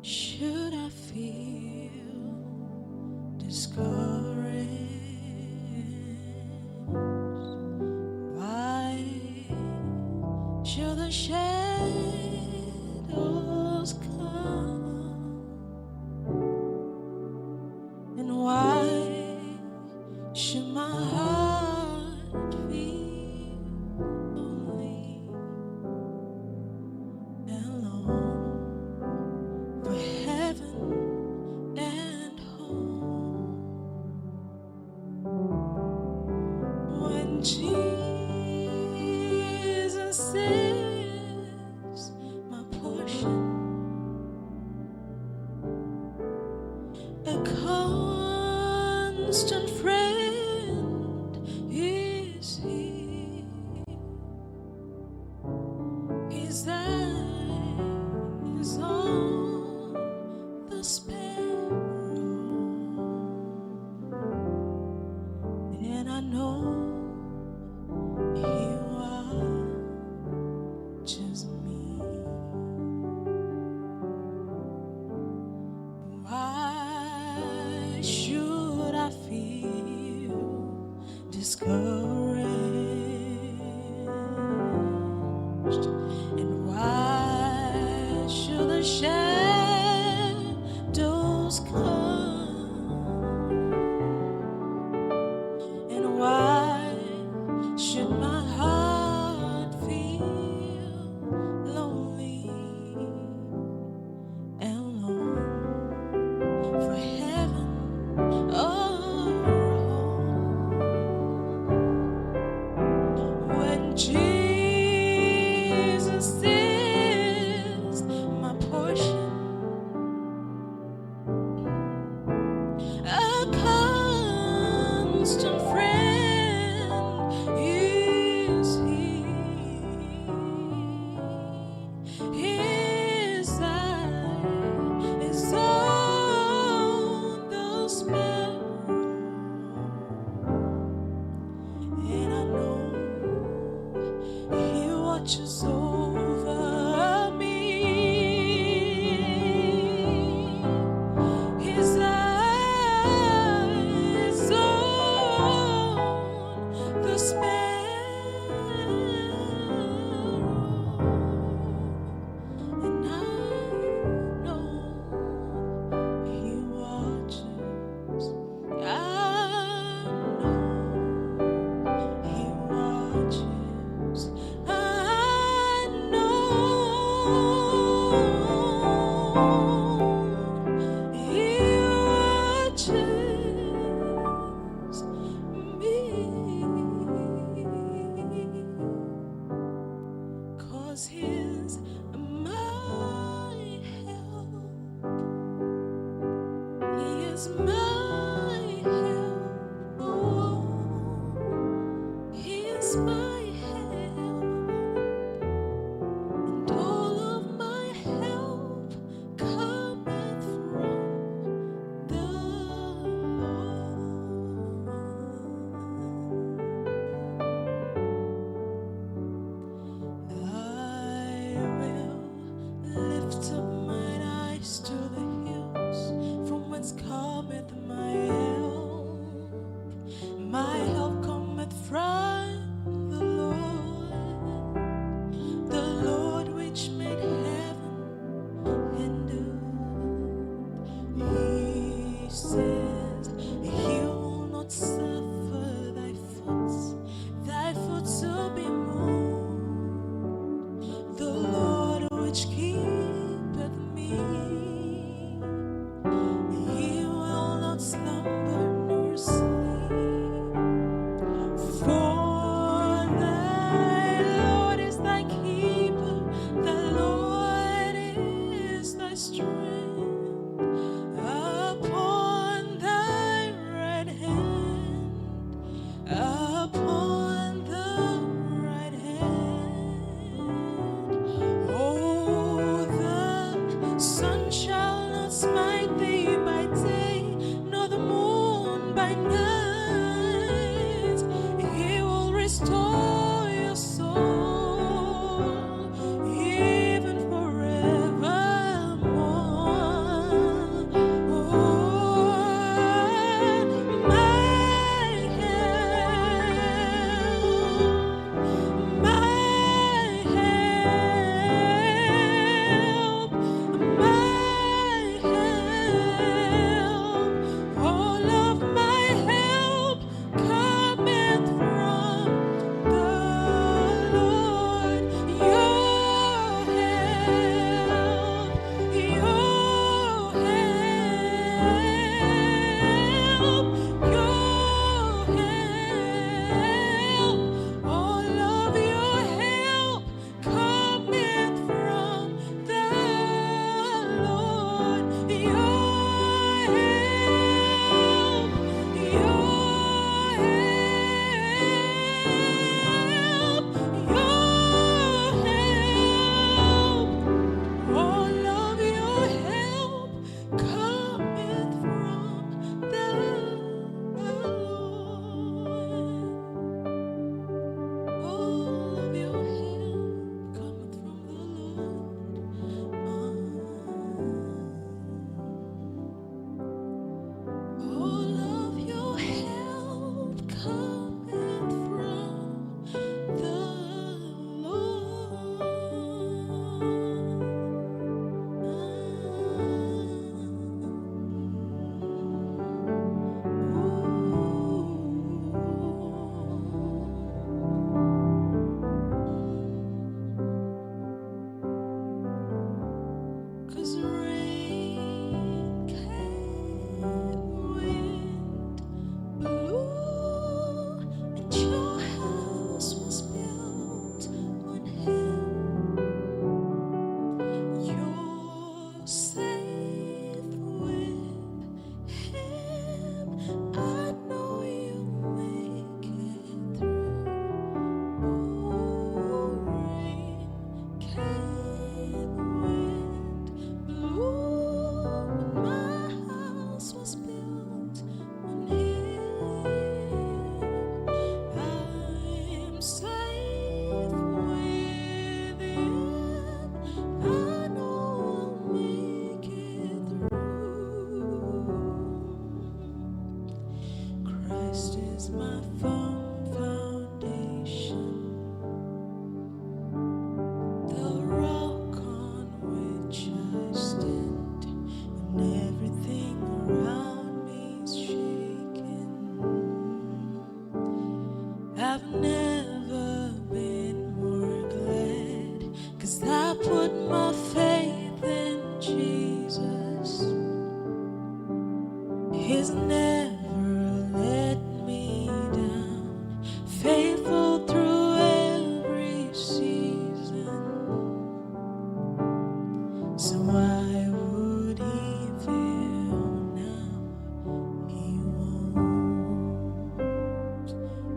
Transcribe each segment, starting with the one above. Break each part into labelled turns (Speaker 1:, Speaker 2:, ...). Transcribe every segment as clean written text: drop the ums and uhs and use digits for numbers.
Speaker 1: Should I feel discouraged? Why should the shadows come? And why should my heart feel lonely and alone? For heaven and home, when Jesus is my portion, a constant friend is He. His eyes on the sparrow, and I know He watches me. Why should I feel discouraged? And why should the shadows come? And why should my heart feel lonely and alone? For heaven or home, when Jesus is my portion, a constant friend is He. His eye is on the sparrow, and I know He watches over me. His eyes on the sparrow, and I know He watches. I know He watches. I know He watches me, 'cause He's my help. He is my help. Oh, He is my help, and all of my help cometh from the Lord. I will lift up mine eyes to the hills, from whence cometh my help. My help cometh from the Lord which made heaven and earth. He says He will not suffer thy foot to be moved. The Lord which keepeth me restore your soul, even forevermore. Oh, my help, my help, all of my help cometh from the Lord. Your help, all of your help cometh from the Lord. Your help, all of your help cometh from the Lord. All of your help cometh from the Lord. All of your help cometh from the Lord. 'Cause rain came, wind blew, and your house was built on Him. You're safe with Him. I know you'll make it through. Oh, rain came, wind blew, but my house was built on Him. I'm safe with Him. I know I'll make it through. Christ is my firm foundation, the rock on which I stand, when everything around me is shaking. I've never been more glad, 'cause I put my faith in Jesus. He's never let me down, faithful through every season. So why would He fail now? He won't.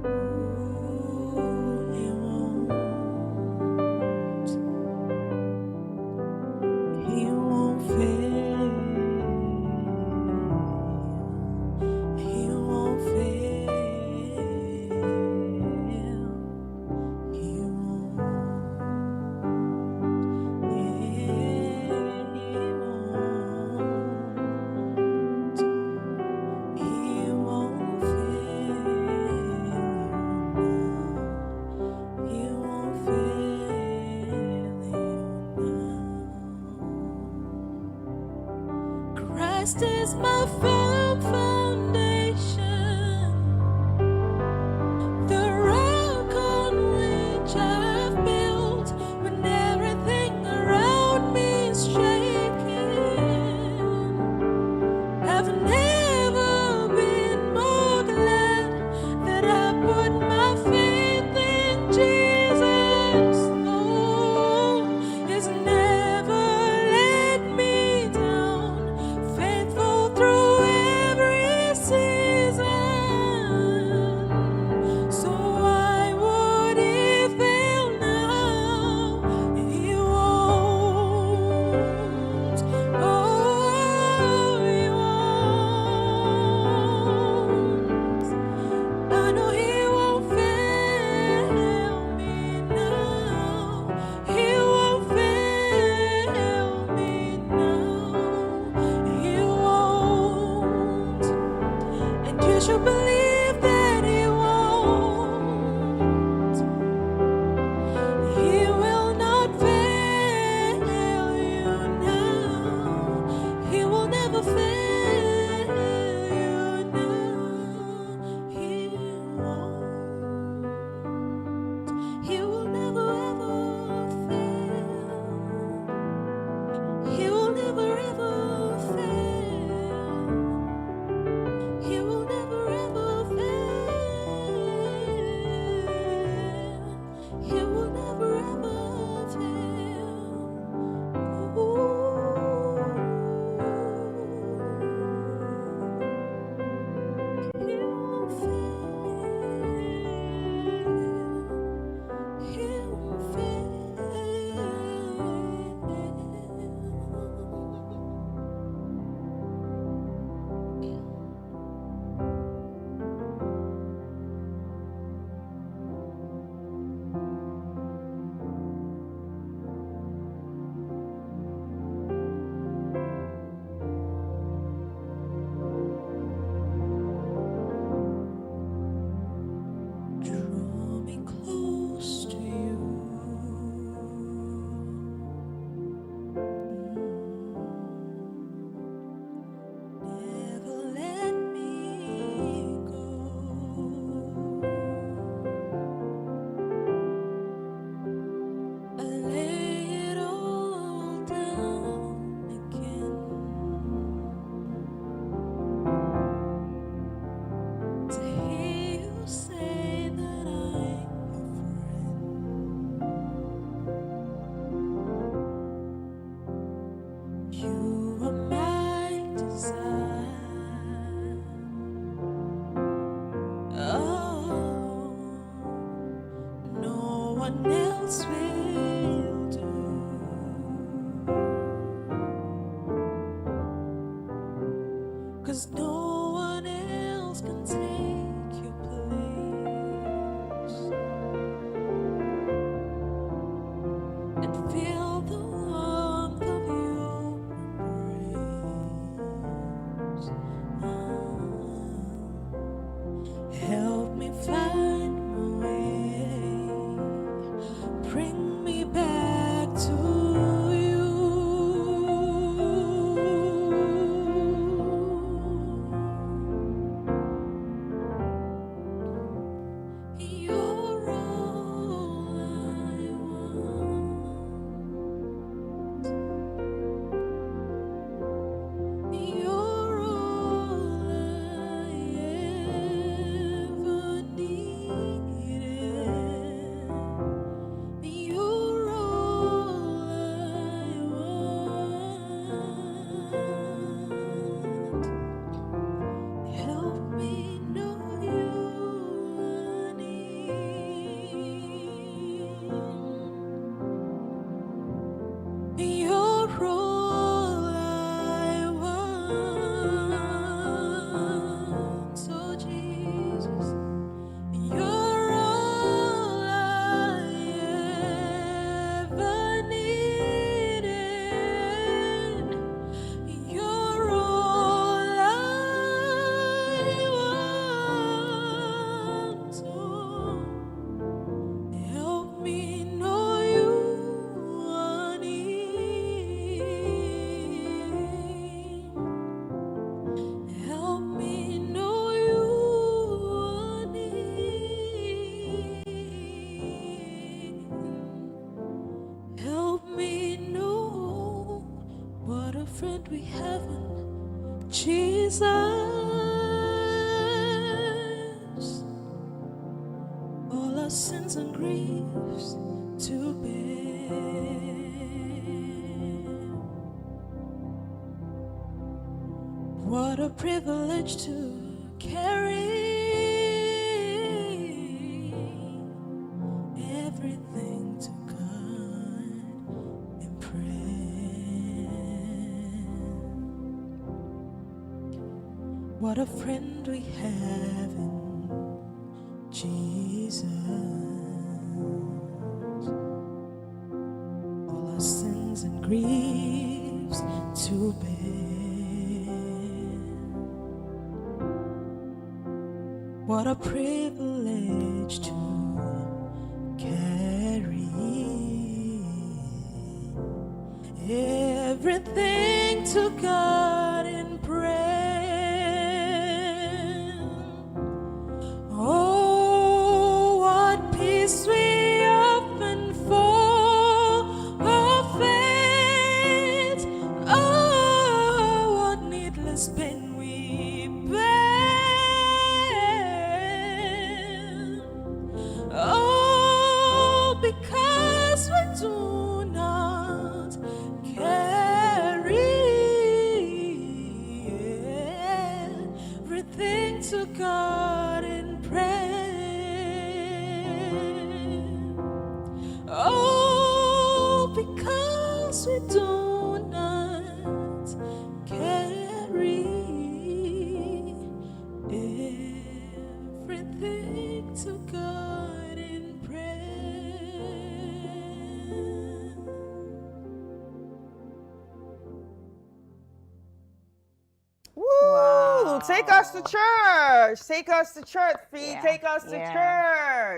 Speaker 1: Ooh, He won't. He won't fail. He won't fail. He won't. He won't fail you now. He won't fail you now. Christ is my firm foundation, the rock on which I've built when everything around me is shaking. I've never been more glad that I put my faith in Jesus. Oh, He's never let me down, faithful through Oh, no one else will do. 'Cause no one else can take your place and feel the warmth of your embrace. Help me find my way, bring me back to you. You're all I want. You're all I ever needed. You're all I want. Help me know you are near. You're all I want. Oh Jesus, you're all I ever needed. You're all I want. Oh, help me know you are near. Help me know you are near. Help me know what a friend we have in Jesus. All our sins and griefs to bear. What a privilege to carry everything to God in prayer. What a friend we have in Jesus. All our sins and griefs to bear. What a privilege to carry everything to God in prayer. Oh, what peace we often forfeit. Oh, what needless pain we bear. Oh, because we do not carry everything to God in prayer. Oh, because we do not carry everything to God in prayer.
Speaker 2: Woo!
Speaker 3: Wow.
Speaker 2: Take us to church. Take us to church, Fee.
Speaker 3: Yeah,
Speaker 2: Take us to
Speaker 3: yeah.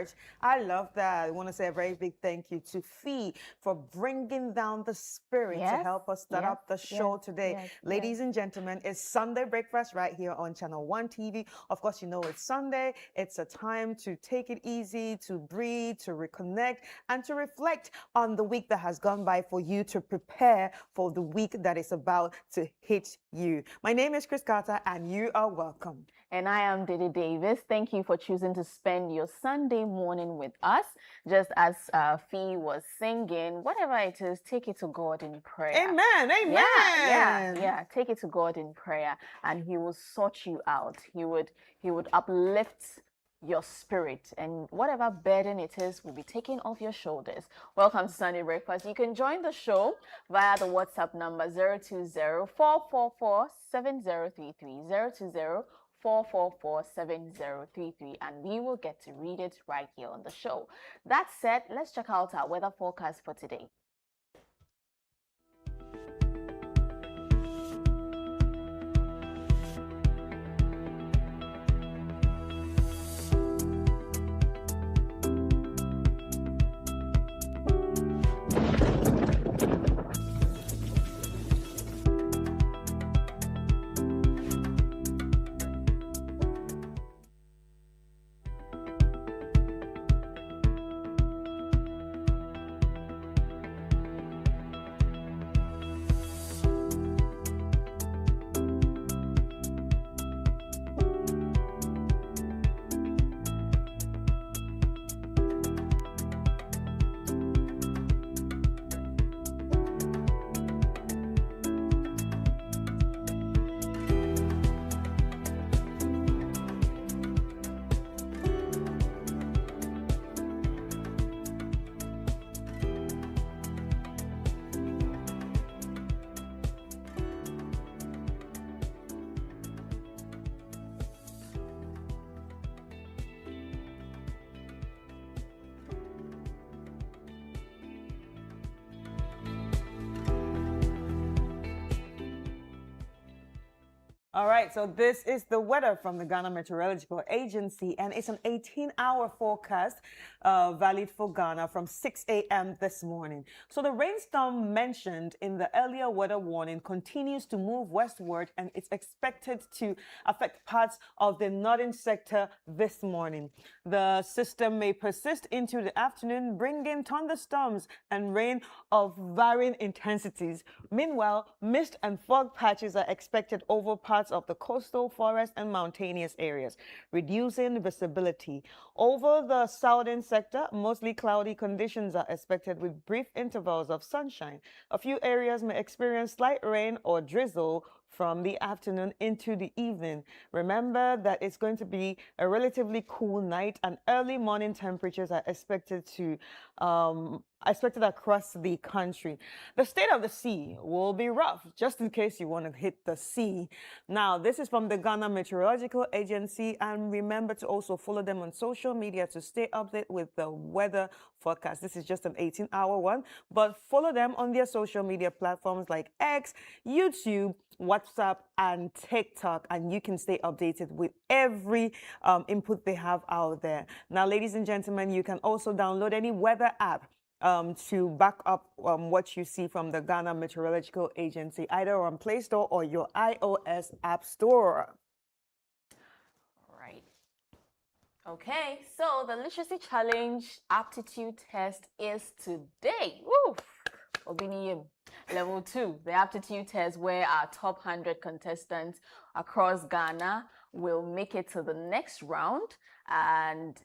Speaker 2: church. I love that. I want to say a very big thank you to Fee for bringing down the spirit to
Speaker 3: Yes,
Speaker 2: help us start
Speaker 3: yes,
Speaker 2: up the show
Speaker 3: yes,
Speaker 2: today.
Speaker 3: yes,
Speaker 2: Ladies and gentlemen, it's Sunday Breakfast right here on Channel 1 TV. Of course, you know it's Sunday. It's a time to take it easy, to breathe, to reconnect, and to reflect on the week that has gone by for you to prepare for the week that is about to hit you. My name is Chris Carter, and you are welcome.
Speaker 3: And I am Didi Davis. Thank you for choosing to spend your Sunday morning with us. Just as Fee was singing, whatever it is, take it to God in prayer.
Speaker 2: Amen. Amen.
Speaker 3: Yeah. Take it to God in prayer, and He will sort you out. He would uplift your spirit, and whatever burden it is will be taken off your shoulders. Welcome to Sunday Breakfast. You can join the show via the WhatsApp number 020-444-7033, 020-444-7033, and we will get to read it right here on the show. That said, let's check out our weather forecast for today.
Speaker 2: All right, so this is the weather from the Ghana Meteorological Agency, and it's an 18-hour forecast valid for Ghana from 6 a.m. this morning. So the rainstorm mentioned in the earlier weather warning continues to move westward, and it's expected to affect parts of the northern sector this morning. The system may persist into the afternoon, bringing thunderstorms and rain of varying intensities. Meanwhile, mist and fog patches are expected over parts of the coastal, forest, and mountainous areas, reducing visibility. Over the southern sector, mostly cloudy conditions are expected with brief intervals of sunshine. A few areas may experience slight rain or drizzle from the afternoon into the evening. Remember that it's going to be a relatively cool night, and early morning temperatures are expected across the country. The state of the sea will be rough, just in case you want to hit the sea. Now, this is from the Ghana Meteorological Agency, and remember to also follow them on social media to stay updated with the weather forecast. This is just an 18-hour one, but follow them on their social media platforms like X, YouTube, WhatsApp, and TikTok, and you can stay updated with every input they have out there. Now, ladies and gentlemen, you can also download any weather app to back up what you see from the Ghana Meteorological Agency, either on Play Store or your iOS App Store.
Speaker 3: Right. Okay, so the Literacy Challenge Aptitude Test is today. Woo! Obiniyim. Level 2, the aptitude test, where our top 100 contestants across Ghana will make it to the next round, and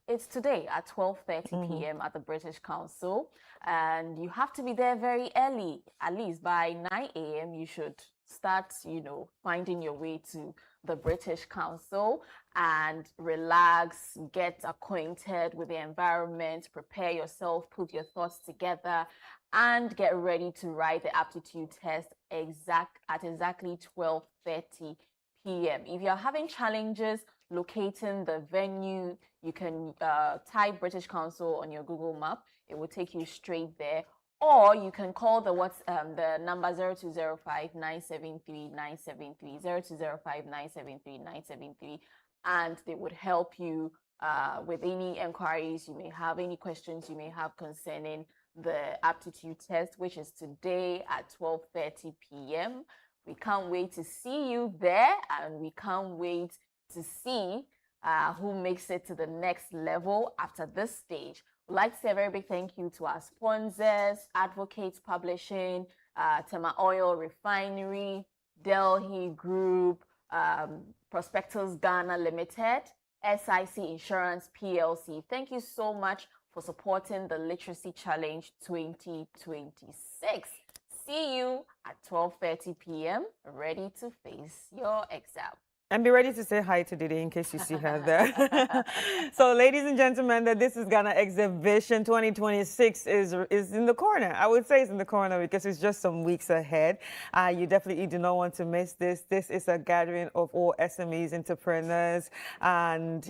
Speaker 3: it's today at 12:30 p.m. at the British Council, and you have to be there very early. At least by 9 a.m. you should start, finding your way to the British Council and relax, get acquainted with the environment, prepare yourself, put your thoughts together, and get ready to write the aptitude test at exactly 12:30 p.m. If you're having challenges locating the venue, you can type British Council on your Google map. It will take you straight there. Or you can call the number 0205-973-973, 0205-973-973, and they would help you with any inquiries you may have, any questions you may have concerning the aptitude test, which is today at 12:30 p.m. We can't wait to see you there, and we can't wait to see who makes it to the next level after this stage. We'd like to say a very big thank you to our sponsors, Advocates Publishing, Tema Oil Refinery, Delhi Group, Prospectus Ghana Limited, SIC Insurance PLC. Thank you so much for supporting the Literacy Challenge 2026. See you at 12:30 p.m. ready to face your exam.
Speaker 2: And be ready to say hi to Didi in case you see her there. So, ladies and gentlemen, that this is Ghana Exhibition 2026 is in the corner. I would say it's in the corner because it's just some weeks ahead. You definitely do not want to miss this. This is a gathering of all SMEs, entrepreneurs, and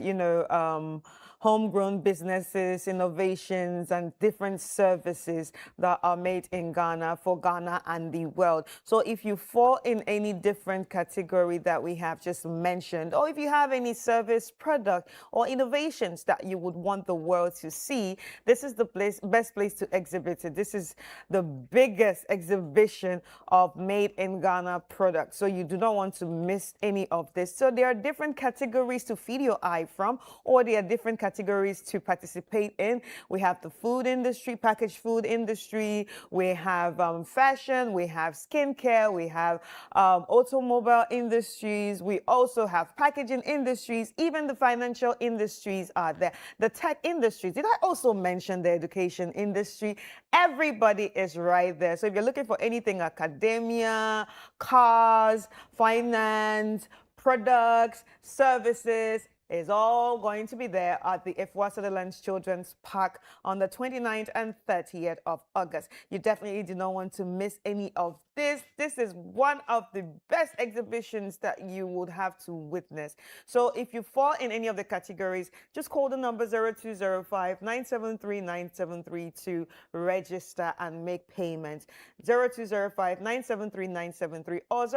Speaker 2: homegrown businesses, innovations, and different services that are made in Ghana for Ghana and the world. So if you fall in any different category that we have just mentioned, or if you have any service, product, or innovations that you would want the world to see, this is the best place to exhibit it. This is the biggest exhibition of made in Ghana products. So you do not want to miss any of this. So there are different categories to feed your eye from, or there are different categories to participate in. We have the food industry, packaged food industry. We have fashion. We have skincare. We have automobile industries. We also have packaging industries. Even the financial industries are there. The tech industries. Did I also mention the education industry? Everybody is right there. So if you're looking for anything, academia, cars, finance, products, services, is all going to be there at the Efua Sutherland Children's Park on the 29th and 30th of August. You definitely do not want to miss any of this. This is one of the best exhibitions that you would have to witness. So if you fall in any of the categories, just call the number 0205-973-9732 to register and make payments. 0205-973-973 or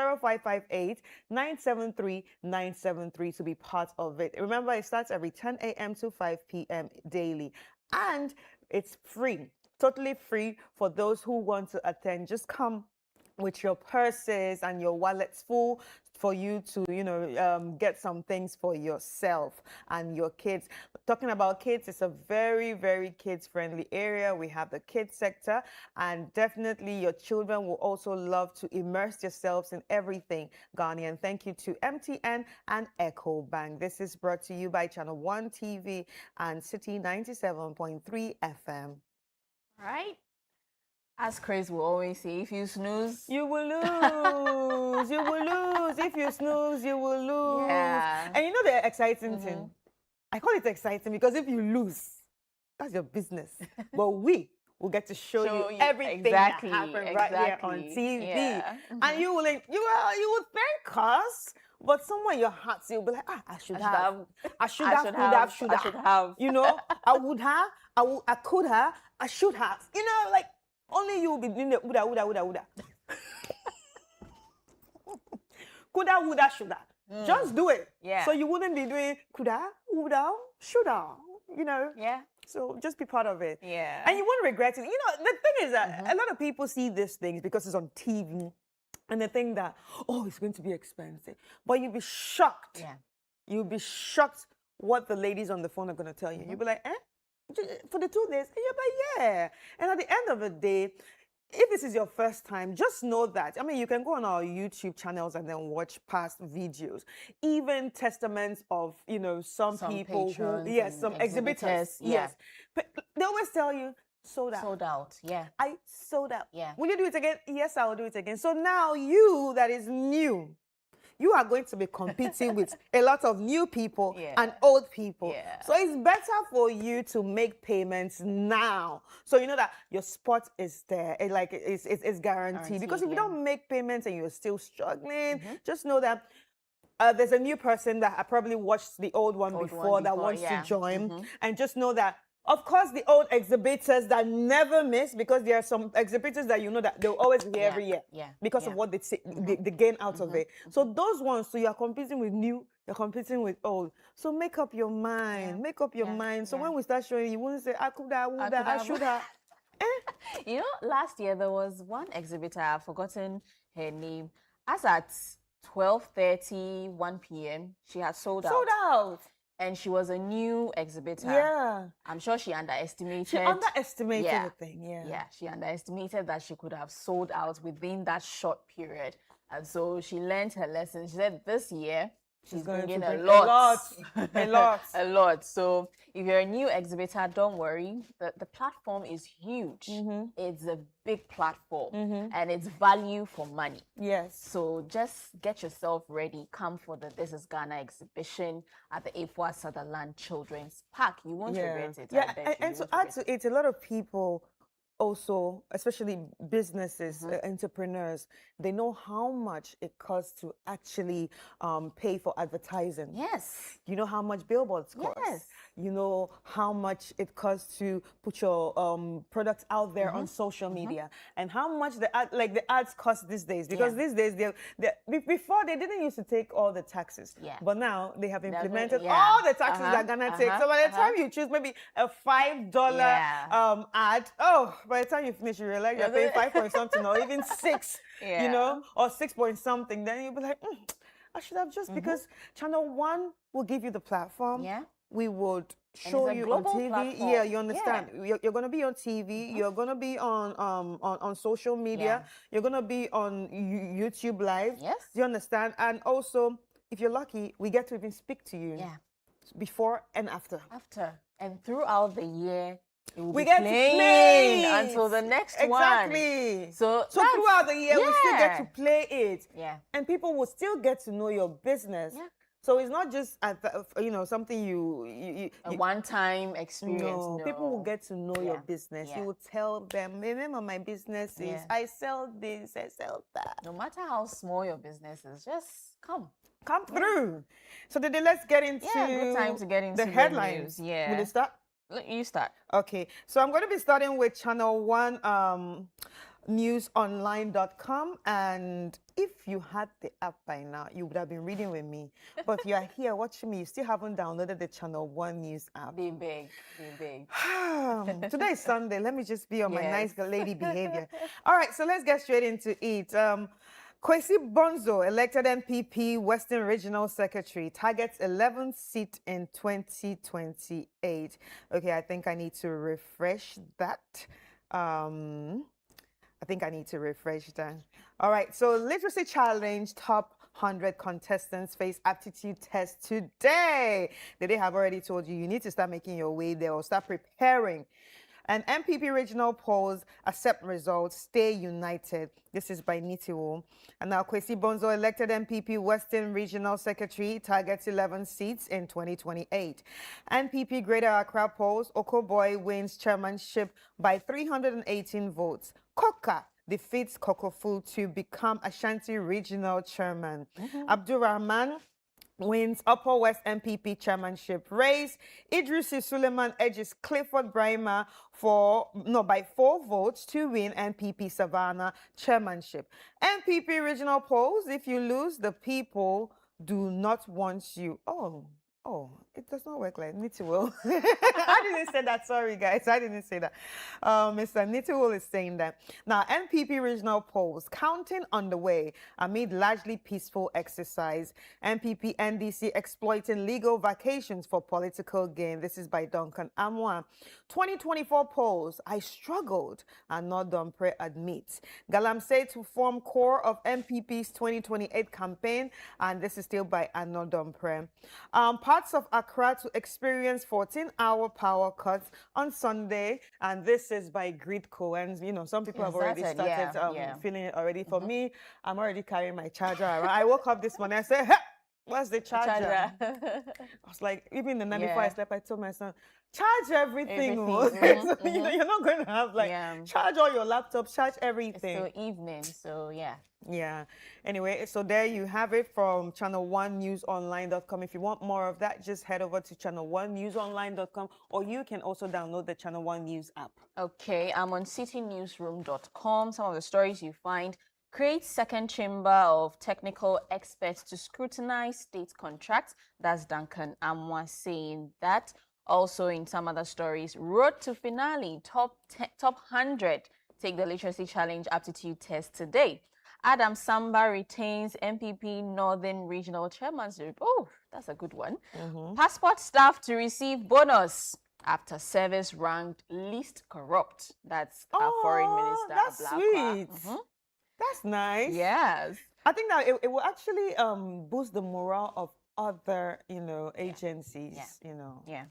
Speaker 2: 0558-973-973 to be part of it. Remember, it starts every 10 a.m. to 5 p.m. daily. And it's free, totally free for those who want to attend. Just come with your purses and your wallets full for you to, get some things for yourself and your kids. Talking about kids, it's a very, very kids-friendly area. We have the kids sector, and definitely your children will also love to immerse yourselves in everything Ghanaian. Thank you to MTN and EcoBank. This is brought to you by Channel 1 TV and City 97.3 FM.
Speaker 3: Right? As Chris will always say, if you snooze,
Speaker 2: you will lose. You will lose. If you snooze, you will lose.
Speaker 3: Yeah.
Speaker 2: And you know the exciting thing? I call it exciting because if you lose, that's your business. But we will get to show you everything that happened right here on TV.
Speaker 3: Yeah.
Speaker 2: And you will thank us. But somewhere in your heart, you'll be like, I should have. I should have. You know, I would have. I could have. I should have. You know, like, only you will be doing the woulda. Coulda, woulda, shoulda. Just do it.
Speaker 3: Yeah.
Speaker 2: So you wouldn't be doing coulda, woulda, shoulda. You know.
Speaker 3: Yeah.
Speaker 2: So just be part of it.
Speaker 3: Yeah.
Speaker 2: And you won't regret it. You know, the thing is that a lot of people see these things because it's on TV, and they think that, oh, it's going to be expensive. But you'll be shocked.
Speaker 3: Yeah.
Speaker 2: You'll be shocked what the ladies on the phone are going to tell you. You'll be like, for the 2 days? And you're like, yeah. And at the end of the day, if this is your first time, just know that. I mean, you can go on our YouTube channels and then watch past videos, even testaments of, some people who, some exhibitors. Yes. But they always tell you, sold out.
Speaker 3: Sold out, yeah.
Speaker 2: I sold out.
Speaker 3: Yeah.
Speaker 2: Will you do it again? Yes, I will do it again. So now you that is new, you are going to be competing with a lot of new people and old people.
Speaker 3: Yeah.
Speaker 2: So it's better for you to make payments now. So you know that your spot is there. It's guaranteed. Because if you don't make payments and you're still struggling, just know that there's a new person that probably watched the old one before that wants to join. And just know that, of course, the old exhibitors that never miss, because there are some exhibitors that you know that they'll always be every year because of what they gain out of it. So those ones, so you're competing with new, you're competing with old. So make up your mind. Make up your mind. So when we start showing, you won't say, I could have, I should have.
Speaker 3: You know, last year there was one exhibitor, I've forgotten her name. As at 12:30, 1 p.m., she had sold out. And she was a new exhibitor.
Speaker 2: Yeah.
Speaker 3: I'm sure she underestimated.
Speaker 2: She underestimated the thing,
Speaker 3: Yeah, she underestimated that she could have sold out within that short period. And so she learned her lesson. She said this year, she's
Speaker 2: going to
Speaker 3: bringing a
Speaker 2: bring a
Speaker 3: lot.
Speaker 2: lot, a lot.
Speaker 3: A lot. So if you're a new exhibitor, don't worry. The platform is huge. It's a big platform and it's value for money.
Speaker 2: Yes.
Speaker 3: So just get yourself ready. Come for the This is Ghana exhibition at the Afua Sutherland Children's Park. You won't regret it.
Speaker 2: Yeah,
Speaker 3: I bet you.
Speaker 2: and
Speaker 3: You
Speaker 2: to
Speaker 3: won't
Speaker 2: add
Speaker 3: regret
Speaker 2: to it, a lot of people also, especially businesses, entrepreneurs, they know how much it costs to actually pay for advertising.
Speaker 3: Yes.
Speaker 2: You know how much billboards cost.
Speaker 3: Yes.
Speaker 2: You know how much it costs to put your products out there on social media, and how much the ads cost these days. Because these days, before they didn't used to take all the taxes, but now they have implemented all the taxes they're gonna take. So by the time you choose maybe a $5 ad, by the time you finish, you realize you're paying 5 point something or even 6, you know, or 6 point something. Then you'll be like, I should have just, because Channel One will give you the platform.
Speaker 3: Yeah.
Speaker 2: We would show you on TV.
Speaker 3: platform.
Speaker 2: Yeah, you understand. You're gonna be on TV. You're gonna be on social media. You're gonna be on YouTube Live.
Speaker 3: Yes.
Speaker 2: Do you understand? And also, if you're lucky, we get to even speak to you.
Speaker 3: Yeah.
Speaker 2: Before and after.
Speaker 3: And throughout the year,
Speaker 2: We get to play
Speaker 3: until the next one.
Speaker 2: Exactly.
Speaker 3: So
Speaker 2: throughout the year, we still get to play it.
Speaker 3: Yeah.
Speaker 2: And people will still get to know your business.
Speaker 3: Yeah.
Speaker 2: So it's not just something you
Speaker 3: A one-time experience.
Speaker 2: no, people will get to know your business.
Speaker 3: Yeah.
Speaker 2: You will tell them, remember my business is, I sell this, I sell that.
Speaker 3: No matter how small your business is, just come.
Speaker 2: Come through. So today, let's get into
Speaker 3: good time to get into
Speaker 2: the headlines.
Speaker 3: news. Yeah.
Speaker 2: Will you start?
Speaker 3: You start.
Speaker 2: Okay, so I'm going to be starting with Channel One newsonline.com, and if you had the app by now, you would have been reading with me. But if you are here watching me, you still haven't downloaded the Channel One news app.
Speaker 3: Be big. Be big.
Speaker 2: Today is Sunday. Let me just be on my nice lady behavior. All right, so let's get straight into it. Kwesi Bonzo, elected NPP Western Regional Secretary, targets 11th seat in 2028. Okay, I think I need to refresh that. All right, so Literacy Challenge top 100 contestants face aptitude test today. They have already told you need to start making your way there or start preparing. And MPP regional polls accept results, stay united. This is by Nitiwo. And now Kwesi Bonzo, elected MPP Western Regional Secretary, targets 11 seats in 2028. NPP Greater Accra polls, Okoboy wins chairmanship by 318 votes. Koka defeats Kokofu to become Ashanti Regional Chairman. Abdurrahman wins Upper West MPP chairmanship race. Idrisi Suleiman edges Clifford Brahima by 4 votes to win NPP Savannah chairmanship. NPP regional polls, if you lose, the people do not want you. Oh, it does not work like Nitiwo. I didn't say that. Sorry, guys. I didn't say that. Mr. Nitiwo is saying that. Now, NPP regional polls counting on the way amid largely peaceful exercise. NPP NDC exploiting legal vacations for political gain. This is by Duncan Amwa. 2024 polls, I struggled, and Nodompre admits. Galamsey to form core of NPP's 2028 campaign, and this is still by Anodompre. Parts of Accra to experience 14-hour power cuts on Sunday, and this is by Gridco. And some people have already started feeling it already. For me, I'm already carrying my charger around. I woke up this morning, I said, hey, what's the charger? I was like, even the night before I slept, I told my son, charge everything. So, you're not going to have charge all your laptops, charge everything.
Speaker 3: It's still evening, so
Speaker 2: yeah. Anyway, so there you have it from channel1newsonline.com. If you want more of that, just head over to channel1newsonline.com, or you can also download the Channel One News app.
Speaker 3: Okay, I'm on citynewsroom.com. Some of the stories you find: create second chamber of technical experts to scrutinize state contracts. That's Duncan Amwa saying that. Also, in some other stories, road to finale, top 100 take the literacy challenge aptitude test today. Adam Samba retains MPP Northern Regional Chairmanship. Oh, that's a good one. Passport staff to receive bonus after service ranked least corrupt. That's our foreign minister.
Speaker 2: That's
Speaker 3: Ablakwa.
Speaker 2: sweet. That's nice.
Speaker 3: Yes.
Speaker 2: I think that it will actually boost the morale of other, agencies,
Speaker 3: Yeah.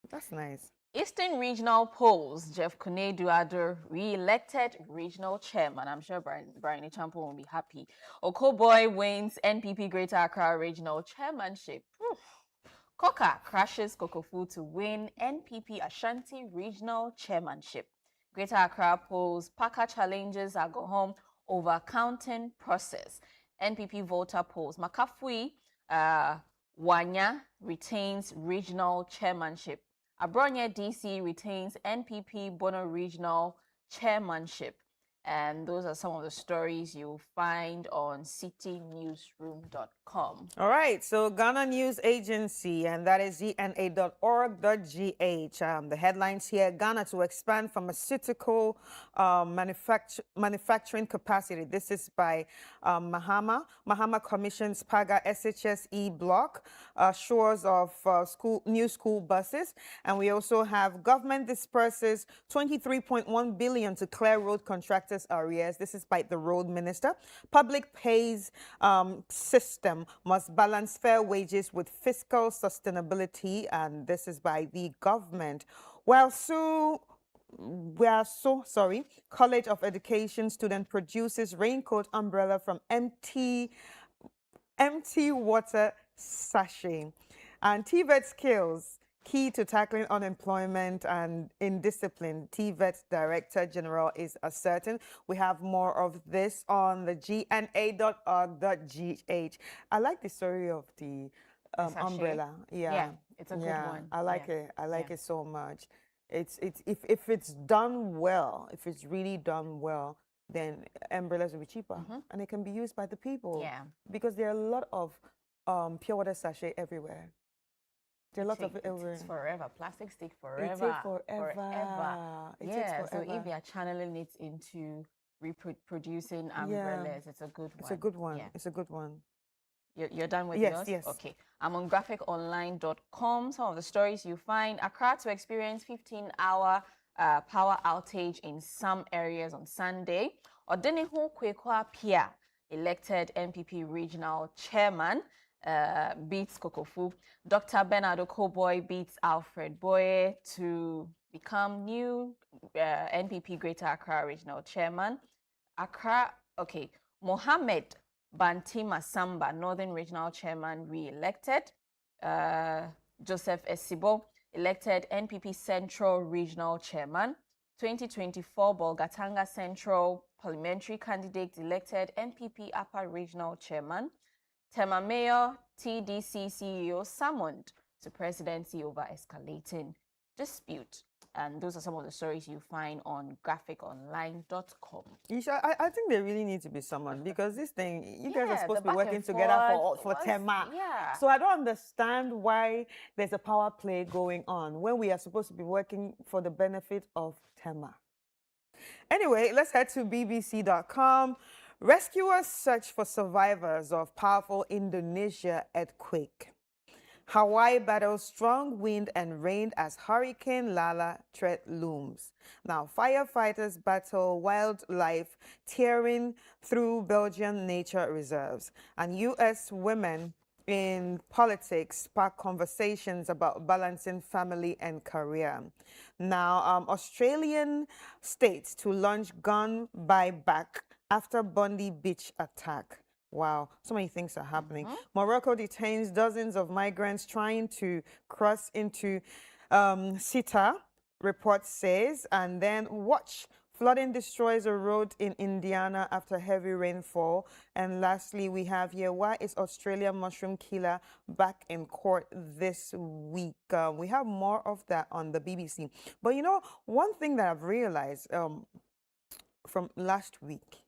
Speaker 2: That's nice.
Speaker 3: Eastern Regional Polls, Jeff Kunedu-Addo re-elected regional chairman. I'm sure Brian Champo will be happy. Okoboy wins NPP Greater Accra regional chairmanship. Coca crashes Kokofu to win NPP Ashanti regional chairmanship. Greater Accra polls, Paka challenges Agohom over counting process. NPP voter polls, Makafui Wanya retains regional chairmanship. Abronya DC retains NPP Bono regional chairmanship. And those are some of the stories you'll find on citynewsroom.com.
Speaker 2: All right, so Ghana News Agency, and that is gna.org.gh. The headlines here: Ghana to expand pharmaceutical manufacturing capacity. This is by Mahama. Mahama commissions Paga SHSE block, shores of new school buses. And we also have government disperses 23.1 billion to clear road contractors' arrears. This is by the road minister. Public pays system must balance fair wages with fiscal sustainability, and this is by the government. College of Education student produces raincoat umbrella from empty water sachet. And TVET skills key to tackling unemployment and indiscipline, TVET Director General is asserting. We have more of this on the gna.org.gh. I like the story of the umbrella.
Speaker 3: Yeah, it's a good one.
Speaker 2: I like it. I like it so much. If it's done well, if it's really done well, then umbrellas will be cheaper and it can be used by the people.
Speaker 3: Yeah.
Speaker 2: Because there are a lot of pure water sachet everywhere. There are lots of it everywhere.
Speaker 3: It's forever. Plastic stick forever.
Speaker 2: It takes forever. It takes forever.
Speaker 3: So if you're channeling it into reproducing umbrellas, it's a good one.
Speaker 2: It's a good one.
Speaker 3: Yeah.
Speaker 2: It's a good one.
Speaker 3: You're done with
Speaker 2: Yes,
Speaker 3: yours?
Speaker 2: yes.
Speaker 3: Okay. I'm on graphiconline.com. Some of the stories you find: Accra to experience 15-hour power outage in some areas on Sunday. Odenihu Kwekwa Pia, elected NPP regional chairman, beats Kokofu. Dr. Bernard Okoboy beats Alfred Boye to become new NPP Greater Accra regional chairman. Mohammed Banti Masamba, Northern Regional Chairman, re-elected. Joseph Esibo, elected NPP Central Regional Chairman. 2024 Bolgatanga Central Parliamentary Candidate, elected NPP Upper Regional Chairman. Tema Mayor, TDC CEO summoned to presidency over escalating dispute. And those are some of the stories you find on graphiconline.com.
Speaker 2: Isha, I think they really need to be summoned because this thing, you guys are supposed to be working
Speaker 3: and
Speaker 2: together
Speaker 3: forth
Speaker 2: for Tema.
Speaker 3: Yeah.
Speaker 2: So I don't understand why there's a power play going on when we are supposed to be working for the benefit of Tema. Anyway, let's head to bbc.com. Rescuers search for survivors of powerful Indonesia earthquake. Hawaii battles strong wind and rain as Hurricane Lala threat looms. Now, firefighters battle wildlife tearing through Belgian nature reserves. And U.S. women in politics spark conversations about balancing family and career. Now, Australian states to launch gun buyback after Bondi Beach attack. Wow, so many things are happening. Morocco detains dozens of migrants trying to cross into Sita, report says. And then watch, flooding destroys a road in Indiana after heavy rainfall. And lastly, we have here, why is Australian mushroom killer back in court this week? We have more of that on the BBC. But you know, one thing that I've realized from last week,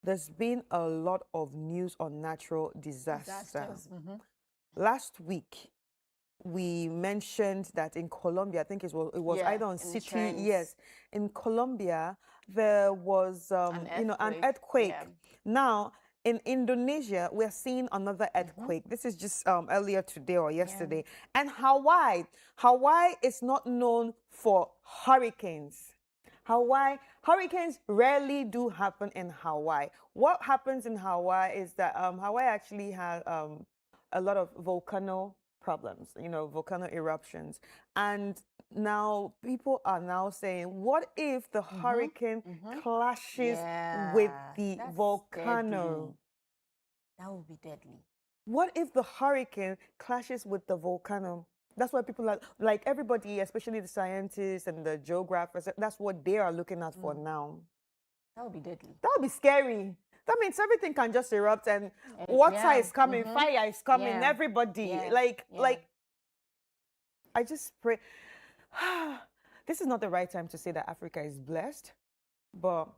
Speaker 2: there's been a lot of news on natural disasters. Last week, we mentioned that in Colombia, I think it was either on City.
Speaker 3: Trends.
Speaker 2: Yes, in Colombia there was an earthquake.
Speaker 3: Yeah.
Speaker 2: Now in Indonesia, we're seeing another earthquake. This is just earlier today or yesterday. And Hawaii is not known for hurricanes. Hurricanes rarely do happen in Hawaii. What happens in Hawaii is that Hawaii actually has a lot of volcano problems, volcano eruptions. And now people are now saying, what if the hurricane clashes with
Speaker 3: Yeah,
Speaker 2: the
Speaker 3: that's
Speaker 2: volcano?
Speaker 3: deadly. That would be deadly.
Speaker 2: What if the hurricane clashes with the volcano? That's why people are like everybody, especially the scientists and the geographers, that's what they are looking at for now.
Speaker 3: That would be deadly.
Speaker 2: That would be scary. That means everything can just erupt and water
Speaker 3: yeah,
Speaker 2: is coming, fire is coming,
Speaker 3: yeah,
Speaker 2: everybody.
Speaker 3: yeah,
Speaker 2: Like,
Speaker 3: yeah.
Speaker 2: I just pray. This is not the right time to say that Africa is blessed, but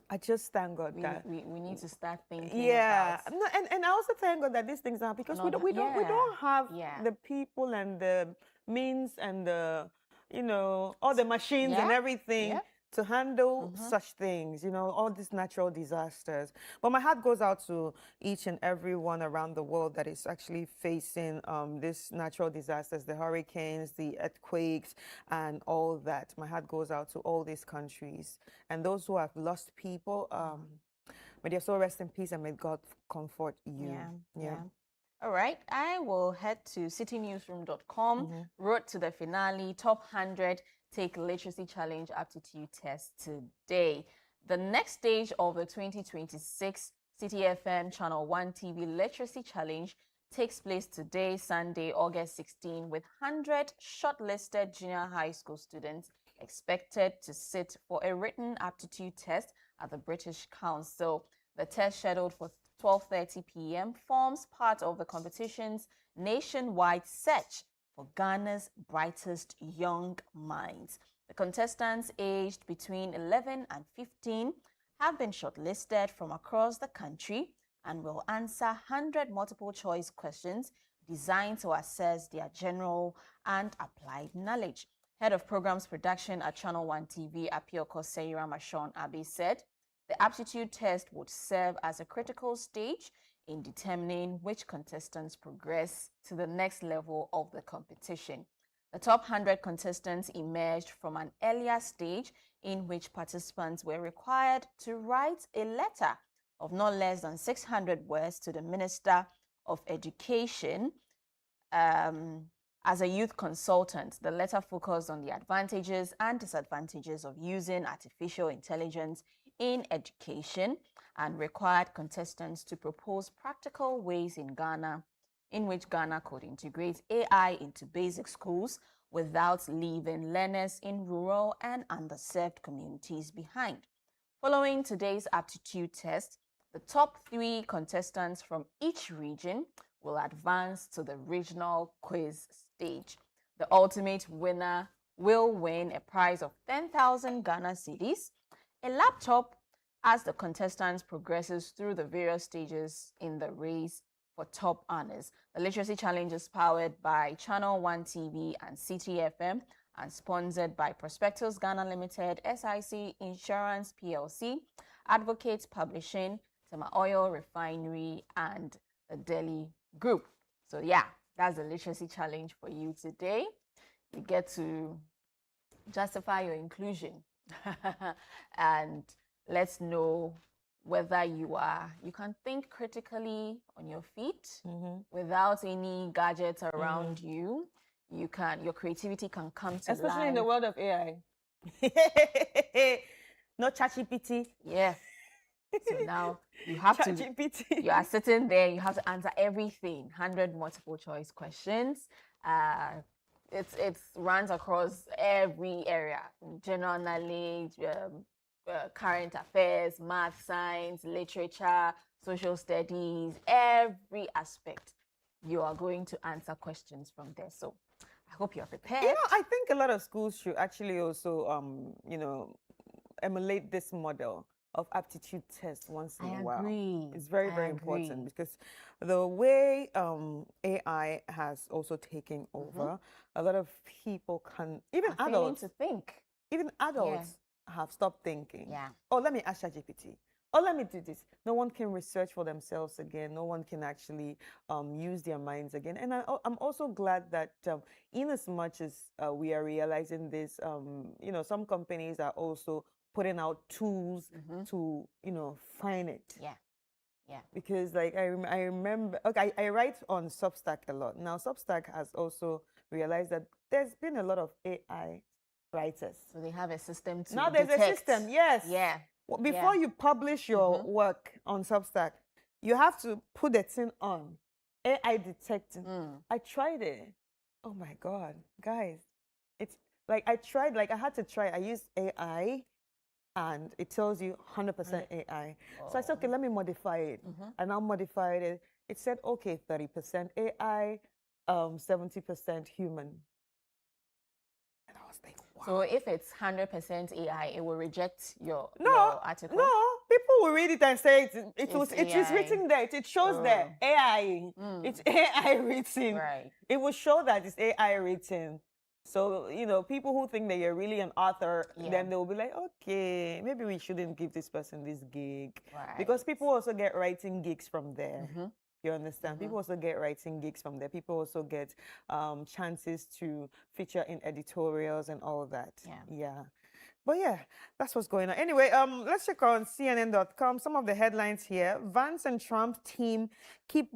Speaker 2: I just thank God that
Speaker 3: We need to start thinking
Speaker 2: yeah,
Speaker 3: about
Speaker 2: no, and I also thank God that these things are because
Speaker 3: not,
Speaker 2: we don't have
Speaker 3: yeah.
Speaker 2: the people and the means and the all the machines and
Speaker 3: Yeah,
Speaker 2: everything
Speaker 3: yeah.
Speaker 2: to handle such things, all these natural disasters. But my heart goes out to each and every one around the world that is actually facing these natural disasters, the hurricanes, the earthquakes, and all that. My heart goes out to all these countries and those who have lost people. May their soul rest in peace and may God comfort you.
Speaker 3: Yeah. All right. I will head to citynewsroom.com, road to the finale, top 100 Take Literacy Challenge aptitude test today. The next stage of the 2026 City FM Channel 1 TV Literacy Challenge takes place today, Sunday, August 16, with 100 shortlisted junior high school students expected to sit for a written aptitude test at the British Council. The test, scheduled for 12:30 p.m., forms part of the competition's nationwide search for Ghana's brightest young minds. The contestants aged between 11 and 15 have been shortlisted from across the country and will answer 100 multiple choice questions designed to assess their general and applied knowledge. Head of Programs Production at Channel 1 TV, Apioko Seira Mashon Abi, said the aptitude test would serve as a critical stage in determining which contestants progress to the next level of the competition. The top 100 contestants emerged from an earlier stage in which participants were required to write a letter of not less than 600 words to the Minister of Education as a youth consultant. The letter focused on the advantages and disadvantages of using artificial intelligence in education and required contestants to propose practical ways in which Ghana could integrate AI into basic schools without leaving learners in rural and underserved communities behind. Following today's aptitude test, the top 3 contestants from each region will advance to the regional quiz stage. The ultimate winner will win a prize of 10,000 Ghana cedis, a laptop, as the contestants progresses through the various stages in the race for top honors. The Literacy Challenge is powered by Channel 1 TV and City FM and sponsored by Prospectus Ghana Limited, SIC Insurance PLC, Advocates Publishing, Tema Oil Refinery, and the Delhi Group. So yeah, that's the Literacy Challenge for you today. You get to justify your inclusion and let's know whether you can think critically on your feet without any gadgets around you. Your creativity can come to
Speaker 2: especially
Speaker 3: life.
Speaker 2: in the world of AI. Not ChatGPT.
Speaker 3: Yeah. So now you have
Speaker 2: ChatGPT.
Speaker 3: you are sitting there, you have to answer everything, 100 multiple choice questions. It runs across every area, general knowledge, current affairs, math, science, literature, social studies, every aspect. You are going to answer questions from there. So I hope you're prepared.
Speaker 2: I think a lot of schools should actually also, emulate this model of aptitude test once in a while.
Speaker 3: Agree.
Speaker 2: It's very, very important because the way AI has also taken over, a lot of people even adults,
Speaker 3: to think.
Speaker 2: Even adults have stopped thinking.
Speaker 3: Yeah.
Speaker 2: Oh, let me ask ChatGPT. Oh, let me do this. No one can research for themselves again. No one can actually use their minds again. And I'm also glad that in as much as we are realizing this, some companies are also putting out tools to, find it.
Speaker 3: Yeah. Yeah.
Speaker 2: Because like I remember, okay, I write on Substack a lot. Now Substack has also realized that there's been a lot of AI writers.
Speaker 3: So they have a system to
Speaker 2: Now there's a
Speaker 3: detect.
Speaker 2: system, yes.
Speaker 3: Yeah.
Speaker 2: Before you publish your work on Substack, you have to put the thing on. AI detecting. I tried it. Oh my God, guys. It's like I tried, like I had to try. I used AI and it tells you 100% AI. So I said, okay, let me modify it. And I modified it. It said, okay, 30% AI, 70% human. And I was like, wow.
Speaker 3: So if it's 100% AI, it will reject your article.
Speaker 2: No, people will read it and say it is
Speaker 3: AI.
Speaker 2: written there. It shows there AI. It's AI written.
Speaker 3: Right.
Speaker 2: It will show that it's AI written. So, you know, people who think that you're really an author, then they'll be like, okay, maybe we shouldn't give this person this gig.
Speaker 3: Right.
Speaker 2: Because people also get writing gigs from there. You understand? People also get writing gigs from there. People also get chances to feature in editorials and all that. Yeah. But yeah, that's what's going on. Anyway, let's check on CNN.com. Some of the headlines here. Vance and Trump team keep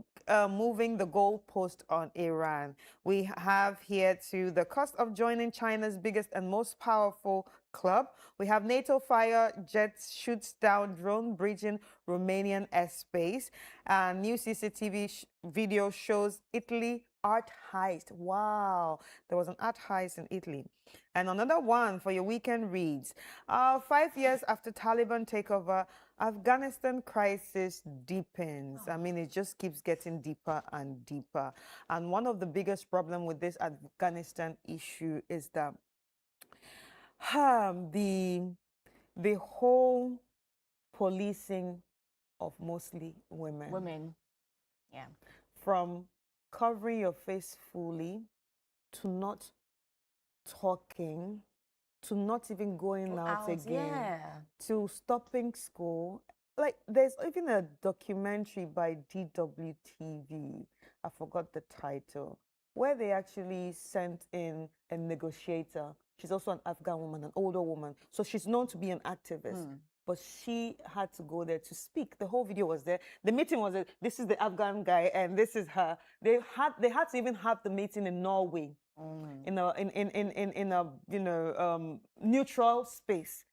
Speaker 2: moving the goalpost on Iran. We have here too the cost of joining China's biggest and most powerful club. We have NATO fire jets shoots down drone breaching Romanian airspace. New CCTV video shows Italy art heist. Wow, there was an art heist in Italy. And another one for your weekend reads. 5 years after Taliban takeover, Afghanistan crisis deepens. I mean, it just keeps getting deeper and deeper. And one of the biggest problems with this Afghanistan issue is that the whole policing of mostly women.
Speaker 3: Women. Yeah.
Speaker 2: From covering your face fully to not talking to not even going out again to stopping school. Like there's even a documentary by DWTV, I forgot the title, where they actually sent in a negotiator. She's also an Afghan woman, an older woman, so she's known to be an activist. But she had to go there to speak. The whole video was there. The meeting was there. This is the Afghan guy, and this is her. They had to even have the meeting in Norway, in a neutral space.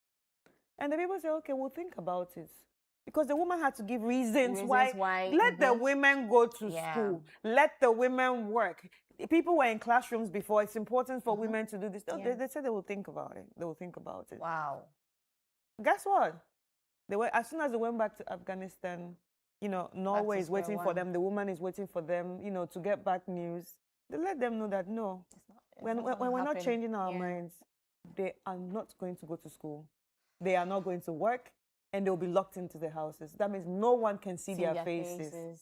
Speaker 2: And the people say, okay, we'll think about it, because the woman had to give reasons why. Let the women go to school. Let the women work. People were in classrooms before. It's important for women to do this. They said they will think about it. They will think about it.
Speaker 3: Wow.
Speaker 2: Guess what? They were, as soon as they went back to Afghanistan, Norway is waiting for them. The woman is waiting for them, to get back news. They let them know that no, when we're not changing our minds, they are not going to go to school. They are not going to work, and they'll be locked into their houses. That means no one can see their faces.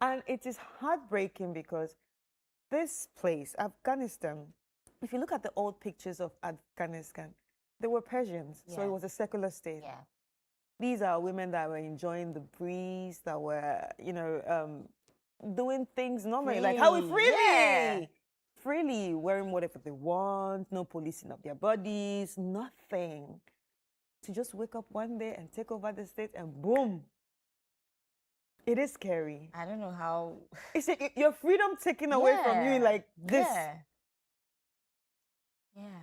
Speaker 2: And it is heartbreaking because this place, Afghanistan, if you look at the old pictures of Afghanistan, they were Persians, so it was a secular state. These are women that were enjoying the breeze, that were, doing things normally, like how we freely wearing whatever they want, no policing of their bodies, nothing. To just wake up one day and take over the state and boom. It is scary.
Speaker 3: I don't know how.
Speaker 2: It's your freedom taken away from you like this.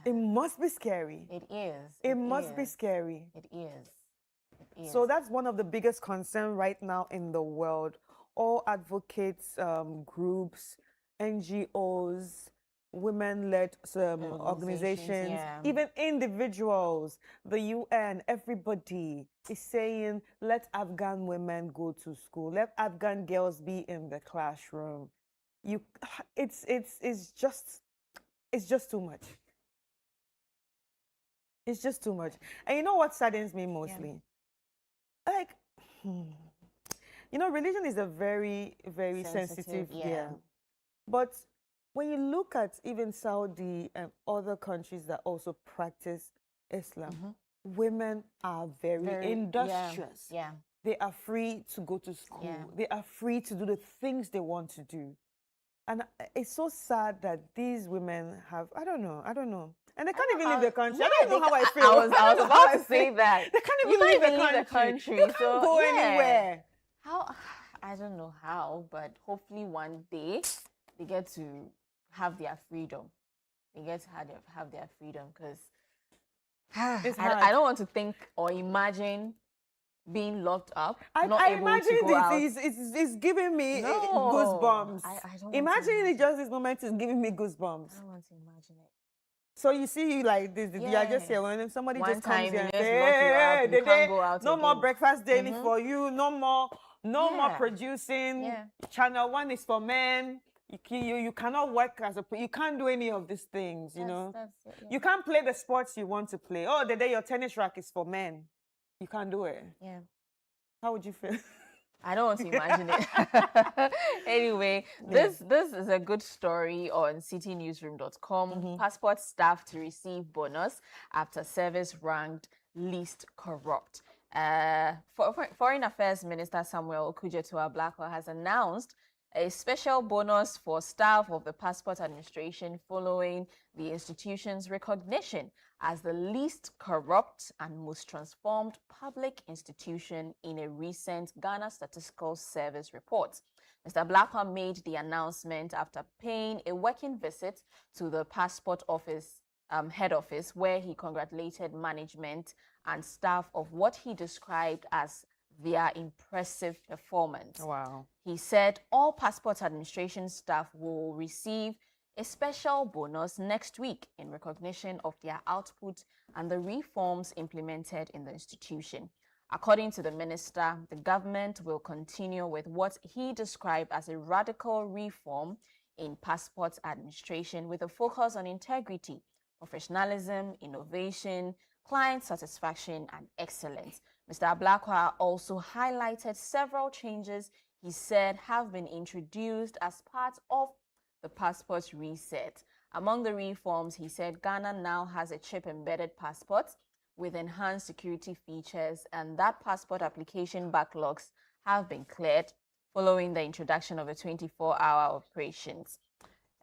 Speaker 2: It must be scary.
Speaker 3: It is.
Speaker 2: It must be scary.
Speaker 3: It is. It is.
Speaker 2: So that's one of the biggest concerns right now in the world. All advocates, groups, NGOs, women-led organizations, even individuals, the UN, everybody is saying, let Afghan women go to school. Let Afghan girls be in the classroom. It's just too much. It's just too much. And you know what saddens me mostly? Like, religion is a very, very sensitive But when you look at even Saudi and other countries that also practice Islam, women are very industrious. They are free to go to school. They are free to do the things they want to do. And it's so sad that these women have, I don't know. And they can't even leave the country. I don't know how I feel.
Speaker 3: I was about to say that.
Speaker 2: They can't even leave the country. They can't
Speaker 3: so,
Speaker 2: go anywhere.
Speaker 3: How I don't know how, but hopefully one day they get to have their freedom. They get to have their freedom because
Speaker 2: It's
Speaker 3: I
Speaker 2: hard.
Speaker 3: don't want to think or imagine being locked up,
Speaker 2: I
Speaker 3: not able
Speaker 2: imagine
Speaker 3: to go out.
Speaker 2: it's giving me
Speaker 3: No,
Speaker 2: goosebumps.
Speaker 3: I don't want to
Speaker 2: Imagining it
Speaker 3: imagine.
Speaker 2: just this moment is giving me goosebumps.
Speaker 3: I don't want to imagine it.
Speaker 2: So you see, like this, you are just
Speaker 3: Yeah.
Speaker 2: here when somebody
Speaker 3: One
Speaker 2: just comes
Speaker 3: time
Speaker 2: here
Speaker 3: they
Speaker 2: and
Speaker 3: just
Speaker 2: say,
Speaker 3: lock you up,
Speaker 2: hey,
Speaker 3: you can't go out
Speaker 2: no more
Speaker 3: again.
Speaker 2: breakfast daily for you, no more
Speaker 3: Yeah.
Speaker 2: producing.
Speaker 3: Yeah.
Speaker 2: Channel 1 is for men. You cannot work as you can't do any of these things, you know.
Speaker 3: That's it, yeah.
Speaker 2: You can't play the sports you want to play. Oh, the day your tennis rack is for men. You can't do it.
Speaker 3: Yeah.
Speaker 2: How would you feel?
Speaker 3: I don't want to imagine it. Anyway, this is a good story on citynewsroom.com. Passport staff to receive bonus after service ranked least corrupt. Foreign Affairs Minister Samuel Okudzeto Ablakwa has announced a special bonus for staff of the Passport Administration following the institution's recognition as the least corrupt and most transformed public institution in a recent Ghana Statistical Service report. Mr. Blakwa made the announcement after paying a working visit to the Passport Office head office, where he congratulated management and staff of what he described as their impressive performance.
Speaker 2: Wow.
Speaker 3: He said all Passport Administration staff will receive a special bonus next week in recognition of their output and the reforms implemented in the institution. According to the minister, the government will continue with what he described as a radical reform in passport administration with a focus on integrity, professionalism, innovation, client satisfaction, and excellence. Mr. Ablakwa also highlighted several changes he said have been introduced as part of the passport reset. Among the reforms, he said Ghana now has a chip-embedded passport with enhanced security features, and that passport application backlogs have been cleared following the introduction of a 24-hour operations.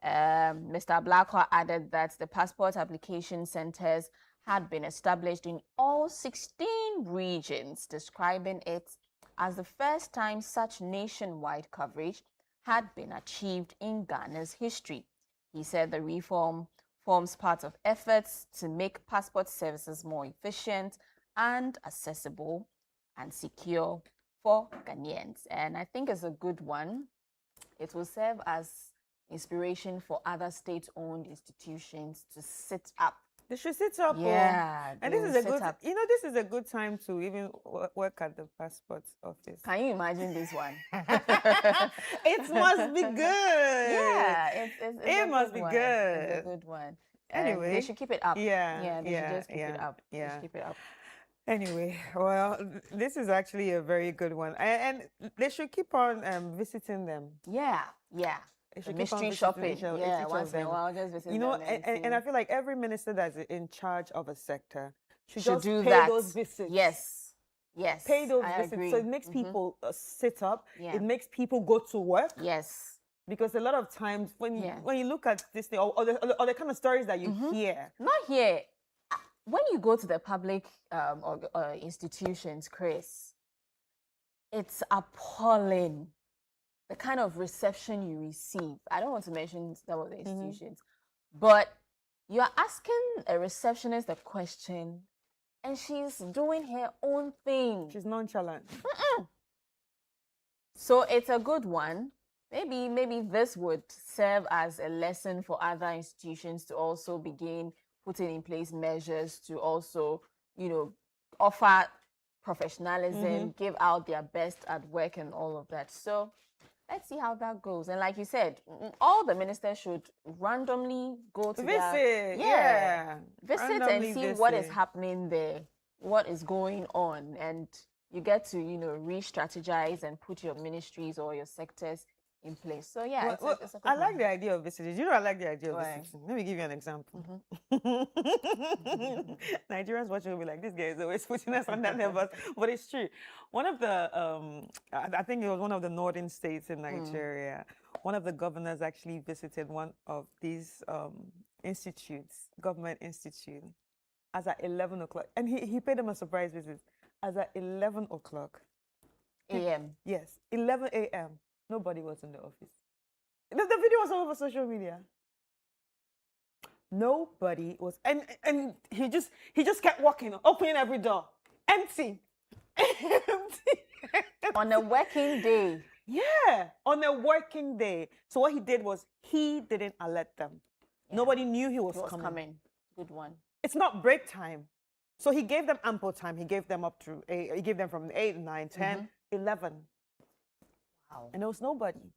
Speaker 3: Mr. Ablakwa added that the passport application centers had been established in all 16 regions, describing it as the first time such nationwide coverage had been achieved in Ghana's history. He said the reform forms part of efforts to make passport services more efficient and accessible and secure for Ghanaians. And I think it's a good one. It will serve as inspiration for other state-owned institutions to sit up.
Speaker 2: They should sit up.
Speaker 3: Yeah,
Speaker 2: And
Speaker 3: they
Speaker 2: this is
Speaker 3: will
Speaker 2: a
Speaker 3: sit
Speaker 2: good,
Speaker 3: up.
Speaker 2: this is a good time to even work at the passport office.
Speaker 3: Can you imagine this one?
Speaker 2: It must be good.
Speaker 3: Yeah, it's
Speaker 2: It
Speaker 3: a
Speaker 2: must
Speaker 3: good
Speaker 2: be
Speaker 3: one.
Speaker 2: good.
Speaker 3: It's a good one.
Speaker 2: Anyway.
Speaker 3: They should keep it up.
Speaker 2: Yeah,
Speaker 3: they should just keep it up.
Speaker 2: yeah.
Speaker 3: Just keep it up.
Speaker 2: Anyway, well, this is actually a very good one. And they should keep on visiting them.
Speaker 3: Yeah.
Speaker 2: They
Speaker 3: The
Speaker 2: should keep on
Speaker 3: mystery
Speaker 2: visiting
Speaker 3: shopping.
Speaker 2: each of
Speaker 3: Once in a
Speaker 2: them.
Speaker 3: while, just visit
Speaker 2: You know,
Speaker 3: them
Speaker 2: and I feel like every minister that's in charge of a sector should
Speaker 3: should
Speaker 2: just
Speaker 3: do
Speaker 2: pay
Speaker 3: that.
Speaker 2: those visits.
Speaker 3: Yes.
Speaker 2: Pay those
Speaker 3: I
Speaker 2: visits.
Speaker 3: agree.
Speaker 2: So it makes people sit up.
Speaker 3: Yeah.
Speaker 2: It makes people go to work.
Speaker 3: Yes.
Speaker 2: Because a lot of times when you
Speaker 3: Yeah.
Speaker 2: when you look at this thing, or the kind of stories that you hear,
Speaker 3: Not here. When you go to the public institutions, Chris, it's appalling the kind of reception you receive. I don't want to mention some of the institutions, but you're asking a receptionist a question and she's doing her own thing.
Speaker 2: she's nonchalant.
Speaker 3: So it's a good one. Maybe this would serve as a lesson for other institutions to also begin putting in place measures to also, offer professionalism, give out their best at work and all of that. So let's see how that goes. And like you said, all the ministers should randomly go to
Speaker 2: Visit,
Speaker 3: visit
Speaker 2: Randomly
Speaker 3: and see what is
Speaker 2: visit.
Speaker 3: happening there, what is going on, and you get to re-strategize and put your ministries or your sectors in place. So yeah,
Speaker 2: Well,
Speaker 3: it's a good
Speaker 2: I like
Speaker 3: one.
Speaker 2: the idea of visiting. I like the idea of
Speaker 3: Why?
Speaker 2: visiting. Let me give you an example. Nigerians watching will be like, this guy is always putting us on that level. But it's true. One of the, I think it was one of the northern states in Nigeria, one of the governors actually visited one of these institutes, government institute, as at 11 o'clock. And he paid them a surprise visit as at 11 o'clock.
Speaker 3: a.m.
Speaker 2: Yes, 11 a.m. Nobody was in the office. The video was all over social media. Nobody was, and he just kept walking, opening every door, empty, empty.
Speaker 3: On a working day.
Speaker 2: Yeah, on a working day. So what he did was he didn't alert them. Nobody knew he was,
Speaker 3: It was
Speaker 2: coming.
Speaker 3: coming. Good one.
Speaker 2: It's not break time. So he gave them ample time. He gave them up to 8, he gave them from 8, 9, 10, 11.
Speaker 3: Wow.
Speaker 2: And there was nobody.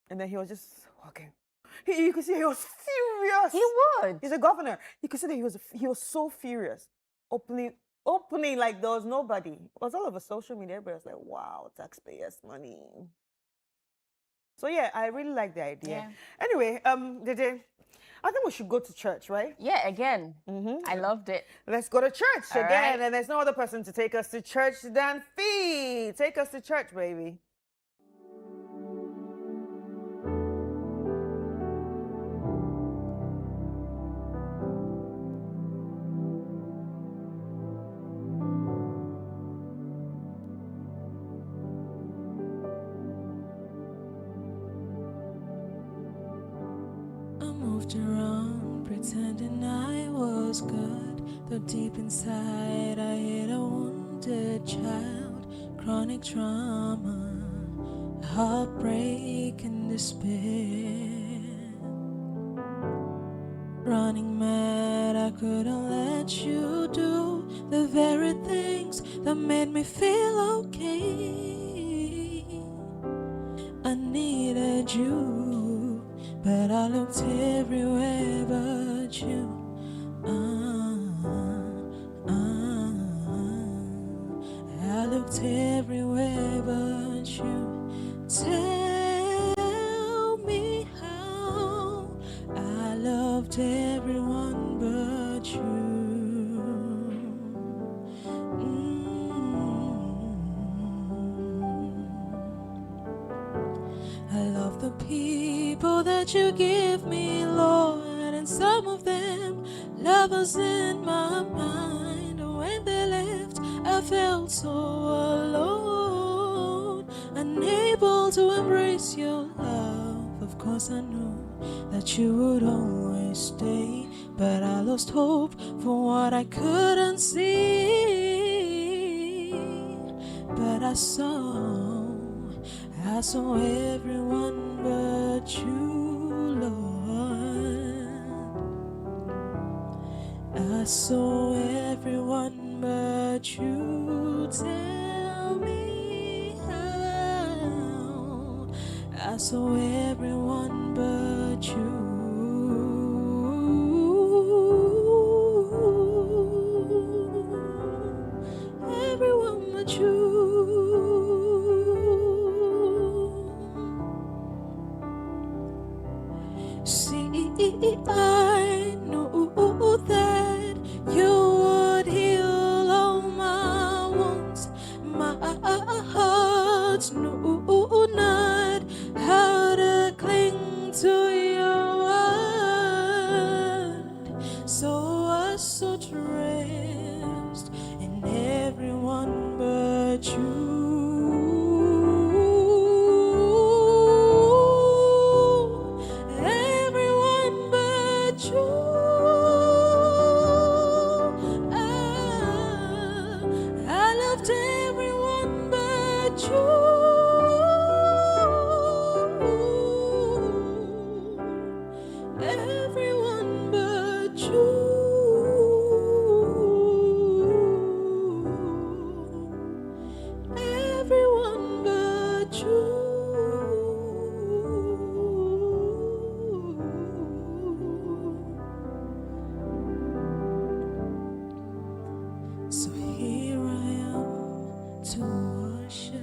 Speaker 2: And then he was just walking. You could see he was furious.
Speaker 3: He would.
Speaker 2: He's a governor. You could see that he was so furious. Opening like there was nobody. It was all over social media. Everybody was like, wow, taxpayers' money. So yeah, I really like the idea.
Speaker 3: Yeah.
Speaker 2: Anyway, Dede, I think we should go to church, right?
Speaker 3: Yeah, again. I loved it.
Speaker 2: Let's go to church
Speaker 3: All
Speaker 2: again.
Speaker 3: right.
Speaker 2: And there's no other person to take us to church than Fee. Take us to church, baby.
Speaker 1: I moved around pretending I was good, though deep inside I hid a wounded child, chronic trauma, heartbreak and despair. Running mad, I couldn't let you do the very things that made me feel okay. I needed you, but I looked everywhere but you. I looked everywhere but you. Tell me how I loved everyone but you. I love the people that you give me, Lord, and some of them lovers in my mind. When they left, I felt so alone, unable to embrace your love. Of course, I knew that you would always stay, but I lost hope for what I couldn't see. But I saw everyone but you, Lord. I saw everyone but you. Tell me how I saw everyone but you. Everyone but you. See, I knew that you would heal all my wounds. My heart knew not how to cling to your word. So I sought rest in everyone but you. Everyone but you. Everyone but you. So here I am to worship.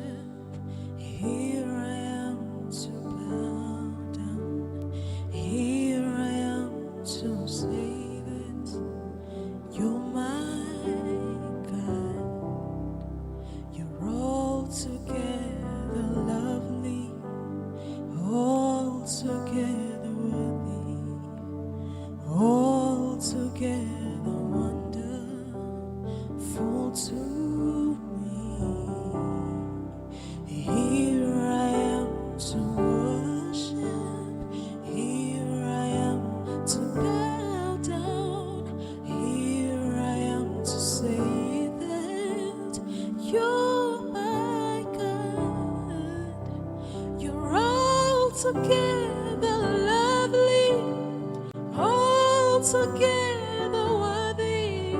Speaker 1: Here I am to bow down. Here I am to say that you're my God. You're altogether lovely, altogether worthy, altogether wonderful to me. worthy,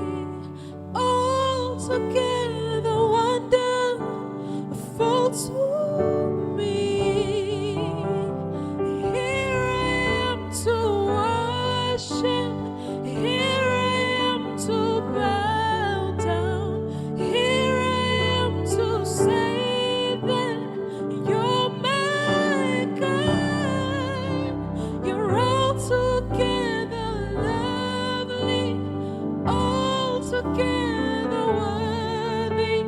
Speaker 1: altogether wonderful to me. Here I am to worship, here I am to bow down, here I am to say that you're my God. You're altogether lovely, altogether worthy,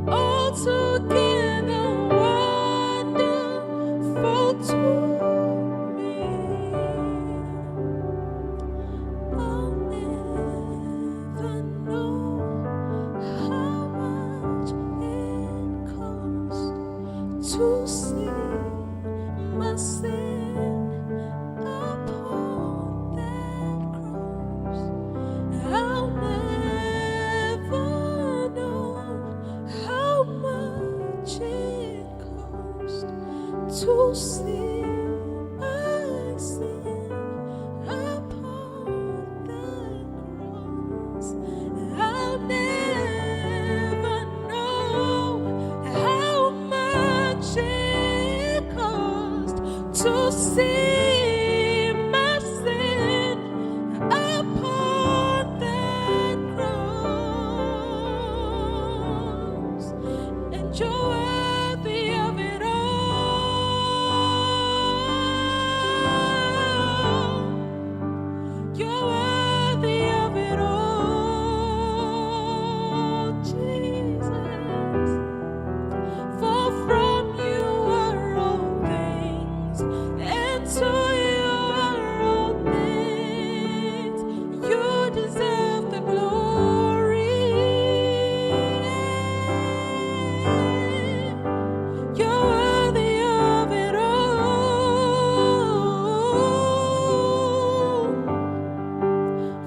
Speaker 1: altogether wonderful to me. I'll never know how much it costs to see my sin upon that cross. I'll never know how much it costs to see my sin upon that cross. I'll never know how much it costs to see my sin upon that cross. And you're worthy of it all. You're worthy of it all, Jesus. For from you are all things, and to you are all things. You deserve the glory. You're worthy of it all.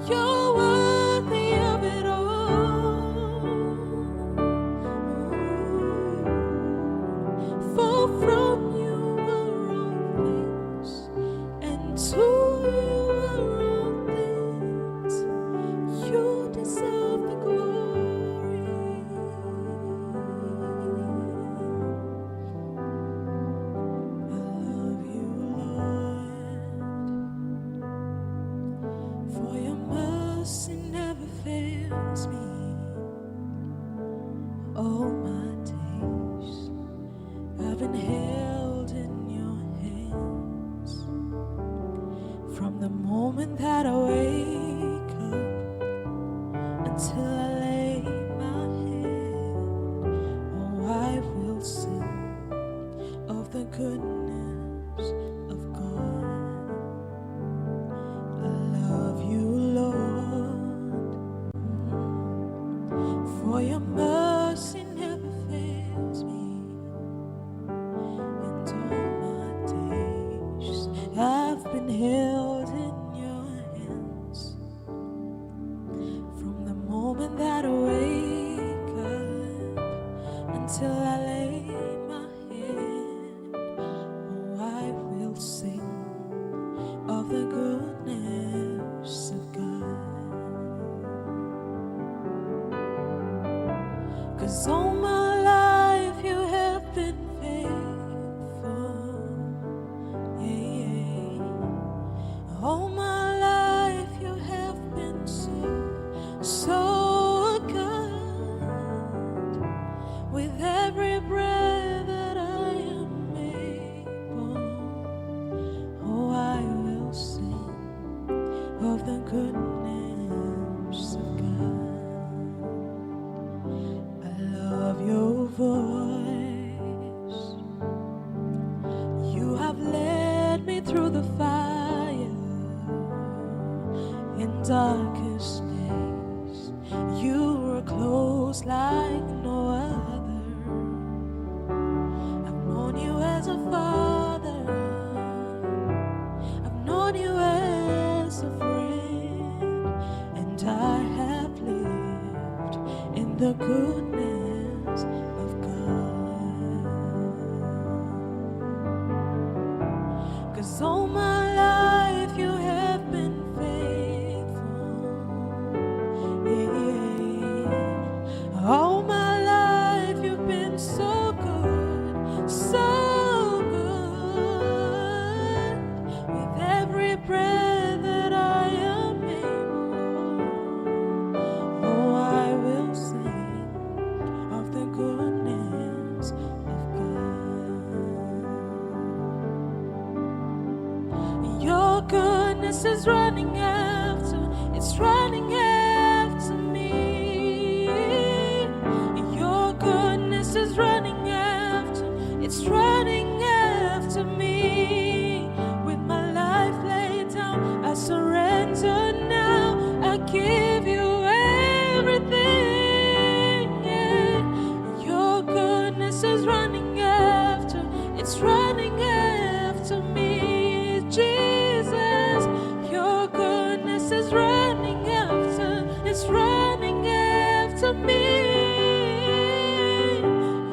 Speaker 1: You're worthy of it all. For from you are all things, and to you are all things. You deserve the glory. I love you, Lord, for your mercy never fails me. All my days I've been held in your hands. From the moment that I wake up until I lay my head, oh, I will sing of the goodness of God. I love you, Lord, for your mercy never fails me. And all my days I've been held in your hands. From the moment that I wake up until I lay my head, oh, I will sing of the goodness of God. 'Cause all my life you have been faithful. Yeah, yeah. All my life you have been so, so good. With every breath that I am able, oh, I will sing of the goodness of God. I love your voice. You have led me through the fire in darkest days. You were close like no other. I've known you as a father. I've known you as a friend. And I have lived in the goodness of God. 'Cause all my life you have been faithful. it's running after me. Your goodness is running after, it's running after me. With my life laid down, I surrender now. I give you everything. Yeah. Your goodness is running after, it's running after me, Jesus. Your goodness is running after, it's running after me.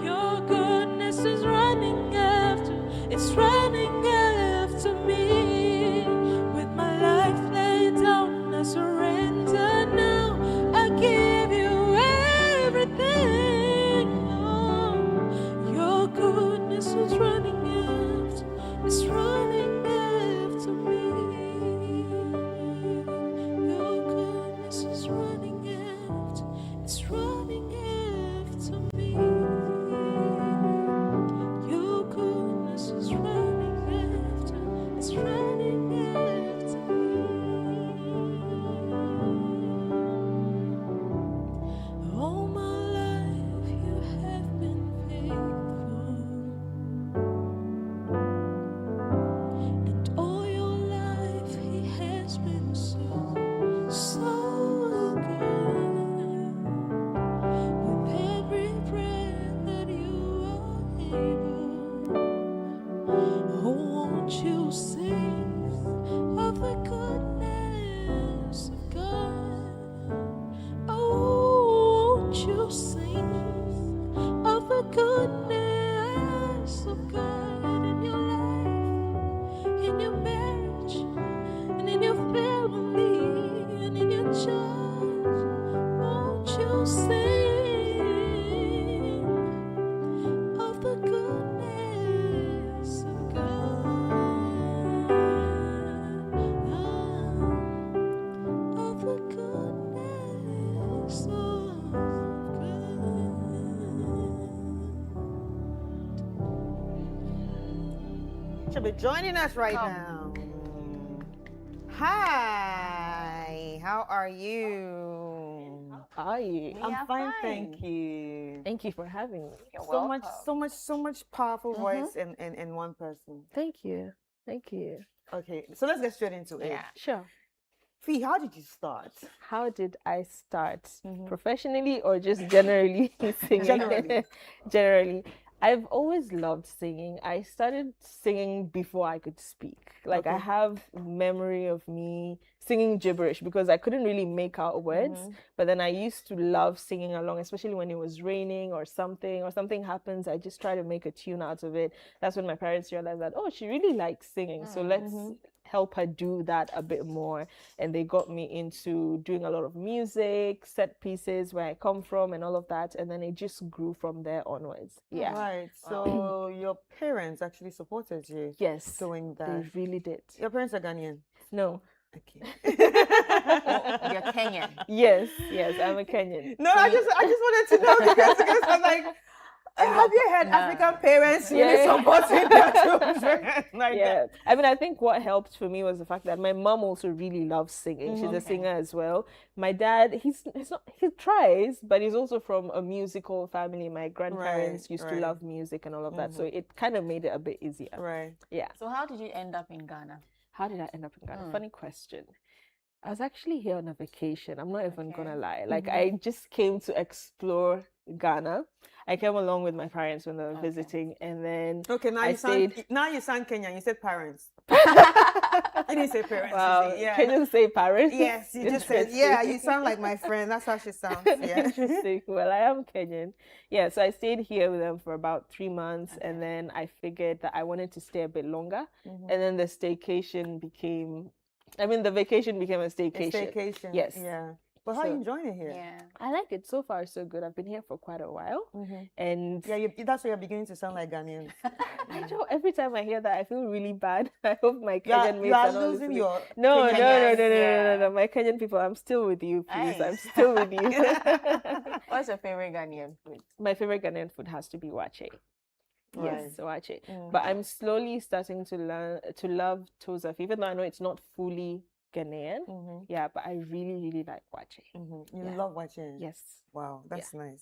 Speaker 1: Your goodness is running after, it's running after me. With my life laid down, I surrender now. I give you everything. Oh, your goodness is running after, it's running after me. Your goodness is running after, it's running after me. Your goodness is running after, it's running after me. All my life you have been faithful, and all your life he has been so, so good. With every breath that you are able, oh, won't you sing of the goodness of God? Oh, won't you sing of the goodness of God in your life, in your marriage, and in your family, and in your church? Won't you sing of the goodness of God? Of the goodness of God.
Speaker 2: Should be joining us right
Speaker 3: Come.
Speaker 2: now. Hi, how are you?
Speaker 4: How are you?
Speaker 3: We
Speaker 2: I'm
Speaker 3: are
Speaker 2: fine, thank you.
Speaker 4: Thank you for having me.
Speaker 3: You're
Speaker 2: So much powerful
Speaker 3: Mhm.
Speaker 2: voice in one person.
Speaker 4: Thank you. Thank you.
Speaker 2: Okay, so let's get straight into it.
Speaker 3: Yeah.
Speaker 4: Sure.
Speaker 2: Fee, how did you start?
Speaker 4: How did I start?
Speaker 2: Mhm.
Speaker 4: Professionally or just generally singing?
Speaker 2: Generally.
Speaker 4: Generally. I've always loved singing. I started singing before I could speak. Like I
Speaker 2: Okay.
Speaker 4: have memory of me singing gibberish because I couldn't really make out words. But then I used to love singing along, especially when it was raining or something happens. I just try to make a tune out of it. That's when my parents realized that, oh, she really likes singing. So let's help her do that a bit more. And they got me into doing a lot of music, set pieces, where I come from and all of that. And then it just grew from there onwards. Yeah.
Speaker 2: Right. So your parents actually supported you
Speaker 4: Yes.
Speaker 2: doing
Speaker 4: They
Speaker 2: that.
Speaker 4: really did.
Speaker 2: Your parents are Ghanaian.
Speaker 4: No.
Speaker 2: Okay.
Speaker 3: You're Kenyan.
Speaker 4: Yes, I'm a Kenyan.
Speaker 2: No, I just wanted to know because I'm like, have you had African parents really
Speaker 4: Yeah.
Speaker 2: supporting their children? Like
Speaker 4: Yeah, I mean, I think what helped for me was the fact that my mom also really loves singing. She's a singer as well. My dad, he tries, but he's also from a musical family. My grandparents used to
Speaker 2: right.
Speaker 4: love music and all of that, so it kind of made it a bit easier.
Speaker 2: Right.
Speaker 4: Yeah.
Speaker 3: So how did you end up in Ghana?
Speaker 4: How did I end up in Ghana? Funny question. I was actually here on a vacation. I'm not even gonna lie. Like I just came to explore Ghana. I came along with my parents when they were visiting, and then
Speaker 2: Okay, now
Speaker 4: I
Speaker 2: you
Speaker 4: stayed.
Speaker 2: sound Kenyan. You said parents. I didn't say parents.
Speaker 4: Wow,
Speaker 2: You say, yeah.
Speaker 4: can you say Paris?
Speaker 2: Yes, you just said, yeah, you sound like my friend. That's how she sounds. Yeah.
Speaker 4: Interesting. Well, I am Kenyan. Yeah, so I stayed here with them for about 3 months, and then I figured that I wanted to stay a bit longer, and then the vacation became a staycation.
Speaker 2: A staycation.
Speaker 4: Yes.
Speaker 2: Yeah. But how are you
Speaker 4: So-
Speaker 2: enjoying it here?
Speaker 3: Yeah.
Speaker 4: I like it so far, so good. I've been here for quite a while, and
Speaker 2: Yeah, that's why you're beginning to sound like Ghanaians.
Speaker 4: I know every time I hear that, I feel really bad. I hope my
Speaker 2: You are,
Speaker 4: Kenyan
Speaker 2: you
Speaker 4: mates
Speaker 2: are
Speaker 4: are not
Speaker 2: losing
Speaker 4: listening.
Speaker 2: your
Speaker 4: No,
Speaker 2: Kenyanness.
Speaker 4: no. My Kenyan people, I'm still with you, please. I'm
Speaker 3: Nice.
Speaker 4: still with you.
Speaker 3: What's your favorite Ghanaian food?
Speaker 4: My favorite Ghanaian food has to be wache.
Speaker 2: Right.
Speaker 4: Yes, wache. But I'm slowly starting to learn to love tosaf, even though I know it's not fully Ghanaian.
Speaker 2: Mhm.
Speaker 4: Yeah, but I really, really like Wache.
Speaker 2: Mhm. You
Speaker 4: Yeah.
Speaker 2: love watching.
Speaker 4: Yes.
Speaker 2: Wow, that's nice.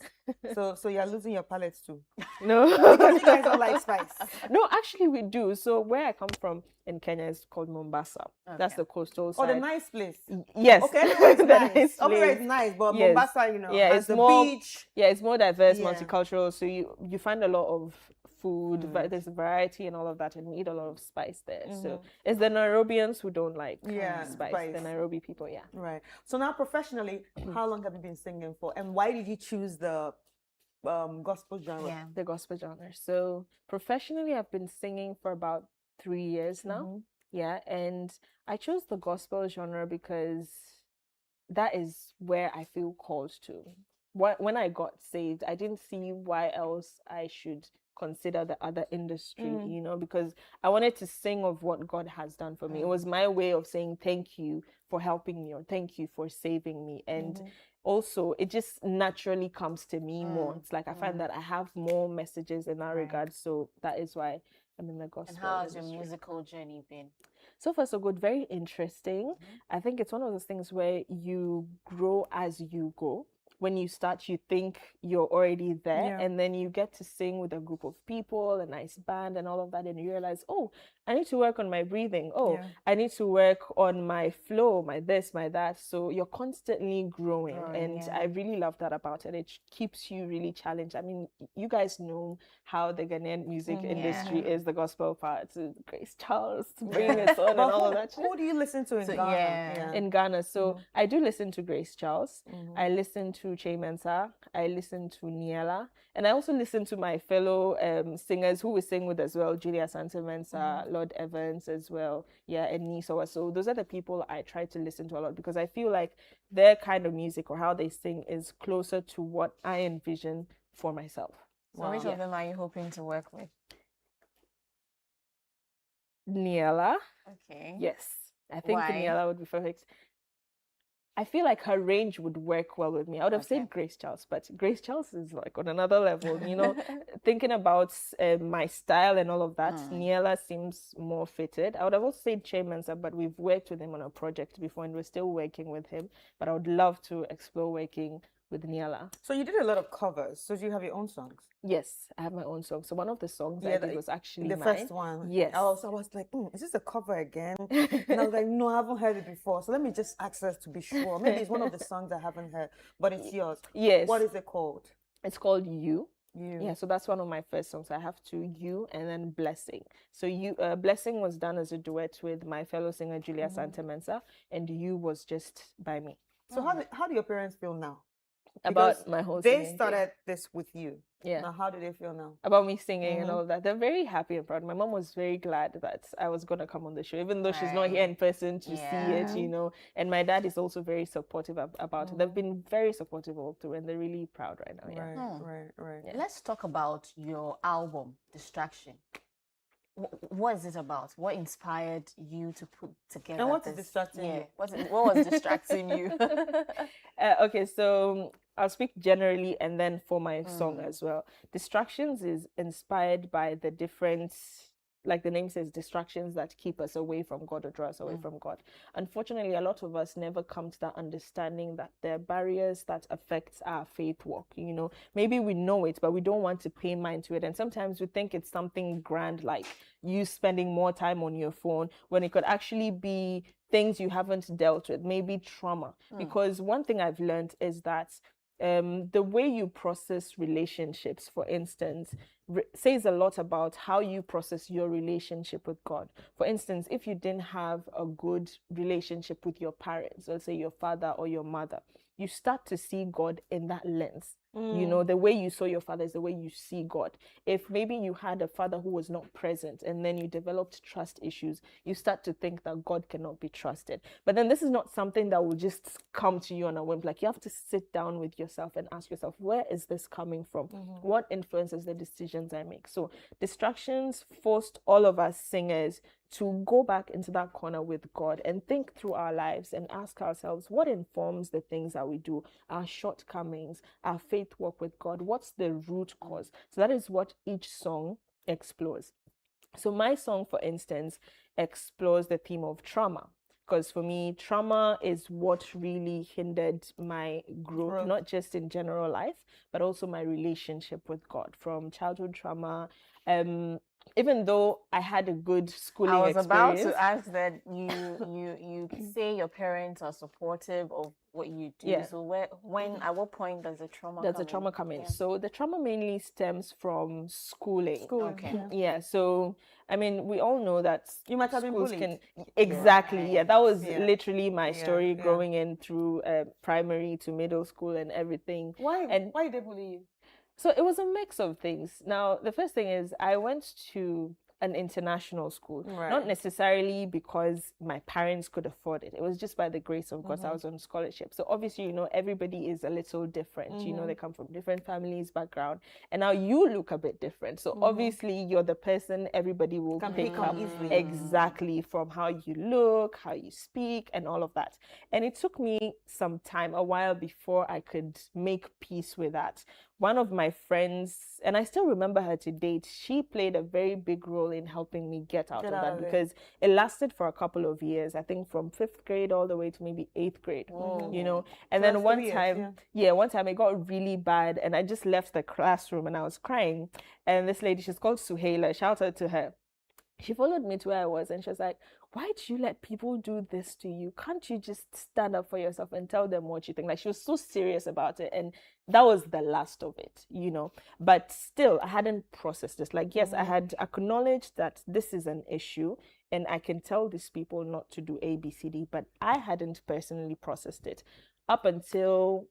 Speaker 2: So you're losing your palate too.
Speaker 4: No.
Speaker 2: Because you guys don't like spice.
Speaker 4: No, actually we do. So where I come from in Kenya is called Mombasa. That's
Speaker 3: Okay.
Speaker 4: the coastal
Speaker 2: Oh, the
Speaker 4: side.
Speaker 2: nice place.
Speaker 4: Yes.
Speaker 2: Okay, everywhere is
Speaker 4: The
Speaker 2: nice. Everywhere
Speaker 4: place.
Speaker 2: is nice, but
Speaker 4: Yes.
Speaker 2: Mombasa,
Speaker 4: Yeah,
Speaker 2: has
Speaker 4: it's
Speaker 2: the
Speaker 4: more-
Speaker 2: beach.
Speaker 4: Yeah, it's more diverse,
Speaker 2: Yeah.
Speaker 4: multicultural. So you find a lot of food, there's variety and all of that, and we eat a lot of spice there. So it's the Nairobians who don't like
Speaker 2: Yeah,
Speaker 4: spice.
Speaker 2: spice.
Speaker 4: The Nairobi people, yeah.
Speaker 2: Right. So now professionally, how long have you been singing for? And why did you choose the gospel genre?
Speaker 3: Yeah.
Speaker 4: The gospel genre. So professionally, I've been singing for about 3 years now. Yeah, and I chose the gospel genre because that is where I feel called to. When I got saved, I didn't see why else I should consider the other industry, because I wanted to sing of what God has done for me. It was my way of saying thank you for helping me or thank you for saving me. And also, it just naturally comes to me more. It's like I find that I have more messages in that regard. So that is why I'm in the gospel.
Speaker 3: And how has your
Speaker 4: industry.
Speaker 3: musical journey been?
Speaker 4: So far, so good. Very interesting. I think it's one of those things where you grow as you go. When you start, you think you're already there,
Speaker 2: Yeah.
Speaker 4: and then you get to sing with a group of people, a nice band, and all of that, and you realize, oh, I need to work on my breathing. Oh,
Speaker 2: Yeah.
Speaker 4: I need to work on my flow, my this, my that. So you're constantly growing, and
Speaker 3: yeah.
Speaker 4: I really love that about it. It keeps you really challenged. I mean, you guys know how the Ghanaian music industry is, the gospel part, Grace Charles, bring it on, and
Speaker 2: But
Speaker 4: all of that.
Speaker 2: who do you listen to in
Speaker 3: So,
Speaker 2: Ghana?
Speaker 3: yeah.
Speaker 4: In Ghana. So I do listen to Grace Charles. I listen to Che Mensa. I listen to Niela. And I also listen to my fellow singers who we sing with as well, Julia Santa Mensa, Lord Evans as well. Yeah, and Nisoa. So those are the people I try to listen to a lot because I feel like their kind of music or how they sing is closer to what I envision for myself.
Speaker 3: So which of them are you hoping to work with?
Speaker 4: Niela.
Speaker 3: Okay.
Speaker 4: Yes. I think
Speaker 3: Why?
Speaker 4: Niela would be perfect. I feel like her range would work well with me. I would have said Grace Charles, but Grace Charles is like on another level, thinking about my style and all of that. Niela seems more fitted. I would have also said Che Mensa, but we've worked with him on a project before and we're still working with him. But I would love to explore working with Niela.
Speaker 2: So you did a lot of covers. So do you have your own songs?
Speaker 4: Yes, I have my own song. So one of the songs I did was actually
Speaker 2: the
Speaker 4: mine.
Speaker 2: first one.
Speaker 4: Yes.
Speaker 2: I was like, is this a cover again? And I was like, no, I haven't heard it before. So let me just access to be sure. Maybe it's one of the songs I haven't heard, but it's yours.
Speaker 4: Yes.
Speaker 2: What is it called?
Speaker 4: It's called You.
Speaker 2: You.
Speaker 4: Yeah, so that's one of my first songs. I have You and then Blessing. So Blessing was done as a duet with my fellow singer Julia Santa Mensa, and You was just by me.
Speaker 2: So how do your parents feel now?
Speaker 4: About
Speaker 2: Because
Speaker 4: my whole
Speaker 2: they
Speaker 4: singing thing.
Speaker 2: started this with you.
Speaker 4: Yeah.
Speaker 2: Now how do they feel now?
Speaker 4: About me singing and all of that. They're very happy and proud. My mom was very glad that I was going to come on the show, even though she's not here in person to see it, And my dad is also very supportive about it. They've been very supportive all through, and they're really proud right now. Yeah.
Speaker 2: Right.
Speaker 3: Let's talk about your album, Distraction. What is it about? What inspired you to put together?
Speaker 2: And what is distracting you?
Speaker 3: What was distracting you?
Speaker 4: Okay, so I'll speak generally and then for my song as well. Distractions is inspired by the different, like the name says, distractions that keep us away from God or draw us away from God. Unfortunately, a lot of us never come to that understanding that there are barriers that affect our faith walk. Maybe we know it, but we don't want to pay mind to it. And sometimes we think it's something grand, like you spending more time on your phone, when it could actually be things you haven't dealt with, maybe trauma. Because one thing I've learned is that the way you process relationships, for instance, says a lot about how you process your relationship with God. For instance, if you didn't have a good relationship with your parents, let's say your father or your mother, you start to see God in that lens. The way you saw your father is the way you see God. If maybe you had a father who was not present and then you developed trust issues, you start to think that God cannot be trusted. But then this is not something that will just come to you on a whim. Like you have to sit down with yourself and ask yourself, where is this coming from? What influences the decisions I make? So Distractions forced all of us singers to go back into that corner with God and think through our lives and ask ourselves, what informs the things that we do, our shortcomings, our faith walk with God? What's the root cause? So that is what each song explores. So my song, for instance, explores the theme of trauma. because for me, trauma is what really hindered my growth, not just in general life, but also my relationship with God. From childhood trauma, even though I had a good schooling
Speaker 3: I was
Speaker 4: experience.
Speaker 3: about to ask that you say your parents are supportive of what you do.
Speaker 4: Yeah.
Speaker 3: So at what point does the trauma
Speaker 4: Does
Speaker 3: come
Speaker 4: the trauma come in?
Speaker 3: Yeah.
Speaker 4: So the trauma mainly stems from schooling.
Speaker 3: Okay.
Speaker 4: Yeah. So I mean, we all know that
Speaker 2: You might have been
Speaker 4: schools
Speaker 2: bullied.
Speaker 4: exactly. Yeah, that was
Speaker 2: Yeah.
Speaker 4: literally my story
Speaker 2: yeah.
Speaker 4: growing in through primary to middle school and everything.
Speaker 2: Why
Speaker 4: And
Speaker 2: did they bully you?
Speaker 4: so it was a mix of things. Now, the first thing is I went to an international school, not necessarily because my parents could afford it. It was just by the grace of God. I was on scholarship. So obviously, you know, everybody is a little different. You know, they come from different families, background, and now you look a bit different. So obviously, you're the person everybody will pick up
Speaker 2: easily.
Speaker 4: exactly from how you look, how you speak, and all of that. And it took me some time, a while before I could make peace with that. One of my friends, and I still remember her to date, she played a very big role in helping me get out of that because it lasted for a couple of years, I think from 5th grade all the way to maybe 8th grade, you know. And then one time it got really bad and I just left the classroom and I was crying. And this lady, she's called Suhaila, shout out to her. She followed me to where I was and she was like, why do you let people do this to you? Can't you just stand up for yourself and tell them what you think? Like, she was so serious about it. And that was the last of it, you know. But still, I hadn't processed this. Like, yes, I had acknowledged that this is an issue and I can tell these people not to do A, B, C, D, but I hadn't personally processed it up until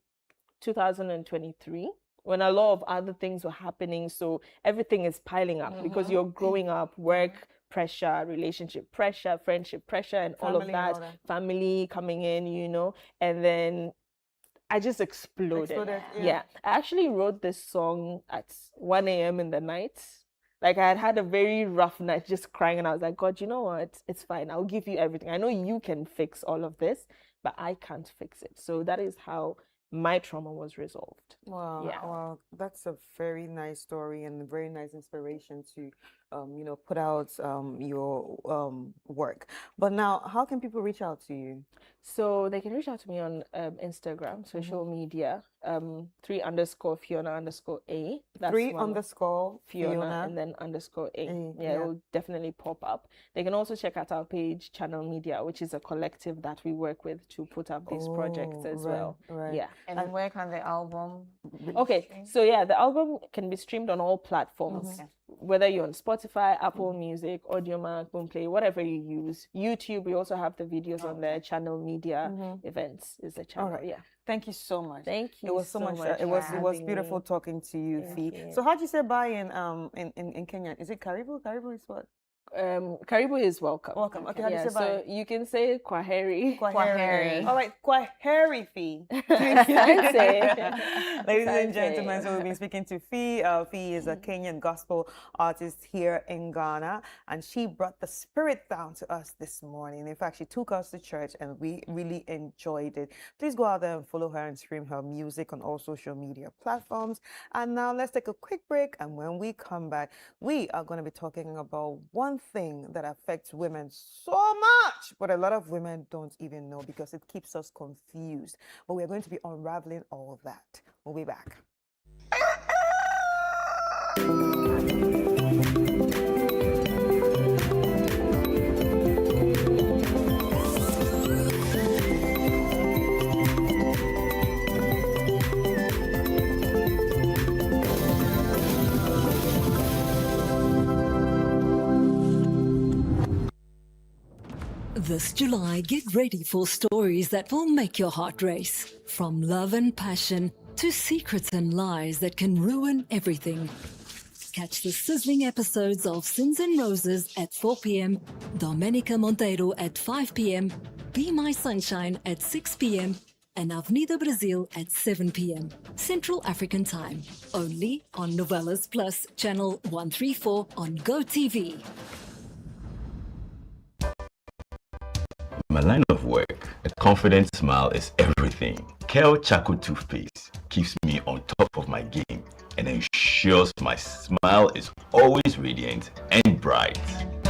Speaker 4: 2023. When a lot of other things were happening. So everything is piling up because you're growing up, work pressure, relationship pressure, friendship pressure, and all of that, family coming in, you know, and then I just exploded. Yeah. I actually wrote this song at 1 a.m. in the night. Like, I had a very rough night just crying, and I was like, God, you know what? It's fine. I'll give you everything. I know you can fix all of this, but I can't fix it. So that is how my trauma was resolved.
Speaker 2: Wow.
Speaker 4: Yeah.
Speaker 2: Wow. That's a very nice story and a very nice inspiration to, you know, put out your work. But now, how can people reach out to you?
Speaker 4: So they can reach out to me on Instagram, social media, 3_Fiona_A. That's
Speaker 2: 3_Fiona
Speaker 4: and then _A. Yeah,
Speaker 2: yeah.
Speaker 4: it will definitely pop up. They can also check out our page, Channel Media, which is a collective that we work with to put up these projects as well.
Speaker 2: Right.
Speaker 4: Yeah.
Speaker 3: And where can the album?
Speaker 4: Okay, so yeah, the album can be streamed on all platforms, whether you're on Spotify, Apple Music, Audiomack, Boomplay, whatever you use. YouTube, we also have the videos on there. Channel Media Events is the channel.
Speaker 2: All right.
Speaker 4: Yeah.
Speaker 2: Thank you so much.
Speaker 4: Thank you.
Speaker 2: It was so much. It
Speaker 4: for
Speaker 2: was
Speaker 4: having
Speaker 2: beautiful
Speaker 4: me.
Speaker 2: talking to you,
Speaker 4: Thank
Speaker 2: Fee.
Speaker 4: you.
Speaker 2: So how do you say bye in Kenya? Is it Karibu? Karibu is what?
Speaker 4: Karibu is welcome.
Speaker 2: Welcome. Okay, how do you
Speaker 4: Yeah,
Speaker 2: say bye?
Speaker 4: so you can say Kwaheri.
Speaker 3: Kwaheri.
Speaker 2: All right, Kwaheri, Fee.
Speaker 4: Asante.
Speaker 2: Ladies and
Speaker 4: Asante.
Speaker 2: gentlemen, so we've been speaking to Fee. Fee is a Kenyan gospel artist here in Ghana, and she brought the spirit down to us this morning. In fact, she took us to church, and we really enjoyed it. Please go out there and follow her and stream her music on all social media platforms. And now let's take a quick break, and when we come back, we are going to be talking about one thing that affects women so much, but a lot of women don't even know because it keeps us confused. But we're going to be unraveling all of that. We'll be back.
Speaker 5: This July, get ready for stories that will make your heart race. From love and passion to secrets and lies that can ruin everything. Catch the sizzling episodes of Sins and Roses at 4 p.m, Domenica Monteiro at 5 p.m, Be My Sunshine at 6 p.m, and Avenida Brazil at 7 p.m, Central African Time. Only on Novelas Plus, channel 134 on GoTV.
Speaker 6: My line of work, a confident smile is everything. Kel Chaco toothpaste keeps me on top of my game and ensures my smile is always radiant and bright.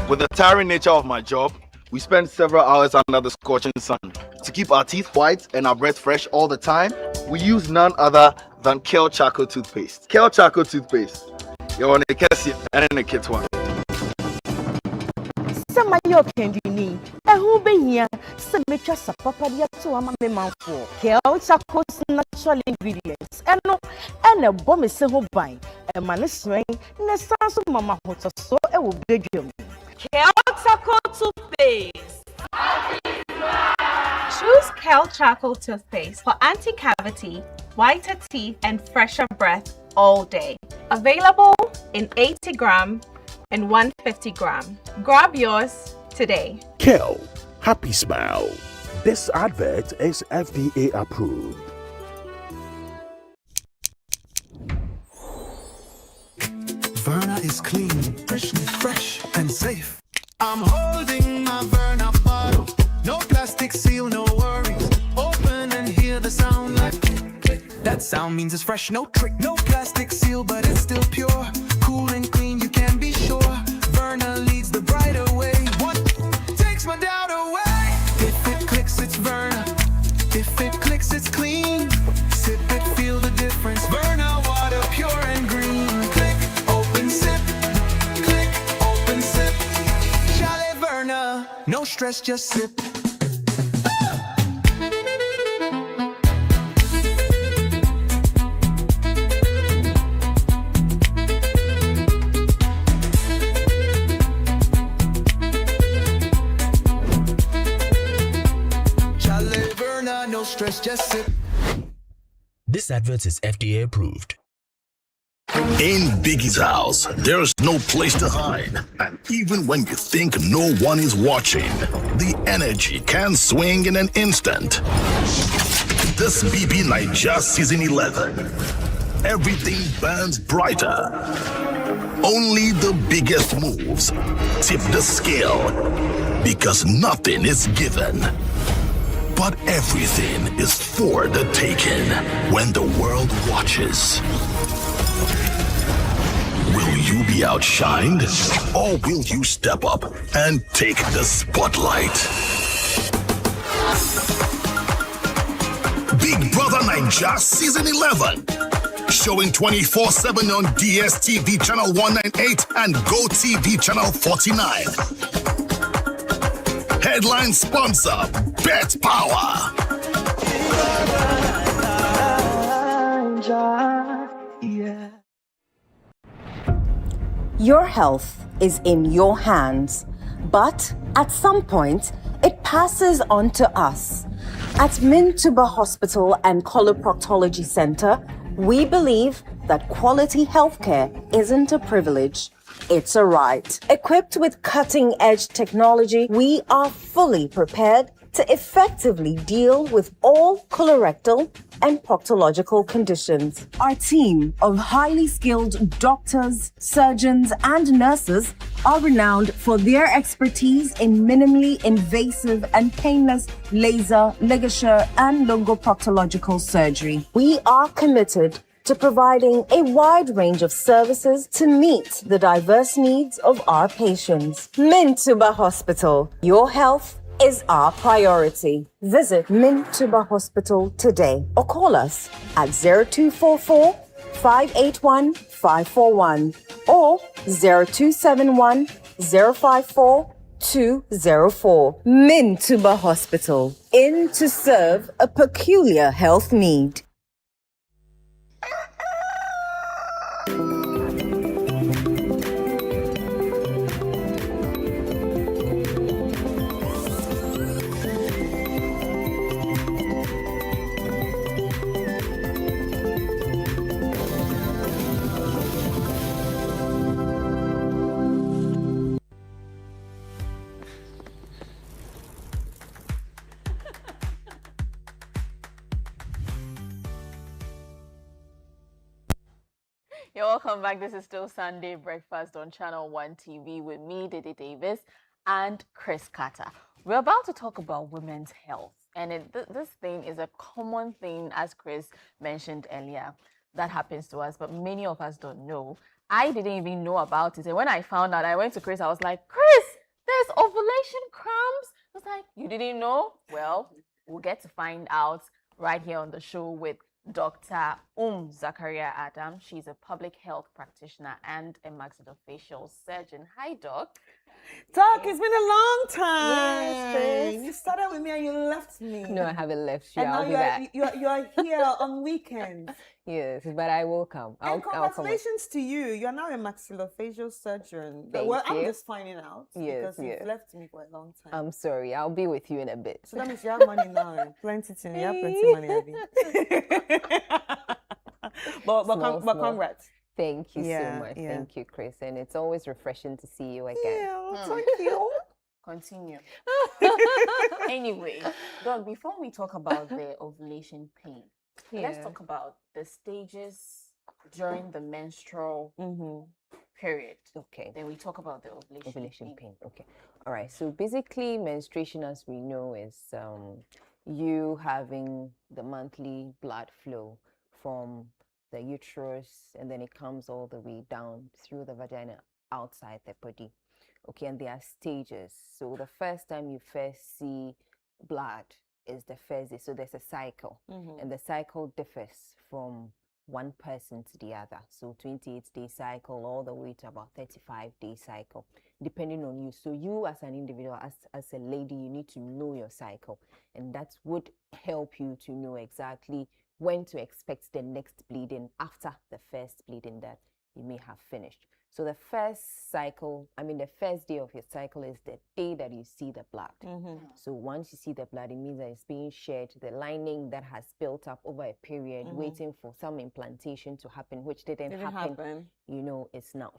Speaker 7: With the tiring nature of my job, We spend several hours under the scorching sun. To keep our teeth white and our breath fresh all the time, we use none other than Kale Charcoal toothpaste. Kale Charcoal toothpaste. You're on a Cassie and a kit one.
Speaker 8: Sama yo kendini ehu behia se metwa sapapa dia to ama me manfo Kale Charcoal natural ingredients eno bom me se ho ban e ma ne swen ne sanso mama hoto so e wo bedwam
Speaker 9: Kale Charcoal toothpaste. Choose Kale Charcoal toothpaste for anti-cavity, whiter teeth, and fresher breath all day. Available in 80 gram and 150 gram. Grab yours today.
Speaker 10: Kale, happy smile. This advert is FDA approved.
Speaker 11: Verna is clean, fresh and safe. I'm holding my Verna bottle. No plastic seal, no worries. Open and hear the sound like click. That sound means it's fresh, no trick. No plastic seal, but it's still pure. Cool and clean, you can be sure. Verna leads the brighter way. What takes my doubt away? If it clicks, it's Verna. If it clicks, it's clean. Sip it, feel the difference. Verna water, pure and green. Click, open, sip. Click, open, sip. Chalet Verna. No stress, just sip. No stress, just sip.
Speaker 12: This advert is FDA approved.
Speaker 10: In Biggie's house, there's no place to hide. And even when you think no one is watching, the energy can swing in an instant. This BB Naija Season 11. Everything burns brighter. Only the biggest moves tip the scale. Because nothing is given. But everything is for the taking when the world watches. Will you be outshined, or will you step up and take the spotlight? Big Brother Naija Season 11. Showing 24/7 on DSTV Channel 198 and GoTV Channel 49. Headline sponsor, Bet Power.
Speaker 13: Your health is in your hands, but at some point, it passes on to us. At Mintuba Hospital and Coloproctology Center, we believe that quality healthcare isn't a privilege. It's a right. Equipped with cutting-edge technology, we are fully prepared to effectively deal with all colorectal and proctological conditions. Our team of highly skilled doctors, surgeons, and nurses are renowned for their expertise in minimally invasive and painless laser, ligature, and longoproctological surgery. We are committed to providing a wide range of services to meet the diverse needs of our patients. Mintuba Hospital. Your health is our priority. Visit Mintuba Hospital today or call us at 0244 581 541 or 0271 054 204. Mintuba Hospital. In to serve a peculiar health need.
Speaker 3: You're welcome back. This is still Sunday Breakfast on Channel 1 TV with me, Dede Davis, and Chris Carter. We're about to talk about women's health. And this thing is a common thing, as Chris mentioned earlier, that happens to us, but many of us don't know. I didn't even know about it. And when I found out, I went to Chris, I was like, Chris, there's there's ovulation cramps. I was like, you didn't know? Well, we'll get to find out right here on the show with Dr. Zakaria Adam. She's a public health practitioner and a maxillofacial surgeon. Hi, Doc.
Speaker 2: Doc, it's been a long time.
Speaker 3: Yes, Chris.
Speaker 2: You started with me and you left me.
Speaker 14: No, I haven't left you.
Speaker 2: And now
Speaker 14: I'll be back.
Speaker 2: you are here on weekends.
Speaker 14: Yes, but I will come.
Speaker 2: And congratulations to you. You are now a maxillofacial surgeon.
Speaker 14: Thank
Speaker 2: well, I'm
Speaker 14: you.
Speaker 2: just finding out
Speaker 14: Yes,
Speaker 2: because you've
Speaker 14: yes.
Speaker 2: left me for a long time.
Speaker 14: I'm sorry. I'll be with you in a bit.
Speaker 2: So that means you have money now. Plenty to me. You have plenty money, Abby. but
Speaker 14: Small.
Speaker 2: congrats.
Speaker 14: Thank you
Speaker 2: Yeah,
Speaker 14: so much.
Speaker 2: yeah.
Speaker 14: Thank you, Chris. And it's always refreshing to see you again.
Speaker 2: Yeah, thank you.
Speaker 3: Continue. Anyway, Doc, before we talk about the ovulation pain, let's
Speaker 14: Yeah.
Speaker 3: talk about the stages during the menstrual period.
Speaker 14: Okay.
Speaker 3: Then we talk about the
Speaker 14: Ovulation pain. Okay. All right. So basically, menstruation, as we know, is you having the monthly blood flow from the uterus, and then it comes all the way down through the vagina outside the body. Okay, and there are stages. So the first time you first see blood is the first day. So there's a cycle, and the cycle differs from one person to the other. So 28-day cycle all the way to about 35-day cycle, depending on you. So you as an individual, as a lady, you need to know your cycle, and that would help you to know exactly when to expect the next bleeding after the first bleeding that you may have finished. So the first cycle, the first day of your cycle is the day that you see the blood. So once you see the blood, it means that it's being shed, the lining that has built up over a period, waiting for some implantation to happen, which didn't happen. You know, it's now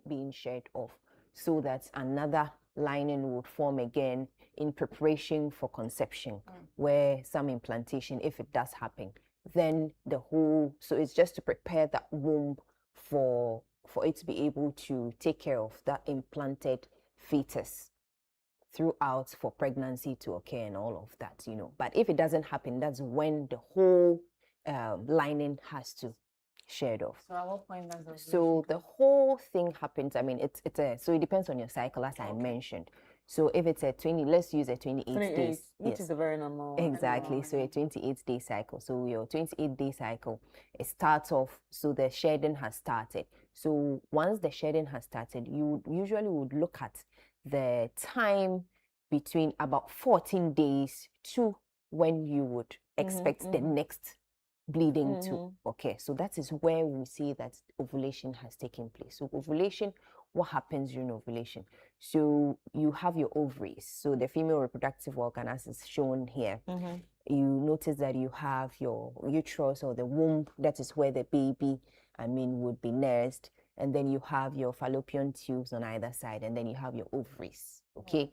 Speaker 14: being shed off, so that another lining would form again in preparation for conception, where some implantation, if it does happen, then so it's just to prepare that womb for it to be able to take care of that implanted fetus throughout for pregnancy to occur and all of that, you know. But if it doesn't happen, that's when the whole lining has to shed off.
Speaker 3: So at what point does the
Speaker 14: So the whole thing happens. So it depends on your cycle, as I mentioned. So if it's a 20, let's use a 28 days.
Speaker 2: Which is a very normal.
Speaker 14: Exactly. So a 28-day cycle. So your 28-day cycle, it starts off, so the shedding has started. So once the shedding has started, you usually would look at the time between about 14 days to when you would expect the next bleeding to occur. So that is where we see that ovulation has taken place. So ovulation, what happens during ovulation? So you have your ovaries. So the female reproductive organ, as is shown here, you notice that you have your uterus or the womb. That is where the baby, would be nursed. And then you have your fallopian tubes on either side, and then you have your ovaries. Okay.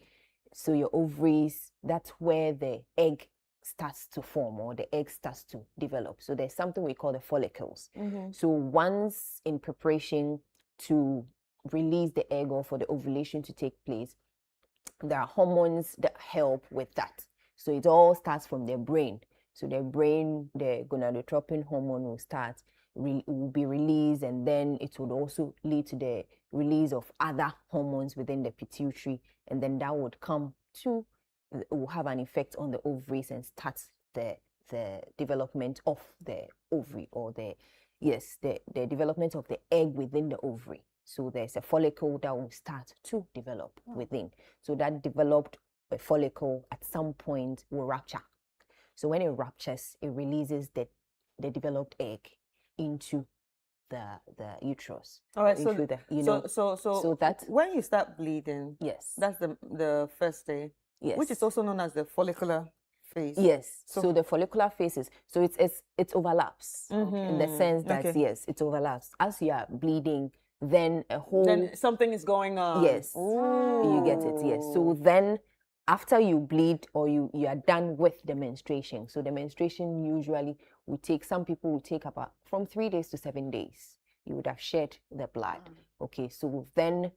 Speaker 14: So your ovaries, that's where the egg starts to form, or the egg starts to develop. So there's something we call the follicles. So once in preparation to release the egg or for the ovulation to take place, there are hormones that help with that. So it all starts from the brain. So the brain, the gonadotropin hormone will be released, and then it would also lead to the release of other hormones within the pituitary, and then that would will have an effect on the ovaries and start the development of the ovary, or the development of the egg within the ovary. So there's a follicle that will start to develop within. So that developed follicle at some point will rupture. So when it ruptures, it releases the developed egg into the uterus.
Speaker 2: All right.
Speaker 14: So that
Speaker 2: when you start bleeding,
Speaker 14: yes,
Speaker 2: that's the first day.
Speaker 14: Yes.
Speaker 2: Which is also known as the follicular phase.
Speaker 14: Yes. So the follicular phases. So it overlaps in the sense that yes, it overlaps. As you are bleeding, then
Speaker 2: something is going on.
Speaker 14: Yes. You get it. Yes. So then after you bleed, or you are done with the menstruation. So the menstruation usually some people will take about from 3 days to 7 days. You would have shed the blood. Okay. So then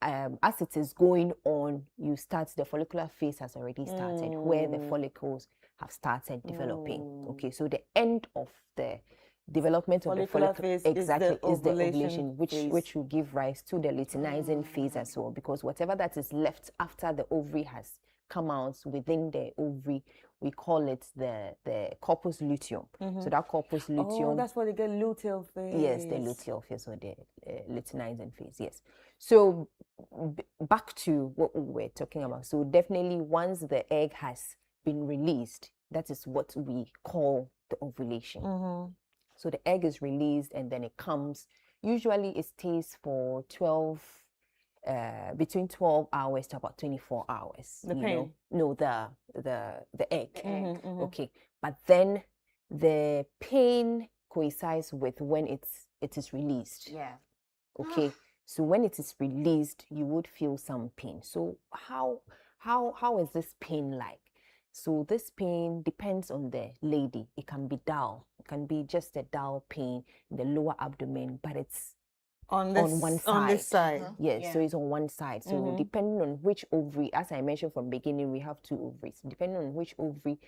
Speaker 14: as it is going on, the follicular phase has already started, where the follicles have started developing. Okay, so the end of the development of the
Speaker 2: Follicular
Speaker 14: follicle
Speaker 2: phase is the
Speaker 14: exactly is the
Speaker 2: ovulation
Speaker 14: ovulation,
Speaker 2: phase.
Speaker 14: which will give rise to the luteinizing phase as well, because whatever that is left after the ovary has come out within the ovary, we call it the corpus luteum. So that corpus luteum,
Speaker 2: Oh, that's why they get luteal phase.
Speaker 14: yes, the luteal phase or the luteinizing phase, yes. So back to what we were talking about. So definitely once the egg has been released, that is what we call the ovulation. So the egg is released and then it comes. Usually it stays for 12, between 12 hours to about 24 hours.
Speaker 2: The
Speaker 14: you
Speaker 2: pain?
Speaker 14: know. No, the egg.
Speaker 2: Okay.
Speaker 14: But then the pain coincides with when it is released.
Speaker 3: Yeah.
Speaker 14: Okay. So when it is released, you would feel some pain. So how is this pain like? So this pain depends on the lady. It can be dull. It can be just a dull pain in the lower abdomen, but it's
Speaker 2: on
Speaker 14: one side.
Speaker 2: On this side.
Speaker 14: Yes, so it's on one side. So depending on which ovary, as I mentioned from beginning, we have 2 ovaries. Depending on which ovary,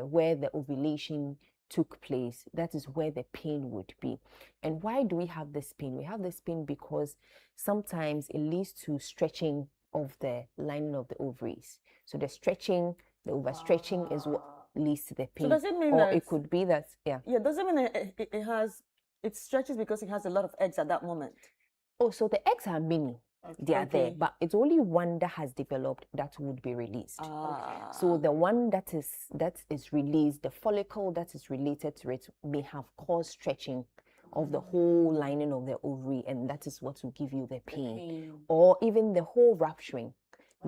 Speaker 14: where the ovulation took place, that is where the pain would be. And why do we have this pain? We have this pain because sometimes it leads to stretching of the lining of the ovaries. So the stretching, the overstretching is what leads to the pain.
Speaker 2: So does it mean
Speaker 14: or
Speaker 2: that
Speaker 14: it could be that, yeah.
Speaker 2: Yeah, does it mean it stretches because it has a lot of eggs at that moment?
Speaker 14: Oh, so the eggs are many. They are there, but it's only one that has developed that would be released. So the one that is released, the follicle that is related to it may have caused stretching of the whole lining of the ovary, and that is what will give you the pain. Or even the whole rupturing,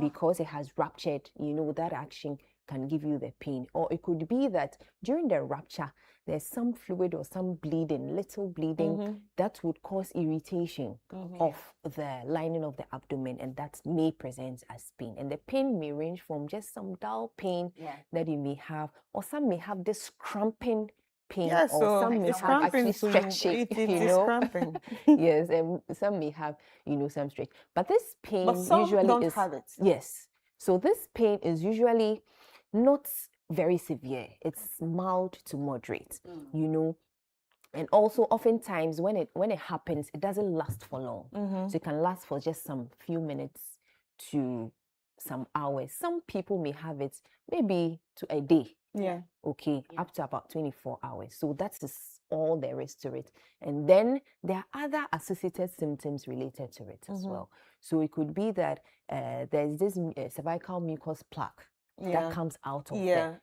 Speaker 14: because it has ruptured, that action can give you the pain. Or it could be that during the rupture, there's some fluid or some bleeding, little bleeding, that would cause irritation of the lining of the abdomen, and that may present as pain. And the pain may range from just some dull pain that you may have, or some may have this cramping pain,
Speaker 2: Yeah,
Speaker 14: or
Speaker 2: so
Speaker 14: some may
Speaker 2: it's
Speaker 14: have actually
Speaker 2: cramping, so
Speaker 14: stretching,
Speaker 2: it's cramping.
Speaker 14: Yes, and some may have, some stretch. But this pain
Speaker 2: But some
Speaker 14: usually
Speaker 2: don't
Speaker 14: is,
Speaker 2: have it.
Speaker 14: yes. So this pain is usually not very severe. It's mild to moderate, and also oftentimes when it happens, it doesn't last for long. So it can last for just some few minutes to some hours. Some people may have it maybe to a day.
Speaker 2: Yeah.
Speaker 14: Okay, up to about 24 hours. So that is all there is to it. And then there are other associated symptoms related to it as well. So it could be that there's this cervical mucus plaque that comes out of there.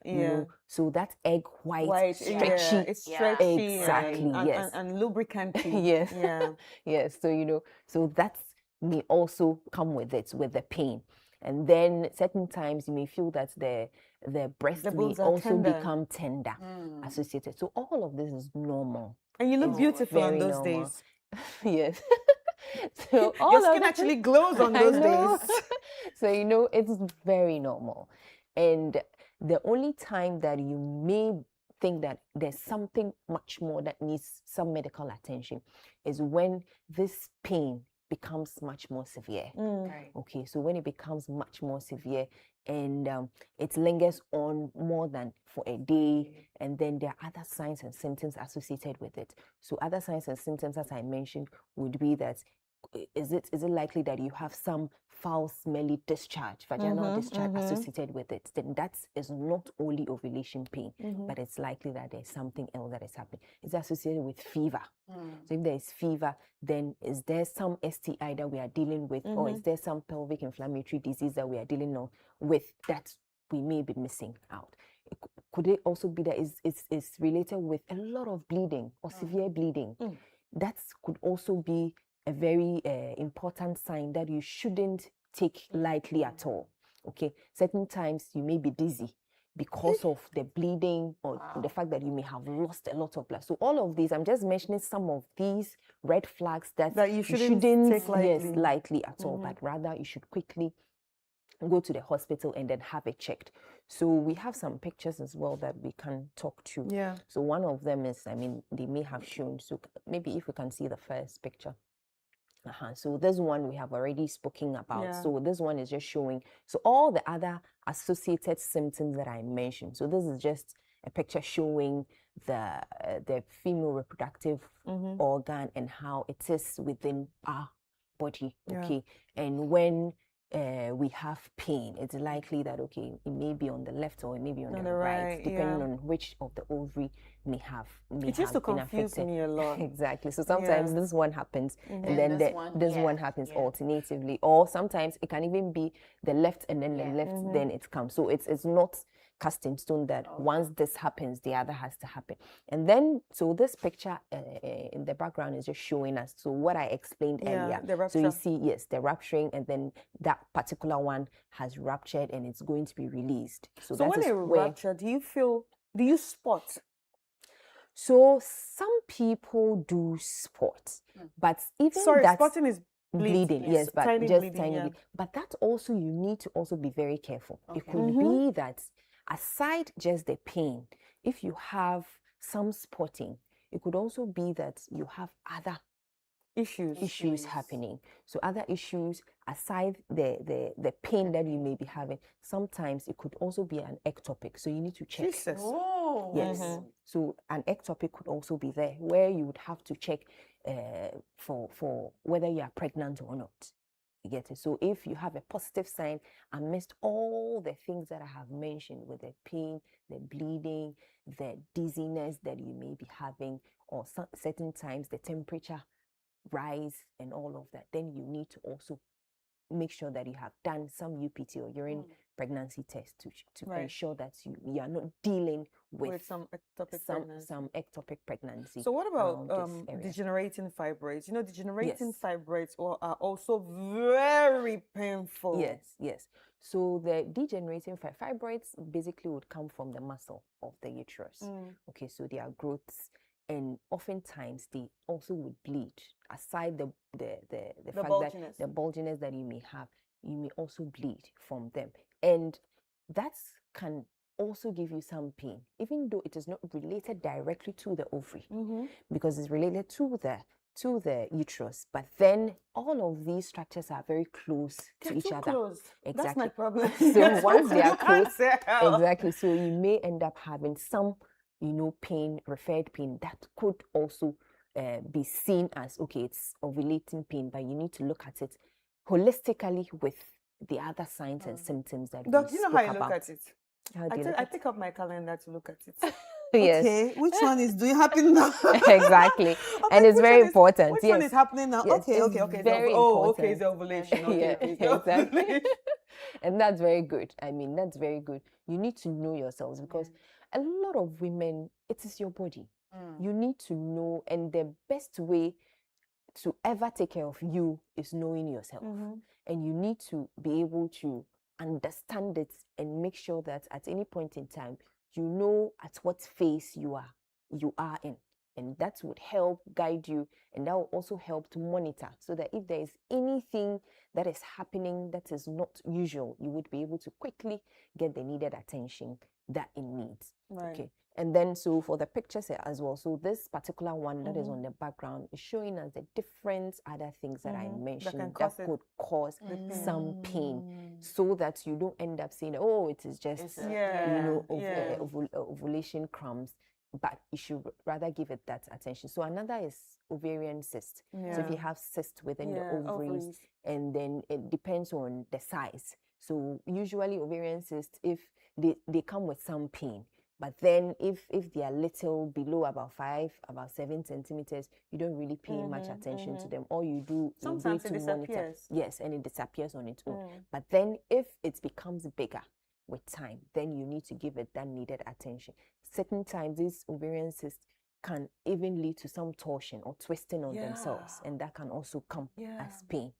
Speaker 14: So that egg white, stretchy.
Speaker 2: It's stretchy.
Speaker 14: Exactly,
Speaker 2: and,
Speaker 14: yes.
Speaker 2: And lubricant.
Speaker 14: Yes.
Speaker 2: Yeah.
Speaker 14: Yes. So, so that may also come with it, with the pain. And then certain times you may feel that the breast may
Speaker 2: boobs are
Speaker 14: also
Speaker 2: tender.
Speaker 14: become tender, associated. So all of this is normal.
Speaker 2: And you look
Speaker 14: It's
Speaker 2: beautiful on
Speaker 14: very
Speaker 2: those
Speaker 14: normal.
Speaker 2: days.
Speaker 14: Yes. So all
Speaker 2: Your
Speaker 14: of
Speaker 2: skin
Speaker 14: that-
Speaker 2: actually glows on
Speaker 14: I
Speaker 2: those
Speaker 14: know.
Speaker 2: days.
Speaker 14: So, it's very normal. And the only time that you may think that there's something much more that needs some medical attention is when this pain becomes much more severe. Okay, so when it becomes much more severe and it lingers on more than for a day, and then there are other signs and symptoms associated with it. So other signs and symptoms, as I mentioned, would be that is it likely that you have some foul, smelly discharge, vaginal discharge associated with it? Then that is not only ovulation pain, but it's likely that there's something else that is happening. It's associated with fever. So if there is fever, then is there some STI that we are dealing with, or is there some pelvic inflammatory disease that we are dealing with that we may be missing out? Could it also be that it's related with a lot of bleeding or severe bleeding? That could also be a very important sign that you shouldn't take lightly at all. Okay, certain times you may be dizzy because of the bleeding or the fact that you may have lost a lot of blood. So all of these, I'm just mentioning some of these red flags that
Speaker 2: you shouldn't take lightly.
Speaker 14: lightly at all, but rather you should quickly go to the hospital and then have it checked. So we have some pictures as well that we can talk to.
Speaker 2: Yeah.
Speaker 14: So one of them is, they may have shown, so maybe if we can see the first picture. So this one we have already spoken about.
Speaker 2: Yeah.
Speaker 14: So this one is just showing, so all the other associated symptoms that I mentioned. So this is just a picture showing the female reproductive organ and how it is within our body. Okay, and when we have pain, it's likely that it may be on the left or it may be on the right, depending on which of the ovary may have
Speaker 2: It used to confuse me a lot.
Speaker 14: Exactly. So sometimes this one happens, and then this one happens alternatively, or sometimes it can even be the left and then the left, then it comes. So it's not cast in stone that once this happens, the other has to happen. And then, so this picture in the background is just showing us, so what I explained earlier.
Speaker 2: The
Speaker 14: so you see, yes, the rupturing, and then that particular one has ruptured and it's going to be released. So that
Speaker 2: when
Speaker 14: is
Speaker 2: it
Speaker 14: where,
Speaker 2: ruptured, do you spot?
Speaker 14: so some people do sport, but even that
Speaker 2: spotting is
Speaker 14: bleeding, yes, but
Speaker 2: tiny
Speaker 14: just
Speaker 2: bleeding,
Speaker 14: tiny
Speaker 2: yeah.
Speaker 14: bit. But that also, you need to also be very careful. It could be that aside just the pain, if you have some spotting, it could also be that you have other issues happening. So other issues aside the pain that you may be having, sometimes it could also be an ectopic. So you need to check. Yes. So an ectopic could also be there, where you would have to check for whether you are pregnant or not. You get it? So if you have a positive sign amidst all the things that I have mentioned, with the pain, the bleeding, the dizziness that you may be having, or certain times the temperature rise and all of that, then you need to also make sure that you have done some UPT or urine pregnancy test to ensure that you are not dealing with
Speaker 2: some
Speaker 14: ectopic pregnancy.
Speaker 2: So what about
Speaker 14: around this area.
Speaker 2: degenerating fibroids? Degenerating fibroids are also very painful.
Speaker 14: Yes. So the degenerating fibroids basically would come from the muscle of the uterus. Okay, so they are growths, and oftentimes they also would bleed. Aside the fact
Speaker 2: bulginess.
Speaker 14: that the bulginess that you may have, you may also bleed from them, and that can also give you some pain, even though it is not related directly to the ovary, because it's related to the uterus. But then all of these structures are very close to each other.
Speaker 2: Close.
Speaker 14: Exactly.
Speaker 2: That's my problem.
Speaker 14: So once they are close,
Speaker 2: Tell.
Speaker 14: exactly. So you may end up having some, pain, referred pain that could also be seen as, okay, it's ovulating pain, but you need to look at it holistically with the other signs and symptoms that
Speaker 2: Doc,
Speaker 14: we
Speaker 2: you know
Speaker 14: spoke
Speaker 2: how I look
Speaker 14: about.
Speaker 2: at it?
Speaker 14: How do you look
Speaker 2: I
Speaker 14: at it?
Speaker 2: pick up my calendar to look at it.
Speaker 14: Yes.
Speaker 2: Okay, which one is doing happen now?
Speaker 14: Exactly. And it's very important.
Speaker 2: Which
Speaker 14: yes.
Speaker 2: one is happening now?
Speaker 14: Yes,
Speaker 2: Okay.
Speaker 14: it's very important.
Speaker 2: Okay, it's the ovulation. Okay,
Speaker 14: Yeah,
Speaker 2: okay, it's the
Speaker 14: exactly.
Speaker 2: ovulation.
Speaker 14: And that's very good. I mean, that's very good. You need to know yourselves, because a lot of women, it is your body. You need to know, and the best way to ever take care of you is knowing yourself. And you need to be able to understand it and make sure that at any point in time, you know at what phase you are in. And that would help guide you, and that will also help to monitor, so that if there is anything that is happening that is not usual, you would be able to quickly get the needed attention that it needs.
Speaker 2: Right.
Speaker 14: Okay. And then, so for the pictures as well, so this particular one that is on the background is showing us the different other things that I mentioned that could cause some pain, so that you don't end up saying, oh, it is just ovulation crumbs, but you should rather give it that attention. So another is ovarian cyst. So if you have cyst within the ovaries, and then it depends on the size. So usually ovarian cysts, if they come with some pain. But then if they are little below about 7 centimeters, you don't really pay much attention to them. All you do
Speaker 2: Sometimes
Speaker 14: is
Speaker 2: it
Speaker 14: monitor.
Speaker 2: disappears.
Speaker 14: Yes, and it disappears on its own. But then if it becomes bigger with time, then you need to give it that needed attention. Certain times these ovarian cysts can even lead to some torsion or twisting on themselves, and that can also come as pain,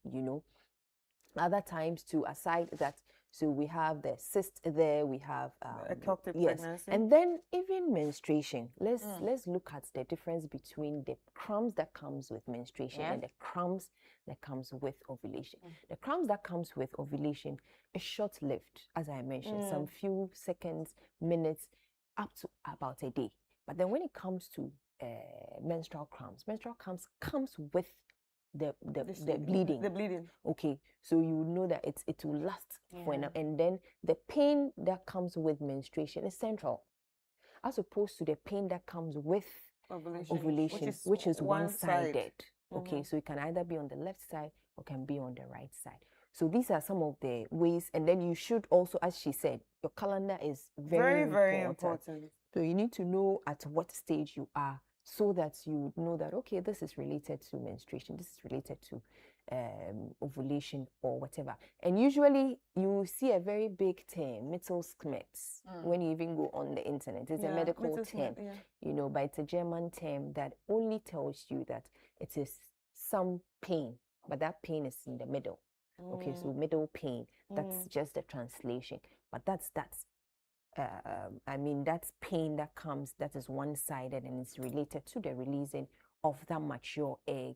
Speaker 14: Other times too, aside that, so we have the cyst there, we have
Speaker 2: ectopic pregnancy.
Speaker 14: and then even menstruation. Let's look at the difference between the cramps that comes with menstruation and the cramps that comes with ovulation. The cramps that comes with ovulation is short-lived, as I mentioned, some few seconds, minutes, up to about a day. But then when it comes to menstrual cramps comes with the bleeding.
Speaker 2: The bleeding.
Speaker 14: Okay, so you know that it will last for enough, and then the pain that comes with menstruation is central. as opposed to the pain that comes with
Speaker 2: Ovulation,
Speaker 14: ovulation, which is one-sided. Okay,
Speaker 2: Mhm.
Speaker 14: so it can either be on the left side or can be on the right side. So these are some of the ways, and then you should also, as she said, your calendar is very,
Speaker 2: very
Speaker 14: important.
Speaker 2: important.
Speaker 14: So you need to know at what stage you are, so that you know that, okay, this is related to menstruation, this is related to ovulation or whatever. And usually you see a very big term, Mittelschmerz, when you even go on the internet. It's a medical term, you know, but it's a German term that only tells you that it is some pain, but that pain is in the middle. Okay, so middle pain, that's just the translation. But that's I mean, that's pain that comes, that is one-sided, and it's related to the releasing of that mature egg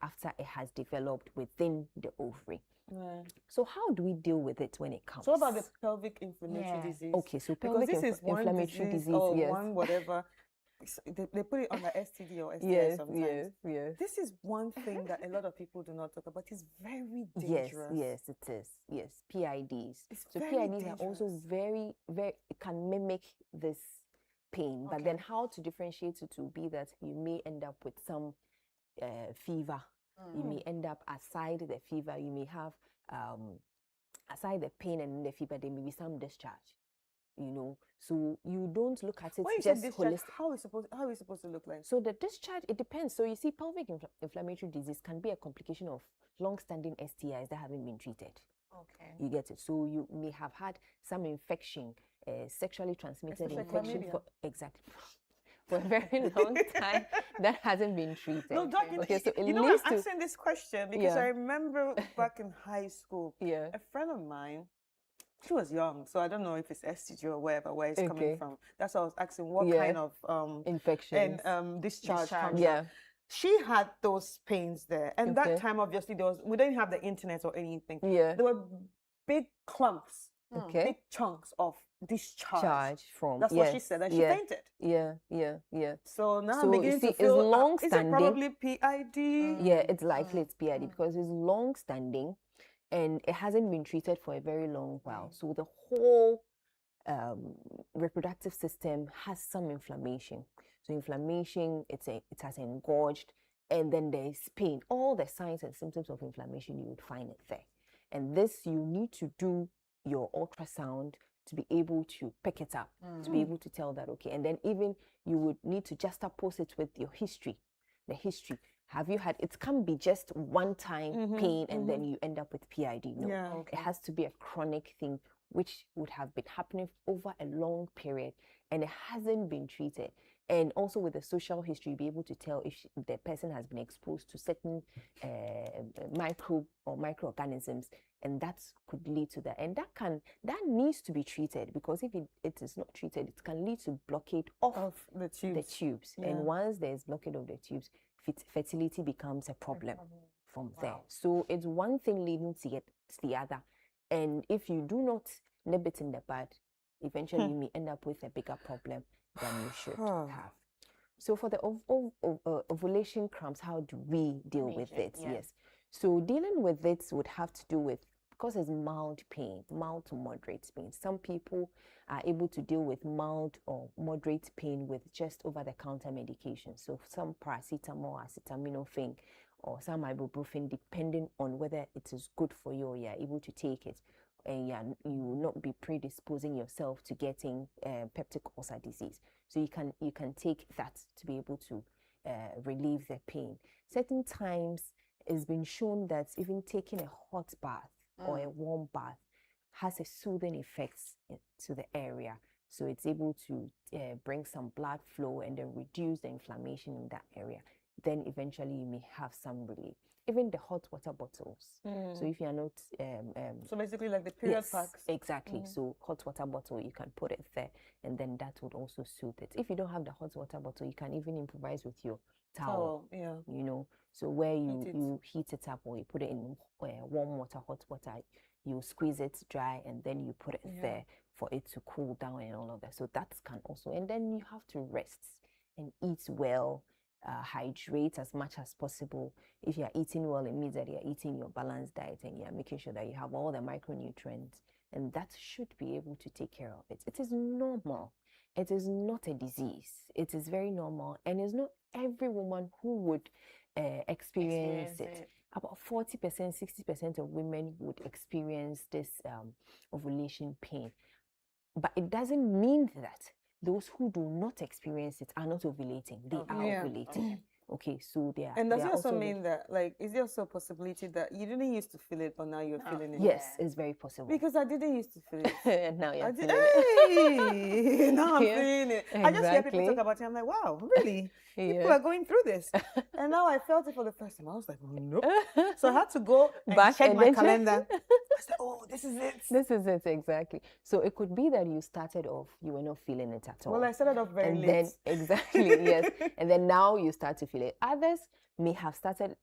Speaker 14: after it has developed within the ovary.
Speaker 2: Right.
Speaker 14: So how do we deal with it when it comes?
Speaker 2: So what about the pelvic inflammatory disease?
Speaker 14: Okay, so
Speaker 2: because
Speaker 14: pelvic
Speaker 2: this is one
Speaker 14: inflammatory disease,
Speaker 2: or
Speaker 14: yes.
Speaker 2: one whatever. They put it under STD or STI
Speaker 14: Yes,
Speaker 2: sometimes.
Speaker 14: yes.
Speaker 2: This is one thing that a lot of people do not talk about. It's very
Speaker 14: Yes,
Speaker 2: dangerous.
Speaker 14: yes, it is. Yes, PIDs.
Speaker 2: It's
Speaker 14: So
Speaker 2: very
Speaker 14: PIDs are also very, it can mimic this pain. But then how to differentiate it will be that you may end up with some fever. You may end up, aside the fever, you may have, aside the pain and the fever, there may be some discharge. You know, so you don't look at it
Speaker 2: When you
Speaker 14: just
Speaker 2: say discharge,
Speaker 14: holistic.
Speaker 2: how is it supposed to look like?
Speaker 14: So the discharge, it depends. So you see, pelvic inflammatory disease can be a complication of long-standing STIs that haven't been treated.
Speaker 3: Okay.
Speaker 14: You get it. So you may have had some infection, sexually transmitted
Speaker 2: Especially
Speaker 14: infection
Speaker 2: chlamydia.
Speaker 14: for for a very long time that hasn't been treated.
Speaker 2: No, Doc,
Speaker 14: okay, so it
Speaker 2: you know,
Speaker 14: leads
Speaker 2: I'm
Speaker 14: to
Speaker 2: asking this question because
Speaker 14: Yeah.
Speaker 2: I remember back in high school,
Speaker 14: Yeah.
Speaker 2: a friend of mine, she was young, so I don't know if it's STG or wherever where it's
Speaker 14: Okay.
Speaker 2: coming from. That's why I was asking what
Speaker 14: Yeah.
Speaker 2: kind of
Speaker 14: infections.
Speaker 2: and discharge comes
Speaker 14: Yeah.
Speaker 2: out. She had those pains there, and
Speaker 14: Okay.
Speaker 2: that time obviously we didn't have the internet or anything.
Speaker 14: Yeah.
Speaker 2: There were big clumps,
Speaker 14: Okay.
Speaker 2: big chunks of discharge.
Speaker 14: Charge from
Speaker 2: That's what she said, and she
Speaker 14: yeah.
Speaker 2: fainted.
Speaker 14: Yeah.
Speaker 2: So now
Speaker 14: So
Speaker 2: I'm
Speaker 14: you
Speaker 2: beginning
Speaker 14: see,
Speaker 2: to
Speaker 14: it's
Speaker 2: feel, is it
Speaker 14: long-standing.
Speaker 2: probably PID?
Speaker 14: Yeah, it's likely it's PID because it's long standing and it hasn't been treated for a very long while. So the whole reproductive system has some inflammation. So inflammation, it has engorged, and then there's pain. All the signs and symptoms of inflammation, you would find it there. And this, you need to do your ultrasound to be able to pick it up, to be able to tell that, okay. And then even you would need to juxtapose it with your history, the history. Have you had, it can't be just one time pain and then you end up with PID. No,
Speaker 2: Yeah.
Speaker 14: it has to be a chronic thing, which would have been happening over a long period and it hasn't been treated. And also with the social history, be able to tell if the person has been exposed to certain microbe or microorganisms, and that could lead to that. And that needs to be treated, because if it is not treated, it can lead to blockade of
Speaker 2: the tubes.
Speaker 14: And
Speaker 2: Yeah.
Speaker 14: once there's blockade of the tubes, fertility becomes a problem from there. So it's one thing leading to the other. And if you do not nip it in the bud, eventually you may end up with a bigger problem than you should have. So for the ovulation cramps, how do we deal with it?
Speaker 3: yeah.
Speaker 14: Yes. So dealing with it would have to do with, because it's mild pain, mild to moderate pain. Some people are able to deal with mild or moderate pain with just over-the-counter medication. So some paracetamol, acetaminophen, or some ibuprofen, depending on whether it is good for you or you're able to take it. And you will not be predisposing yourself to getting peptic ulcer disease. So you can take that to be able to relieve the pain. Certain times it's been shown that even taking a hot bath or a warm bath has a soothing effect to the area. So it's able to bring some blood flow and then reduce the inflammation in that area. Then eventually you may have some relief. Even the hot water bottles. So if you are not
Speaker 2: So basically like the period
Speaker 14: yes,
Speaker 2: packs.
Speaker 14: exactly. So hot water bottle, you can put it there, and then that would also soothe it. If you don't have the hot water bottle, you can even improvise with your towel.
Speaker 2: Yeah.
Speaker 14: You know, so where
Speaker 2: Heat it.
Speaker 14: you heat it up, or you put it in warm water, hot water, you squeeze it dry, and then you put it there for it to cool down and all of that. So that can also, and then you have to rest and eat well. Hydrate as much as possible. If you are eating well, it means that you are eating your balanced diet and you are making sure that you have all the micronutrients, and that should be able to take care of it. It is normal. it is not a disease. It is very normal, and it's not every woman who would experience it. About 40%, 60% of women would experience this ovulation pain. But it doesn't mean that those who do not experience it are not ovulating. They are
Speaker 2: Yeah.
Speaker 14: ovulating. Okay, so they are.
Speaker 2: And does
Speaker 14: they
Speaker 2: it
Speaker 14: are
Speaker 2: also
Speaker 14: also
Speaker 2: mean that, like, is there also a possibility that you didn't used to feel it, but now you're feeling it?
Speaker 14: Yes, it's very possible.
Speaker 2: Because I didn't used to feel it.
Speaker 14: And now
Speaker 2: I
Speaker 14: you're
Speaker 2: did,
Speaker 14: feeling it.
Speaker 2: hey, now I'm
Speaker 14: Yeah,
Speaker 2: feeling it. I just hear people
Speaker 14: exactly.
Speaker 2: talk about it. I'm like, wow, really? People
Speaker 14: Yeah.
Speaker 2: are going through this. And now I felt it for the first time. I was like, nope. So I had to go and
Speaker 14: Back
Speaker 2: check
Speaker 14: and
Speaker 2: my
Speaker 14: then check.
Speaker 2: calendar. I said, oh, this is it.
Speaker 14: This is it, exactly. So it could be that you started off, you were not feeling it at all.
Speaker 2: Well, I started off very
Speaker 14: and
Speaker 2: late.
Speaker 14: then exactly, yes. And then now you start to feel it. Others may have started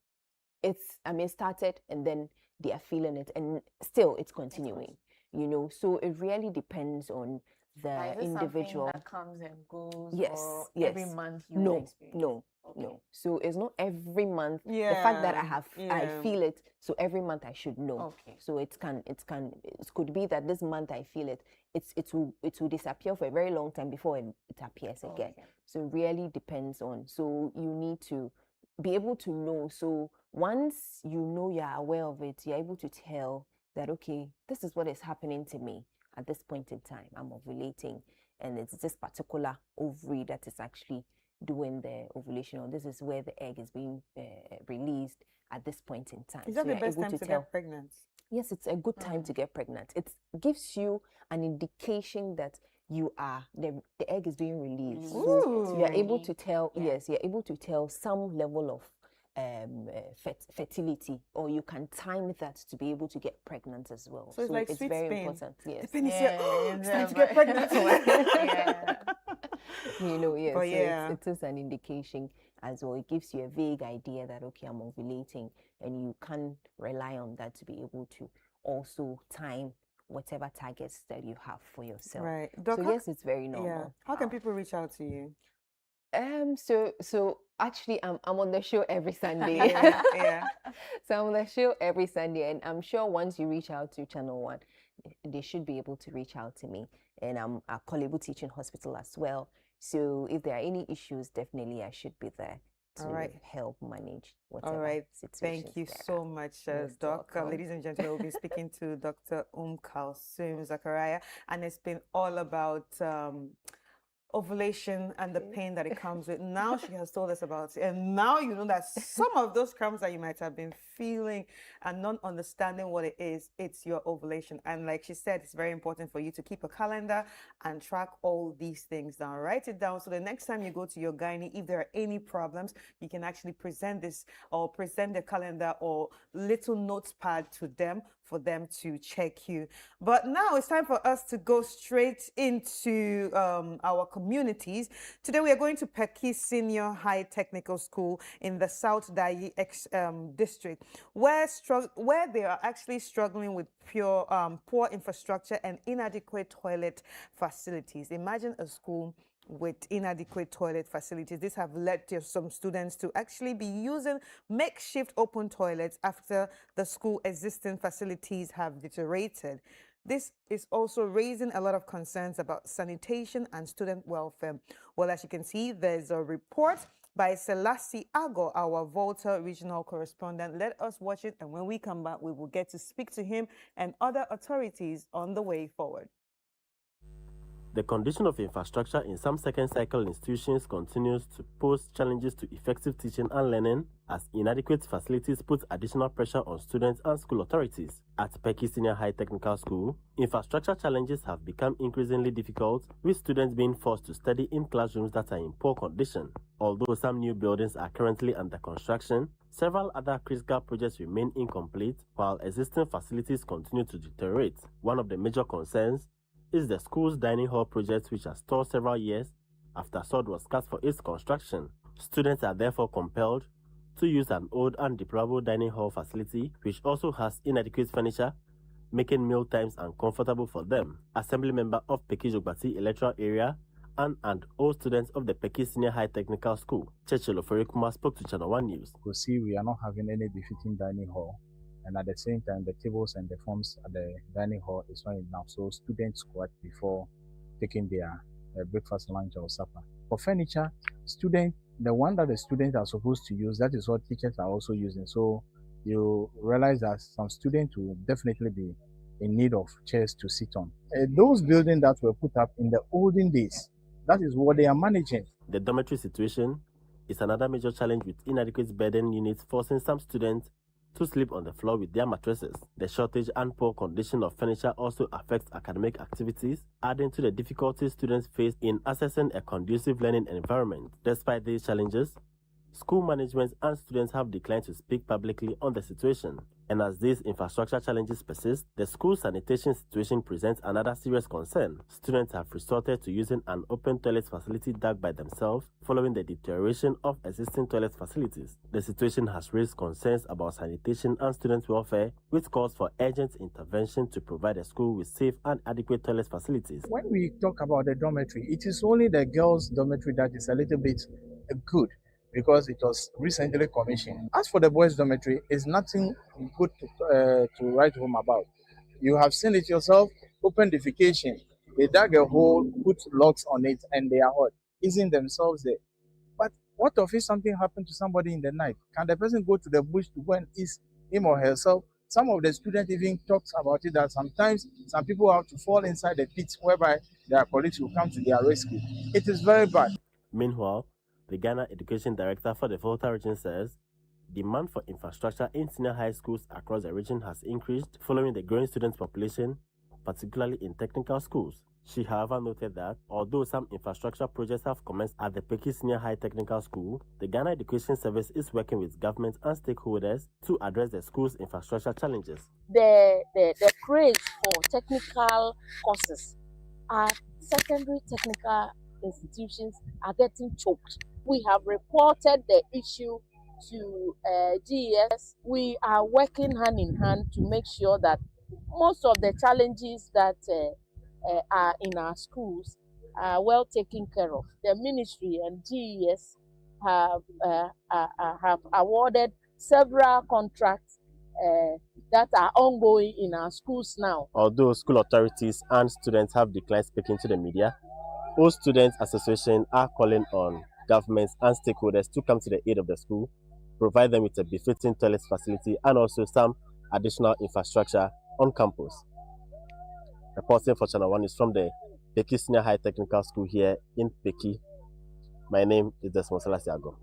Speaker 14: started and then they are feeling it and still it's continuing. You know, so it really depends on the
Speaker 3: Like, is it something
Speaker 14: individual.
Speaker 3: that comes and goes,
Speaker 14: Yes,
Speaker 3: or
Speaker 14: yes.
Speaker 3: every month you
Speaker 14: No,
Speaker 3: would experience?
Speaker 14: no, no. So it's not every month. The
Speaker 2: Yeah,
Speaker 14: fact that I
Speaker 2: yeah.
Speaker 14: feel it, so every month I should know.
Speaker 3: Okay.
Speaker 14: So it could be that this month I feel it. It will disappear for a very long time before it appears again.
Speaker 3: Okay.
Speaker 14: So it really depends on. So you need to be able to know. So once you know you're aware of it, you're able to tell that, okay, this is what is happening to me at this point in time. I'm ovulating, and it's this particular ovary that is actually doing the ovulation, or this is where the egg is being released at this point in time.
Speaker 2: Is that
Speaker 14: So
Speaker 2: the
Speaker 14: you're
Speaker 2: best
Speaker 14: able
Speaker 2: time to
Speaker 14: tell.
Speaker 2: get pregnant?
Speaker 14: Yes, it's a good time to get pregnant. It gives you an indication that the egg is being released. So you're able to tell, yes, you're able to tell some level of fertility, or you can time that to be able to get pregnant as well.
Speaker 2: So it's like sweet
Speaker 14: very
Speaker 2: Spain.
Speaker 14: important. Yes.
Speaker 2: The penny said, oh, it's time to
Speaker 3: but-
Speaker 2: get pregnant.
Speaker 3: Yeah.
Speaker 14: You know, yes.
Speaker 2: But
Speaker 14: so
Speaker 2: yeah.
Speaker 14: it is an indication as well. It gives you a vague idea that, okay, I'm ovulating, and you can rely on that to be able to also time whatever targets that you have for yourself.
Speaker 2: Right.
Speaker 14: So
Speaker 2: Doc, how-
Speaker 14: yes, it's very normal.
Speaker 2: Yeah. How can people reach out to you?
Speaker 14: So actually, I'm on the show every Sunday.
Speaker 2: Yeah, yeah.
Speaker 14: So I'm on the show every Sunday, and I'm sure once you reach out to Channel One, they should be able to reach out to me. And I'm at Kolebu Teaching Hospital as well. So if there are any issues, definitely I should be there to
Speaker 2: All right.
Speaker 14: help manage whatever
Speaker 2: All right.
Speaker 14: situations
Speaker 2: Thank you
Speaker 14: there
Speaker 2: so
Speaker 14: are.
Speaker 2: much,
Speaker 14: You're
Speaker 2: Doc.
Speaker 14: welcome.
Speaker 2: Ladies and gentlemen, we'll be speaking to Dr. Kalsum Zachariah, and it's been all about ovulation and the pain that it comes with. Now she has told us about it, and now you know that some of those cramps that you might have been feeling and not understanding what it is, it's your ovulation. And like she said, it's very important for you to keep a calendar and track all these things down. Write it down, so the next time you go to your gynae, if there are any problems, you can actually present this or present the calendar or little notepad to them for them to check you. But now it's time for us to go straight into our communities. Today we are going to Peki Senior High Technical School in the South Dayi district, where they are actually struggling with poor infrastructure and inadequate toilet facilities. Imagine a school with inadequate toilet facilities. This have led to some students to actually be using makeshift open toilets after the school existing facilities have deteriorated. This is also raising a lot of concerns about sanitation and student welfare. Well, as you can see, there's a report by Selassie Ago, our Volta regional correspondent. Let us watch it, and when we come back, we will get to speak to him and other authorities on the way forward.
Speaker 15: The condition of infrastructure in some second cycle institutions continues to pose challenges to effective teaching and learning, as inadequate facilities put additional pressure on students and school authorities. At Peki Senior High Technical School, infrastructure challenges have become increasingly difficult, with students being forced to study in classrooms that are in poor condition. Although some new buildings are currently under construction, several other critical projects remain incomplete, while existing facilities continue to deteriorate. One of the major concerns is the school's dining hall project, which has stalled several years after sod was cast for its construction. Students are therefore compelled to use an old and deplorable dining hall facility, which also has inadequate furniture, making meal times uncomfortable for them. Assembly member of Peki Jogbati electoral area and all students of the Peki Senior High Technical School, Chechelo Ferikuma, spoke to Channel One News.
Speaker 16: You see, we are not having any befitting dining hall. And at the same time, the tables and the forms at the dining hall is not enough. So students squat before taking their breakfast, lunch, or supper. For furniture, the one that the students are supposed to use, that is what teachers are also using. So you realize that some students will definitely be in need of chairs to sit on. Those buildings that were put up in the olden days, that is what they are managing.
Speaker 15: The dormitory situation is another major challenge, with inadequate bedding units forcing some students to sleep on the floor with their mattresses. The shortage and poor condition of furniture also affects academic activities, adding to the difficulties students face in accessing a conducive learning environment. Despite these challenges, school management and students have declined to speak publicly on the situation. And as these infrastructure challenges persist, the school sanitation situation presents another serious concern. Students have resorted to using an open toilet facility dug by themselves following the deterioration of existing toilet facilities. The situation has raised concerns about sanitation and student welfare, which calls for urgent intervention to provide the school with safe and adequate toilet facilities.
Speaker 16: When we talk about the dormitory, it is only the girls' dormitory that is a little bit good, because it was recently commissioned. As for the boys' dormitory, it's nothing good to write home about. You have seen it yourself, open defecation. They dug a hole, put locks on it, and they are hot, easing themselves there. But what if something happened to somebody in the night? Can the person go to the bush to go and ease him or herself? Some of the students even talked about it, that sometimes some people have to fall inside the pit whereby their colleagues will come to their rescue. It is very bad.
Speaker 15: Meanwhile, the Ghana Education Director for the Volta region says demand for infrastructure in senior high schools across the region has increased following the growing student population, particularly in technical schools. She, however, noted that although some infrastructure projects have commenced at the Peki Senior High Technical School, the Ghana Education Service is working with government and stakeholders to address the school's infrastructure challenges.
Speaker 17: The craze for technical courses at secondary technical institutions are getting choked. We have reported the issue to GES. We are working hand in hand to make sure that most of the challenges that are in our schools are well taken care of. The ministry and GES have awarded several contracts that are ongoing in our schools now.
Speaker 15: Although school authorities and students have declined speaking to the media, all students' associations are calling on governments and stakeholders to come to the aid of the school, provide them with a befitting toilet facility and also some additional infrastructure on campus. Reporting for Channel 1 is from the Peki Senior High Technical School here in Peki. My name is Desmond Salasiago.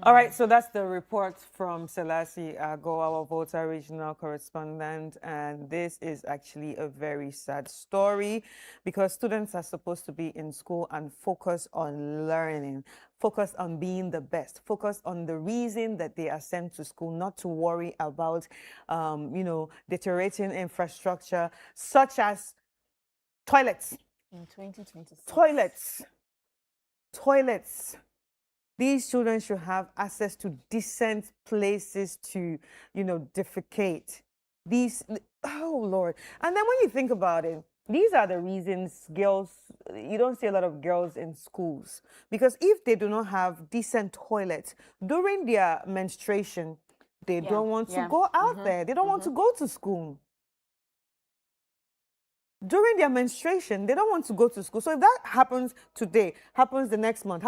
Speaker 2: All right, so that's the report from Selassie Ago, our Volta regional correspondent. And this is actually a very sad story, because students are supposed to be in school and focus on learning, focus on being the best, focus on the reason that they are sent to school, not to worry about, deteriorating infrastructure, such as toilets.
Speaker 3: In 2026.
Speaker 2: Toilets. These children should have access to decent places to, defecate. Oh Lord. And then when you think about it, these are the reasons you don't see a lot of girls in schools. Because if they do not have decent toilets during their menstruation, they don't want to go out there. They don't want to go to school. During their menstruation, they don't want to go to school. So if that happens today, happens the next month,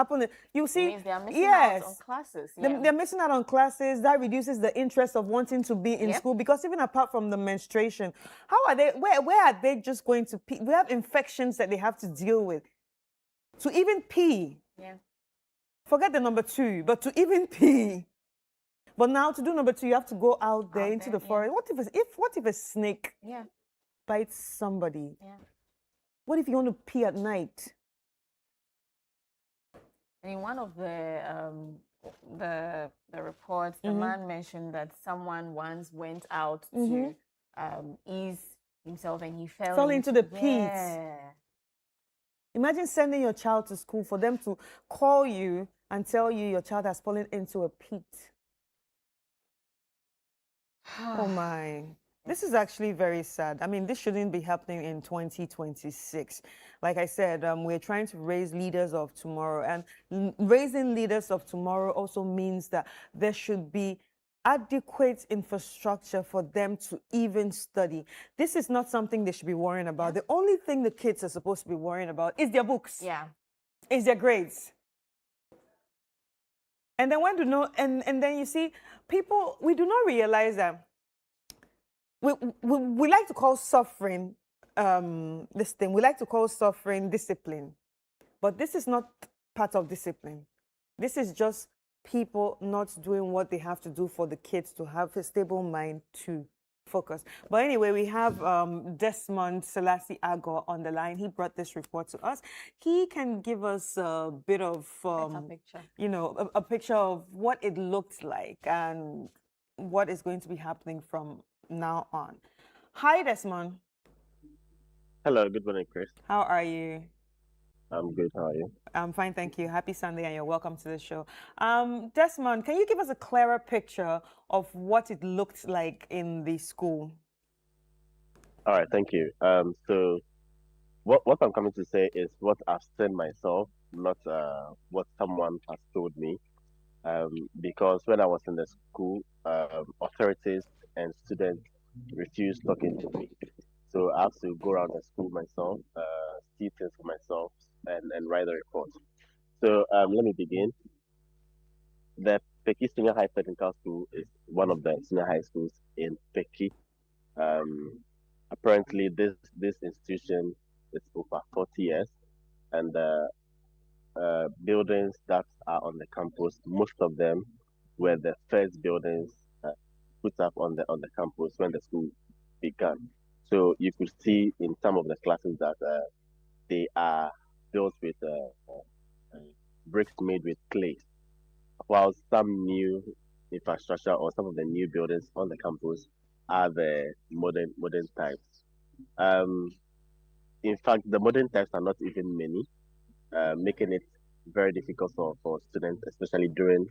Speaker 2: you see,
Speaker 3: it means they are missing out on classes.
Speaker 2: They're missing out on classes. That reduces the interest of wanting to be in school, because even apart from the menstruation, how are they? Where are they just going to pee? We have infections that they have to deal with. To even pee.
Speaker 3: Yeah.
Speaker 2: Forget the number 2, but to even pee. But now to do number 2, you have to go out there into the forest. What if a snake?
Speaker 3: Yeah.
Speaker 2: Bites somebody?
Speaker 3: Yeah.
Speaker 2: What if you want to pee at night?
Speaker 3: In one of the reports, the man mentioned that someone once went out to ease himself and he fell
Speaker 2: into the pit.
Speaker 3: Yeah.
Speaker 2: Imagine sending your child to school for them to call you and tell you your child has fallen into a pit. Oh my. This is actually very sad. I mean, this shouldn't be happening in 2026. Like I said, we're trying to raise leaders of tomorrow, and raising leaders of tomorrow also means that there should be adequate infrastructure for them to even study. This is not something they should be worrying about. The only thing the kids are supposed to be worrying about is their books.
Speaker 3: Yeah.
Speaker 2: Is their grades. And then when do know, and then you see, people, we do not realize that we like to call suffering this thing. We like to call suffering discipline. But this is not part of discipline. This is just people not doing what they have to do for the kids to have a stable mind to focus. But anyway, we have Desmond Selassie Agor on the line. He brought this report to us. He can give us a bit of, you know, a picture of what it looks like and what is going to be happening from now on. Hi, Desmond.
Speaker 15: Hello, good morning, Chris.
Speaker 2: How are you?
Speaker 15: I'm good. How are you?
Speaker 2: I'm fine, thank you. Happy Sunday, and you're welcome to the show. Desmond, can you give us a clearer picture of what it looked like in the school?
Speaker 15: All right, thank you. So what I'm coming to say is what I've seen myself, not what someone has told me. Because when I was in the school, authorities and students refused talking to me. So I have to go around the school myself, see things for myself, and write a report. So let me begin. The Peki Senior High Technical School is one of the senior high schools in Peki. Apparently, this institution is over 40 years, and the buildings that are on the campus, most of them were the first buildings put up on the campus when the school began. So you could see in some of the classes that they are built with bricks made with clay, while some new infrastructure or some of the new buildings on the campus are the modern types. In fact, the modern types are not even many, making it very difficult for students, especially during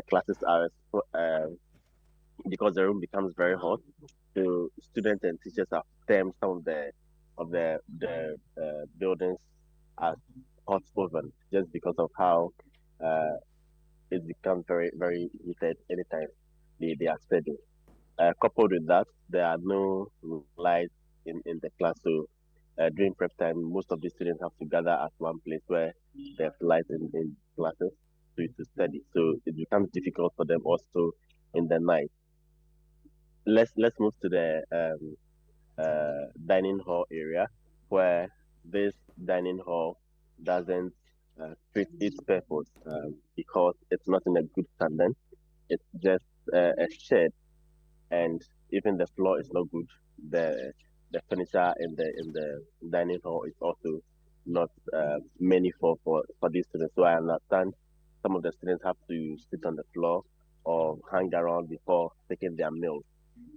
Speaker 15: classes hours, because the room becomes very hot. So students and teachers have termed some of the buildings as hot oven, just because of how it becomes very, very heated anytime they are studying. Coupled with that, there are no lights in the class. So during prep time, most of the students have to gather at one place where there's light in classes to study. So it becomes difficult for them also in the night. Let's move to the dining hall area, where this dining hall doesn't fit its purpose because it's not in a good standing. It's just a shed, and even the floor is not good. The furniture in the dining hall is also not many for these students. So I understand some of the students have to sit on the floor or hang around before taking their meals.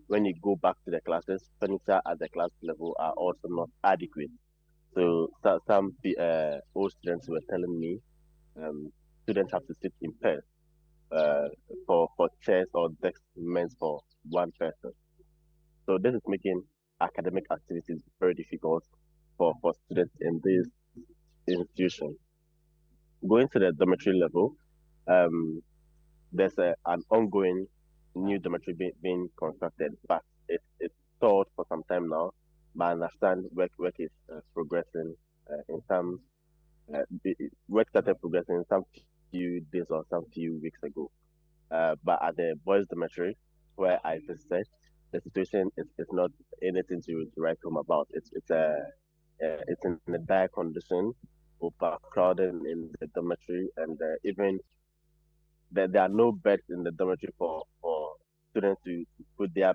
Speaker 15: When you go back to the classes, furniture at the class level are also not adequate. So some old students were telling me students have to sit in pairs for chairs or desks meant for one person. So this is making academic activities very difficult for students in this institution. Going to the dormitory level, there's an ongoing new dormitory being constructed, but it's stalled for some time now. But I understand work is progressing in some work started progressing some few days or some few weeks ago. But at the boys' dormitory where I visited, the situation is not anything to write home about. It's in a dire condition, overcrowded in the dormitory, and even there are no beds in the dormitory for students to put their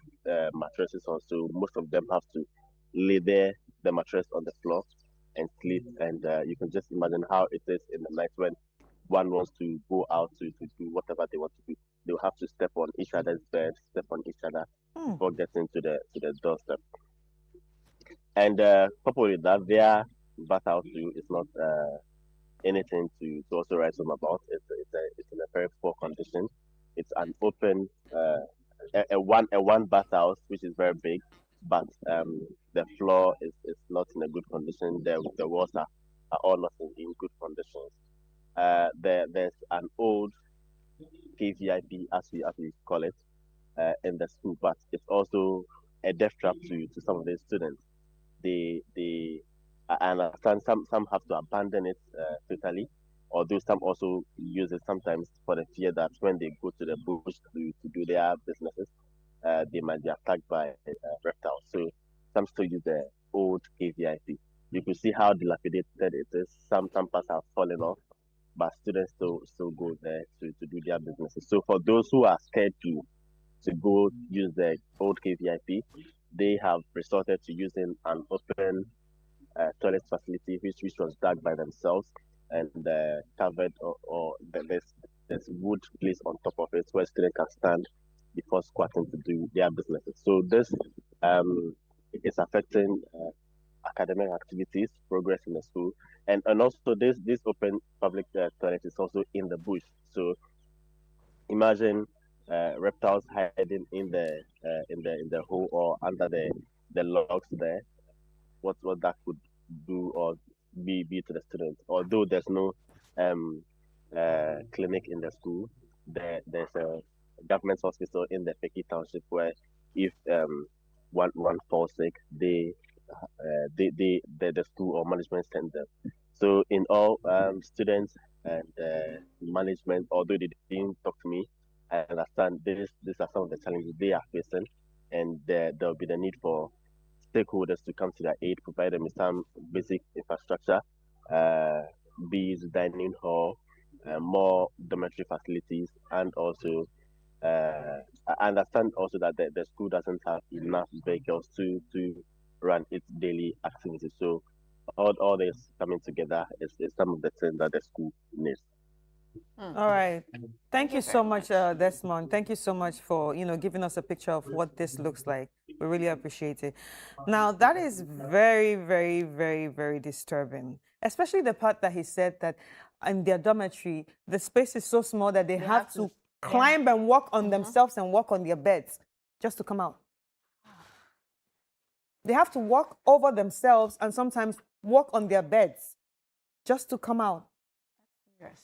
Speaker 15: mattresses on. So most of them have to lay the mattress on the floor and sleep. And you can just imagine how it is in the night when one wants to go out to do whatever they want to do. They'll have to step on each other's bed, step on each other before getting to the doorstep. And coupled with that, their bathhouse too is not anything to also write home about. It's in a very poor condition. It's an open a one bathhouse, which is very big, but the floor is not in a good condition. The walls are all not in good conditions. There's an old KVIP, as we call it, in the school, but it's also a death trap to some of the students. I understand some have to abandon it totally, although some also use it sometimes for the fear that when they go to the bush to do their businesses, they might be attacked by reptiles. So some still use the old KVIP. You can see how dilapidated it is. Some parts have fallen off, but students still go there to do their businesses. So for those who are scared to go use the old KVIP, they have resorted to using an open toilet facility which was dug by themselves and covered or there's wood placed on top of it where students can stand before squatting to do their businesses. So this is affecting academic activities, progress in the school, and also this open public toilet is also in the bush. So imagine reptiles hiding in the hole or under the logs there. What that could do or be to the students. Although there's no clinic in the school, there's a government hospital in the Peki Township where if one falls sick, the school or management send them. So in all, students and management, although they didn't talk to me, I understand these are some of the challenges they are facing, and there'll be the need for stakeholders to come to their aid, provide them with some basic infrastructure, be it dining hall, more dormitory facilities, and also I understand also that the school doesn't have enough vehicles to run its daily activities. So all this coming together is some of the things that the school needs.
Speaker 2: All right. Thank you so much, Desmond. Thank you so much for giving us a picture of what this looks like. We really appreciate it. Now that is very, very, very, very disturbing, especially the part that he said that in their dormitory the space is so small that they have to climb and walk on themselves and walk on their beds just to come out. They have to walk over themselves and sometimes walk on their beds just to come out.
Speaker 3: Yes.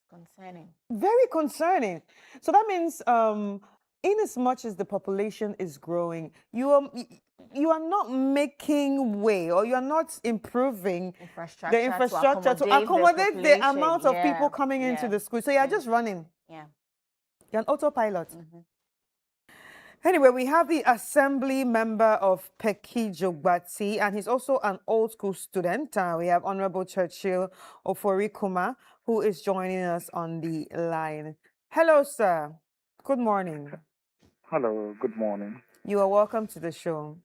Speaker 3: Concerning.
Speaker 2: Very concerning. So that means, in as much as the population is growing, you are not making way, or you are not improving the infrastructure to accommodate the amount of people coming into the school. So you are just running.
Speaker 3: Yeah.
Speaker 2: You're an autopilot. Anyway, we have the assembly member of Peki Jogbati, and he's also an old school student. We have Honorable Churchill Oforikuma, who is joining us on the line. Hello, sir. Good morning.
Speaker 18: Hello, good morning.
Speaker 2: You are welcome to the show.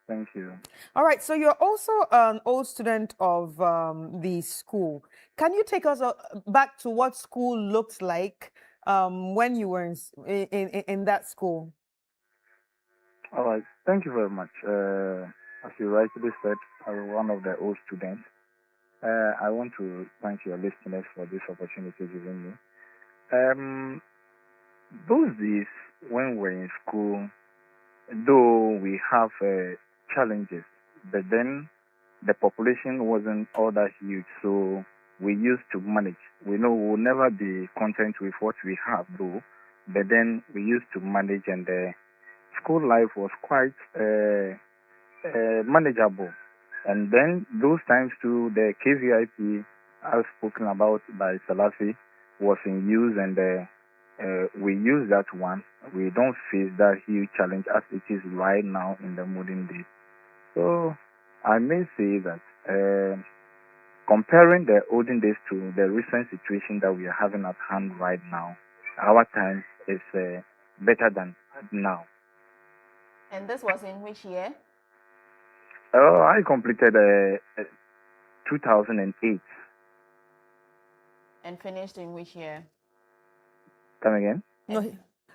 Speaker 18: Thank you.
Speaker 2: All right, so you're also an old student of the school. Can you take us back to what school looked like when you were in that school?
Speaker 18: All right, thank you very much. As you rightly said, I'm one of the old students. I want to thank your listeners for this opportunity given me. Those days when we're in school, though we have challenges, but then the population wasn't all that huge, so we used to manage. We know we'll never be content with what we have, though, but then we used to manage, and school life was quite manageable. And then those times too, the KVIP, as spoken about by Selassie, was in use, and we use that one. We don't face that huge challenge as it is right now in the modern day. So I may say that comparing the olden days to the recent situation that we are having at hand right now, our time is better than now.
Speaker 3: And this was in which year?
Speaker 18: I completed 2008.
Speaker 3: And finished in which year?
Speaker 18: Come again?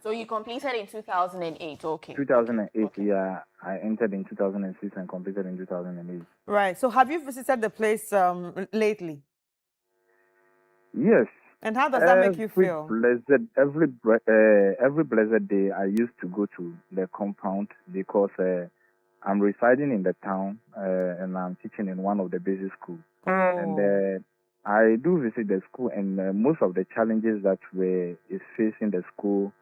Speaker 3: So you completed in 2008, okay.
Speaker 18: 2008, yeah. I entered in 2006 and completed in 2008.
Speaker 2: Right. So have you visited the place lately?
Speaker 18: Yes,
Speaker 2: And how does that make you
Speaker 18: Every
Speaker 2: feel?
Speaker 18: every blessed day, I used to go to the compound because I'm residing in the town and I'm teaching in one of the basic schools. And I do visit the school, and most of the challenges that is facing the school,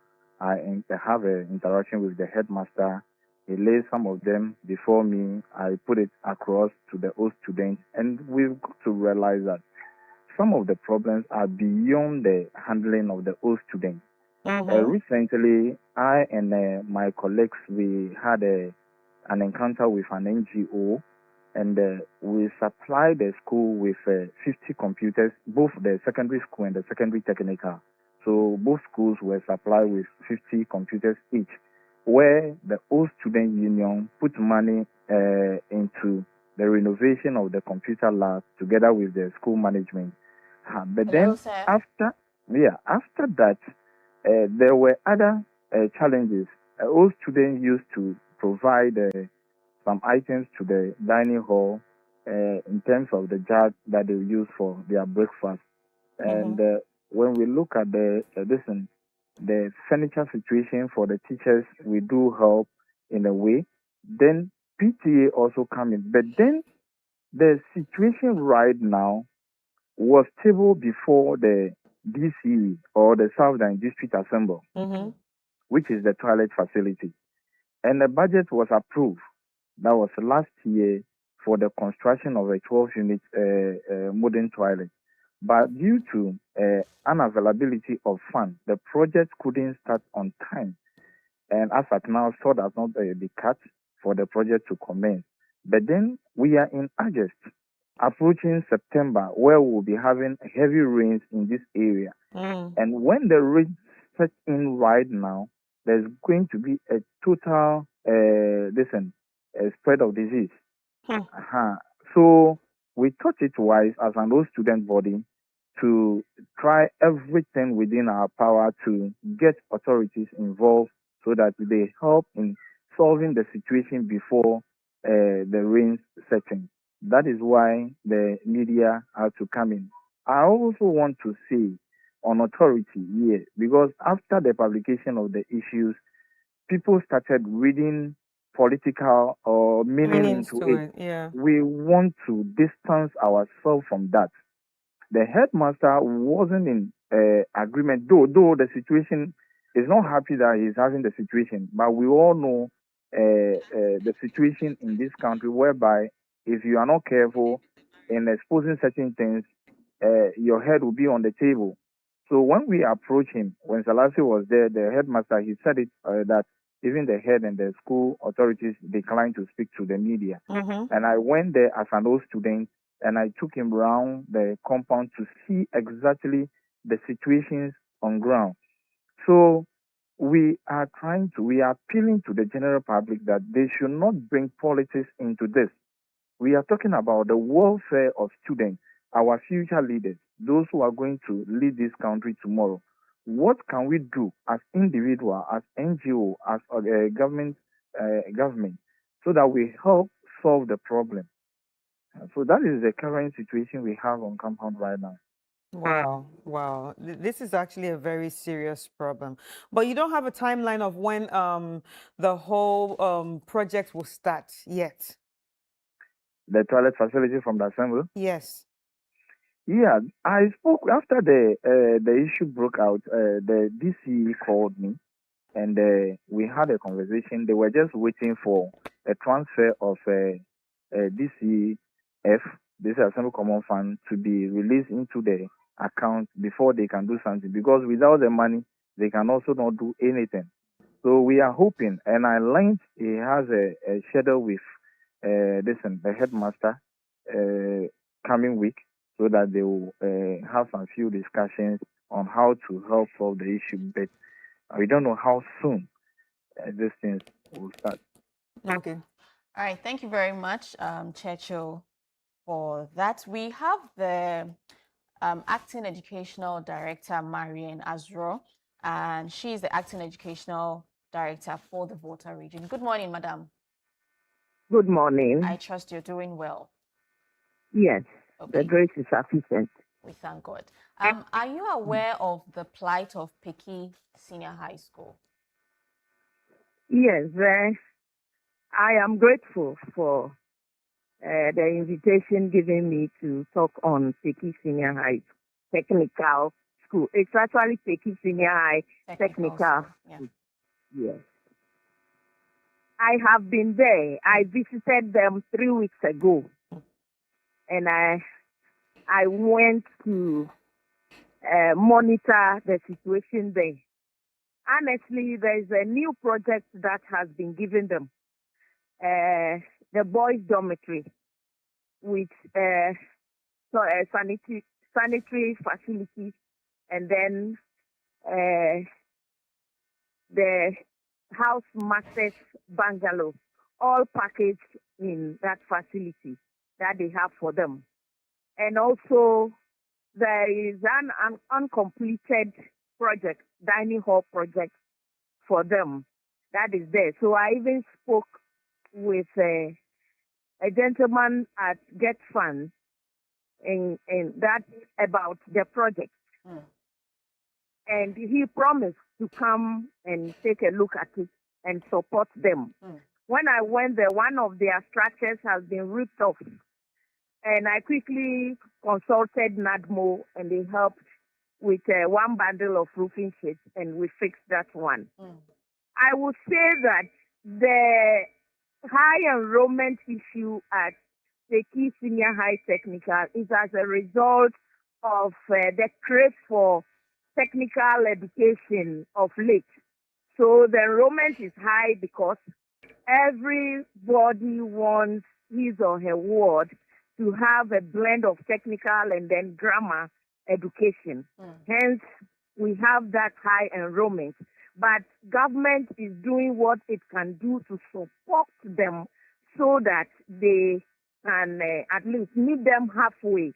Speaker 18: I have an interaction with the headmaster. He lays some of them before me. I put it across to the old students, and we've got to realize that some of the problems are beyond the handling of the old students. Recently, I and my colleagues, we had an encounter with an NGO, and we supplied the school with 50 computers, both the secondary school and the secondary technical. So both schools were supplied with 50 computers each, where the old student union put money into the renovation of the computer lab together with the school management. But
Speaker 3: Hello,
Speaker 18: then
Speaker 3: sir.
Speaker 18: after that, there were other challenges. All students used to provide some items to the dining hall in terms of the jars that they use for their breakfast. And when we look at the furniture situation for the teachers, we do help in a way. Then PTA also come in. But then the situation right now was stable before the DCE or the Southern District Assembly, which is the toilet facility. And the budget was approved. That was last year for the construction of a 12-unit modern toilet. But due to unavailability of funds, the project couldn't start on time. And as at now, so has not been cut for the project to commence. But then we are in August, approaching September, where we'll be having heavy rains in this area. And when the rain sets in right now, there's going to be a total spread of disease. So we thought it wise as an old student body to try everything within our power to get authorities involved so that they help in solving the situation before the rains set in. That is why the media had to come in. I also want to say on authority here, because after the publication of the issues, people started reading political or meaning into it.
Speaker 2: Yeah.
Speaker 18: We want to distance ourselves from that. The headmaster wasn't in agreement, though the situation is not happy that he's having the situation, but we all know the situation in this country whereby if you are not careful in exposing certain things, your head will be on the table. So when we approached him, when Selassie was there, the headmaster, he said it that even the head and the school authorities declined to speak to the media. And I went there as an old student, and I took him around the compound to see exactly the situations on ground. So we are appealing to the general public that they should not bring politics into this. We are talking about the welfare of students, our future leaders, those who are going to lead this country tomorrow. What can we do as individual, as NGO, as government, so that we help solve the problem? So that is the current situation we have on compound right now.
Speaker 2: Wow. This is actually a very serious problem. But you don't have a timeline of when the whole project will start yet.
Speaker 18: The toilet facility from the assembly?
Speaker 2: Yes.
Speaker 18: Yeah, I spoke after the issue broke out. The DCE called me, and we had a conversation. They were just waiting for a transfer of DCF, this Assembly Common Fund, to be released into the account before they can do something. Because without the money, they can also not do anything. So we are hoping, and I learned he has a schedule with the headmaster coming week, so that they will have some few discussions on how to help solve the issue. But we don't know how soon these things will start.
Speaker 2: Okay.
Speaker 3: All right. Thank you very much, Churchill, for that. We have the Acting Educational Director, Marian Azro, and she is the Acting Educational Director for the Volta region. Good morning, Madam.
Speaker 19: Good morning.
Speaker 3: I trust you're doing well.
Speaker 19: Yes,
Speaker 3: Okay.
Speaker 19: the grace is sufficient.
Speaker 3: We thank God. Are you aware of the plight of Peki Senior High School?
Speaker 19: Yes, I am grateful for the invitation given me to talk on Peki Senior High Technical School. It's actually Peki Senior High Technical
Speaker 3: School.
Speaker 19: School. Yes. I have been there. I visited them 3 weeks ago, and I went to monitor the situation there. Honestly, there is a new project that has been given them, the boys' dormitory, with sanitary facilities, and then the house masters bungalow, all packaged in that facility that they have for them. And also, there is an uncompleted project, dining hall project for them that is there. So I even spoke with a gentleman at Get Fund in that about the project. And he promised to come and take a look at it and support them. When I went there, one of their structures has been ripped off. And I quickly consulted NADMO, and they helped with one bundle of roofing sheets, and we fixed that one. I would say that the high enrollment issue at the Peki Senior High Technical is as a result of the crave for technical education of late. So the enrollment is high because everybody wants his or her ward to have a blend of technical and then grammar education. Hence, we have that high enrollment. But government is doing what it can do to support them so that they can at least meet them halfway.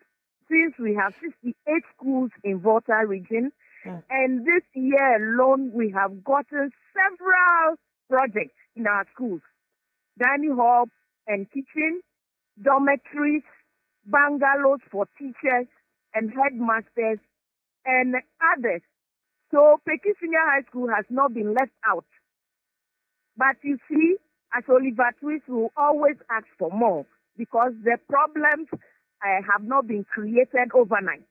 Speaker 19: Since we have 68 schools in Volta region, and this year alone, we have gotten several projects in our schools. Dining hall and kitchen, dormitories, bungalows for teachers and headmasters, and others. So Peki Senior High School has not been left out. But you see, as Oliver Twist will always ask for more because the problems have not been created overnight.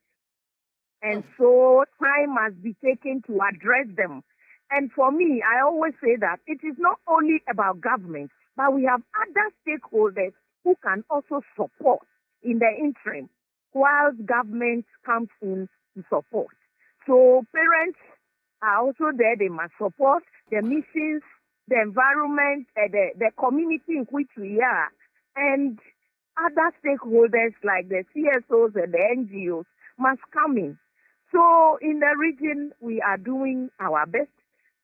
Speaker 19: And so time must be taken to address them. And for me, I always say that it is not only about government, but we have other stakeholders who can also support in the interim whilst government comes in to support. So parents are also there. They must support the missions, the environment, the community in which we are, and other stakeholders like the CSOs and the NGOs must come in. So in the region, we are doing our best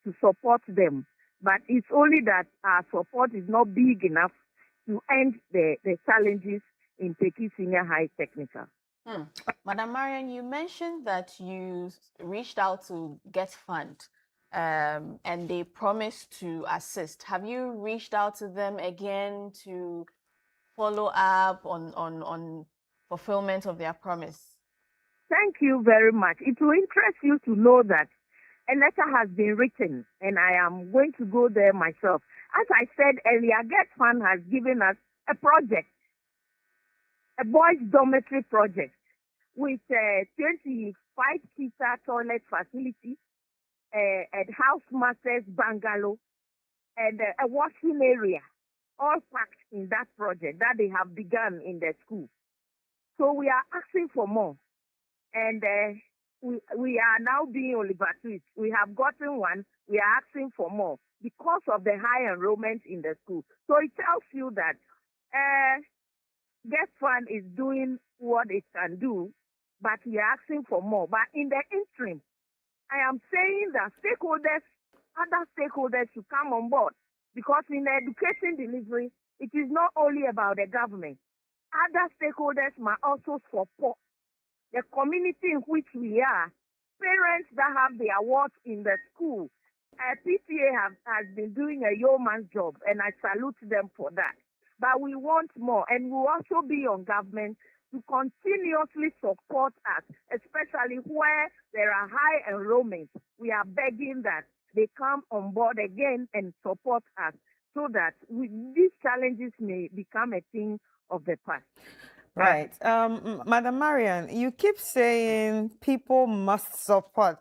Speaker 19: to support them. But it's only that our support is not big enough to end the challenges in Peki Senior High Technical.
Speaker 3: Madam Marian, you mentioned that you reached out to Get Fund and they promised to assist. Have you reached out to them again to follow up on fulfillment of their promise?
Speaker 19: Thank you very much. It will interest you to know that a letter has been written and I am going to go there myself. As I said earlier, Get Fund has given us a project, a boys' dormitory project with a 25-seater toilet facility, a house master's bungalow, and a washing area, all packed in that project that they have begun in the school. So we are asking for more. And we are now being Oliver Twist. We have gotten one. We are asking for more because of the high enrollment in the school. So it tells you that Get Fund is doing what it can do, but we are asking for more. But in the interim, I am saying that other stakeholders should come on board because in the education delivery, it is not only about the government. Other stakeholders must also support the community in which we are, parents that have their work in the school. PTA has been doing a yeoman's job, and I salute them for that. But we want more, and we'll also be on government to continuously support us, especially where there are high enrollments. We are begging that they come on board again and support us so that these challenges may become a thing of the past.
Speaker 2: Right. Madam Marian, you keep saying people must support,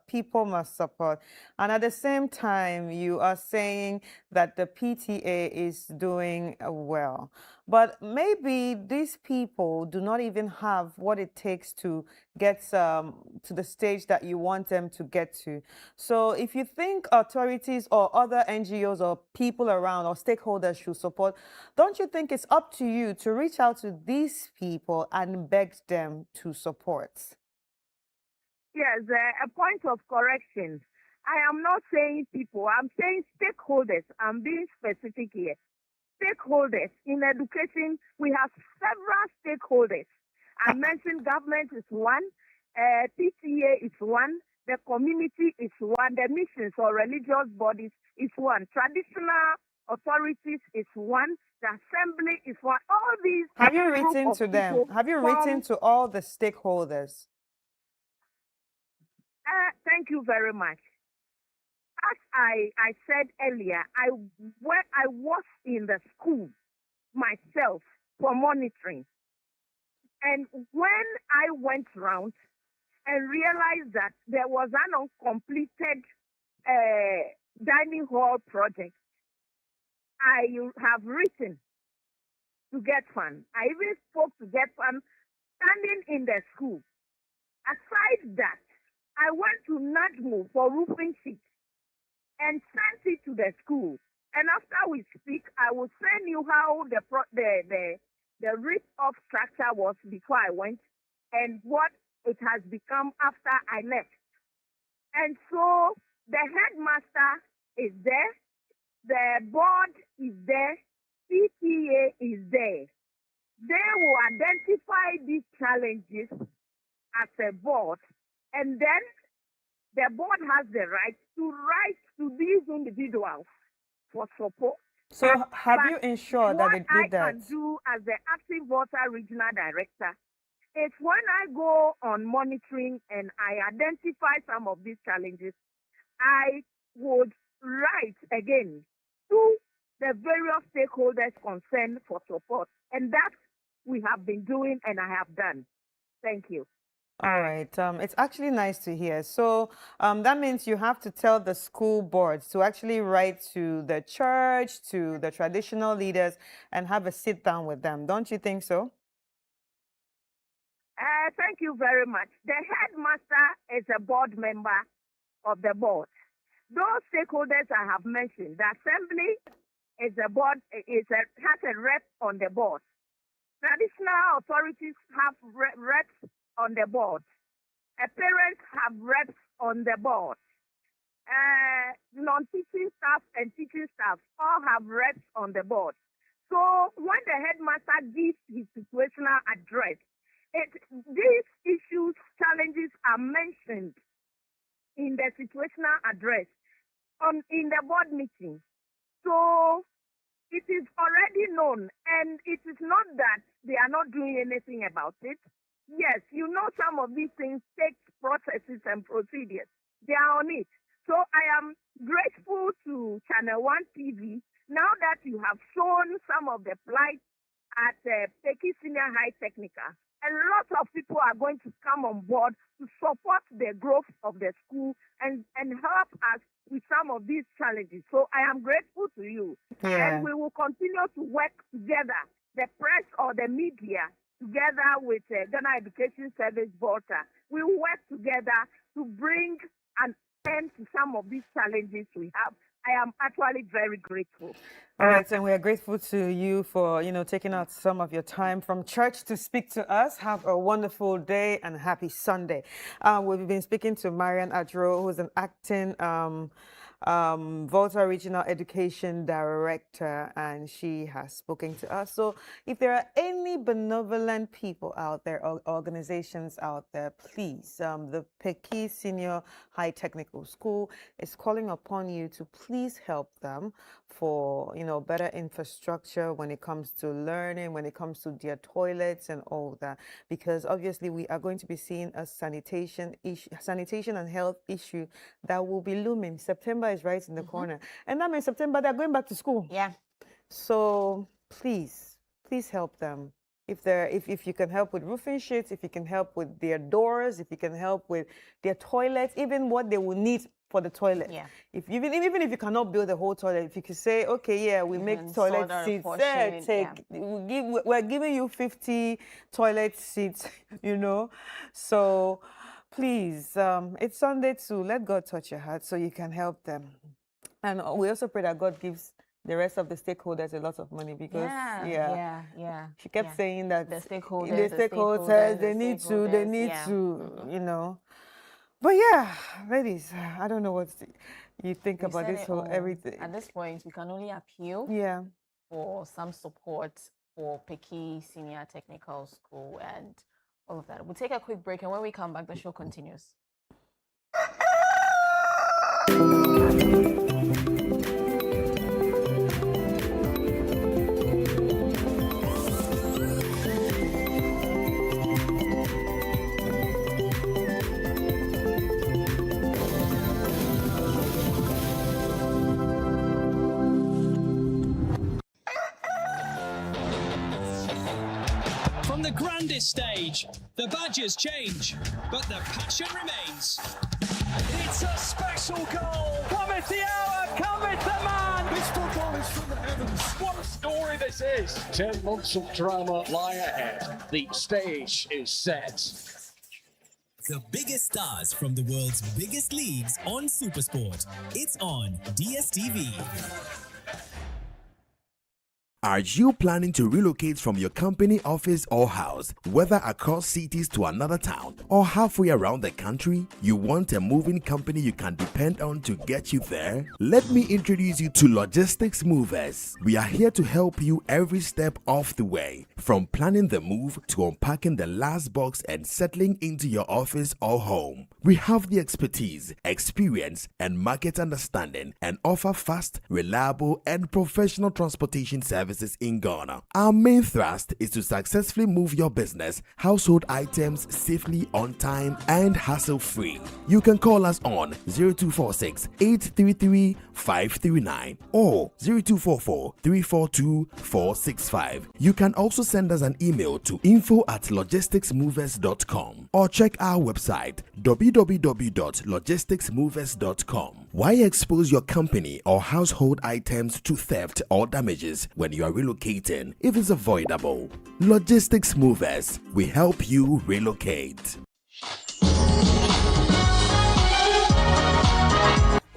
Speaker 2: and at the same time, you are saying that the PTA is doing well. But maybe these people do not even have what it takes to get to the stage that you want them to get to. So if you think authorities or other NGOs or people around or stakeholders should support, don't you think it's up to you to reach out to these people and beg them to support?
Speaker 19: Yes, a point of correction. I am not saying people, I'm saying stakeholders. I'm being specific here. Stakeholders in education, we have several stakeholders. I mentioned government is one, PTA is one, the community is one, the missions or religious bodies is one, traditional authorities is one, the assembly is one. All these.
Speaker 2: Have you written to them? Have you written to all the stakeholders?
Speaker 19: Thank you very much. As I said earlier, I was in the school myself for monitoring. And when I went round and realized that there was an uncompleted dining hall project, I have written to GETFund. I even spoke to GETFund standing in the school. Aside that, I went to NADMO for roofing sheets and sent it to the school. And after we speak, I will send you how the rip-off structure was before I went and what it has become after I left. And so the headmaster is there, the board is there, PTA is there. They will identify these challenges as a board, and then the board has the right to write to these individuals for support.
Speaker 2: So have you ensured that they did that?
Speaker 19: What I can do as the Active Water Regional Director is when I go on monitoring and I identify some of these challenges, I would write again to the various stakeholders concerned for support. And that we have been doing and I have done. Thank you.
Speaker 2: All right. It's actually nice to hear. So that means you have to tell the school boards to actually write to the church, to the traditional leaders, and have a sit down with them. Don't you think so?
Speaker 19: Thank you very much. The headmaster is a board member of the board. Those stakeholders I have mentioned, the assembly is a board, has a rep on the board. Traditional authorities have reps on the board. Parents have reps on the board. Non-teaching staff and teaching staff all have reps on the board. So when the headmaster gives his situational address, these issues, challenges are mentioned in the situational address in the board meeting. So it is already known, and it is not that they are not doing anything about it. Yes, you know some of these things take processes and procedures. They are on it. So I am grateful to Channel 1 TV now that you have shown some of the plight at Peki Senior High Technical. A lot of people are going to come on board to support the growth of the school and help us with some of these challenges. So I am grateful to you.
Speaker 2: Yeah.
Speaker 19: And we will continue to work together, the press or the media, together with Ghana Education Service Volta. We will work together to bring an end to some of these challenges we have. I am actually very grateful.
Speaker 2: All right, and we are grateful to you for, taking out some of your time from church to speak to us. Have a wonderful day and happy Sunday. We've been speaking to Marian Adro, who's an acting Volta Regional Education Director, and she has spoken to us. So if there are any benevolent people out there or organizations out there, please, the Peki Senior High Technical School is calling upon you to please help them for, better infrastructure when it comes to learning, when it comes to their toilets and all that, because obviously we are going to be seeing a sanitation and health issue that will be looming. September is right in the corner, and that means September they're going back to school.
Speaker 3: Yeah.
Speaker 2: So please help them. If you can help with roofing sheets, if you can help with their doors, if you can help with their toilets, even what they will need for the toilet.
Speaker 3: Yeah.
Speaker 2: Even if you cannot build the whole toilet, if you can say, okay, yeah, we make toilet seats. We're giving you 50 toilet seats, So please, it's Sunday too. Let God touch your heart so you can help them. And we also pray that God gives the rest of the stakeholders a lot
Speaker 3: Yeah.
Speaker 2: lot of money because she kept saying that
Speaker 3: the stakeholders,
Speaker 2: they need to, But yeah, ladies, I don't know what you think
Speaker 3: You
Speaker 2: about
Speaker 3: said
Speaker 2: this
Speaker 3: it
Speaker 2: whole
Speaker 3: all.
Speaker 2: everything.
Speaker 3: At this point, we can only appeal for some support for Peki Senior Technical School and all of that. We'll take a quick break, and when we come back, the show continues.
Speaker 20: From the grandest stage, the badges change, but the passion remains. It's a special goal! Cometh the hour, cometh the man!
Speaker 21: This football is from the heavens. What a story this is! 10 months of drama lie ahead. The stage is set.
Speaker 12: The biggest stars from the world's biggest leagues on Supersport. It's on DSTV.
Speaker 22: Are you planning to relocate from your company office or house, whether across cities to another town or halfway around the country? You want a moving company you can depend on to get you there? Let me introduce you to Logistics Movers. We are here to help you every step of the way, from planning the move to unpacking the last box and settling into your office or home. We have the expertise, experience, and market understanding and offer fast, reliable, and professional transportation services in Ghana. Our main thrust is to successfully move your business, household items safely, on time, and hassle-free. You can call us on 0246 833 539 or 0244 342 465. You can also send us an email to info@logisticsmovers.com or check our website www.logisticsmovers.com. Why expose your company or household items to theft or damages when you are relocating if it's avoidable? Logistics Movers, we help you relocate.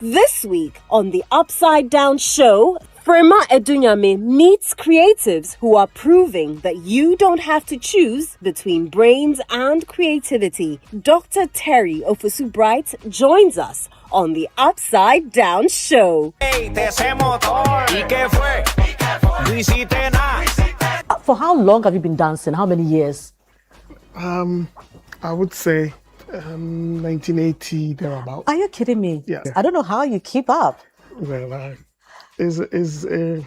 Speaker 13: This week on the Upside Down Show, Frema Edunyame meets creatives who are proving that you don't have to choose between brains and creativity. Dr. Terry Ofosu-Bright joins us on the Upside Down Show.
Speaker 8: For how long have you been dancing? How many years?
Speaker 23: I would say 1980 thereabout.
Speaker 8: Are you kidding me?
Speaker 23: Yeah.
Speaker 8: I don't know how you keep up.
Speaker 23: Well, is the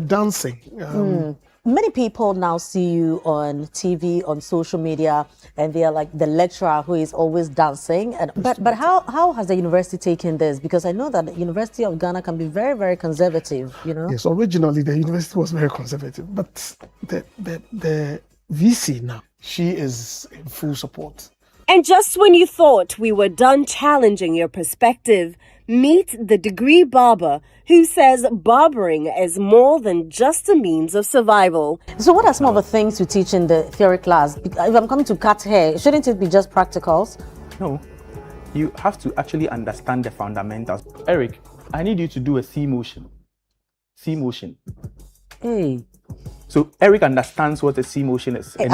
Speaker 23: dancing.
Speaker 8: Many people now see you on TV, on social media, and they are like the lecturer who is always dancing. But how has the university taken this? Because I know that the University of Ghana can be very, very conservative,
Speaker 23: Yes, originally the university was very conservative, but the VC now, she is in full support.
Speaker 13: And just when you thought we were done challenging your perspective, meet the degree barber who says barbering is more than just a means of survival.
Speaker 8: So what are some of the things you teach in the theory class? If I'm coming to cut hair, shouldn't it be just practicals?
Speaker 24: No, you have to actually understand the fundamentals. Eric, I need you to do a C motion. C motion.
Speaker 8: Hey.
Speaker 24: So Eric understands what a C motion is. And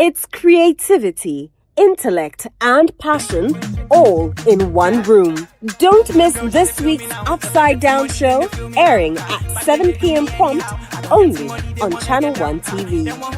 Speaker 13: It's creativity, intellect, and passion all in one room. Don't miss this week's Upside Down show, airing at 7 p.m. prompt, only on Channel 1 TV.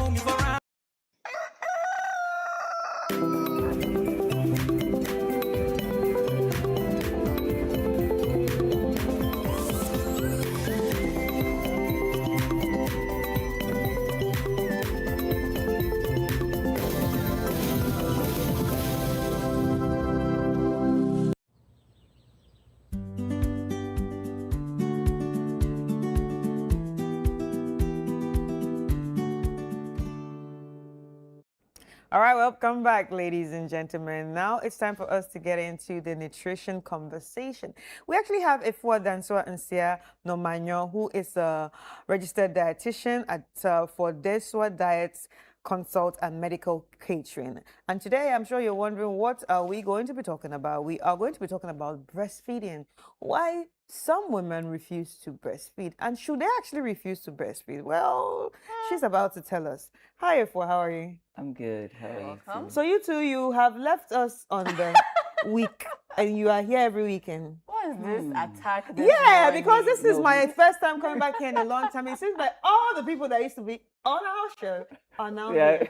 Speaker 2: All right, welcome back, ladies and gentlemen. Now it's time for us to get into the nutrition conversation. We actually have Ifua Dansua Nsia Nomanyo, who is a registered dietitian at for Deswa Diets Consult and Medical Catering. And today, I'm sure you're wondering, what are we going to be talking about? We are going to be talking about breastfeeding. Why some women refuse to breastfeed, and should they actually refuse to breastfeed? Well, she's about to tell us. Hi, Ifua, how are you?
Speaker 1: I'm good. How are you?
Speaker 2: So you two, you have left us on the week, and you are here every weekend.
Speaker 3: What is this attack? This
Speaker 2: Yeah,
Speaker 3: morning?
Speaker 2: because this is my first time coming back here in a long time. It seems like all the people that used to be on our show are now here.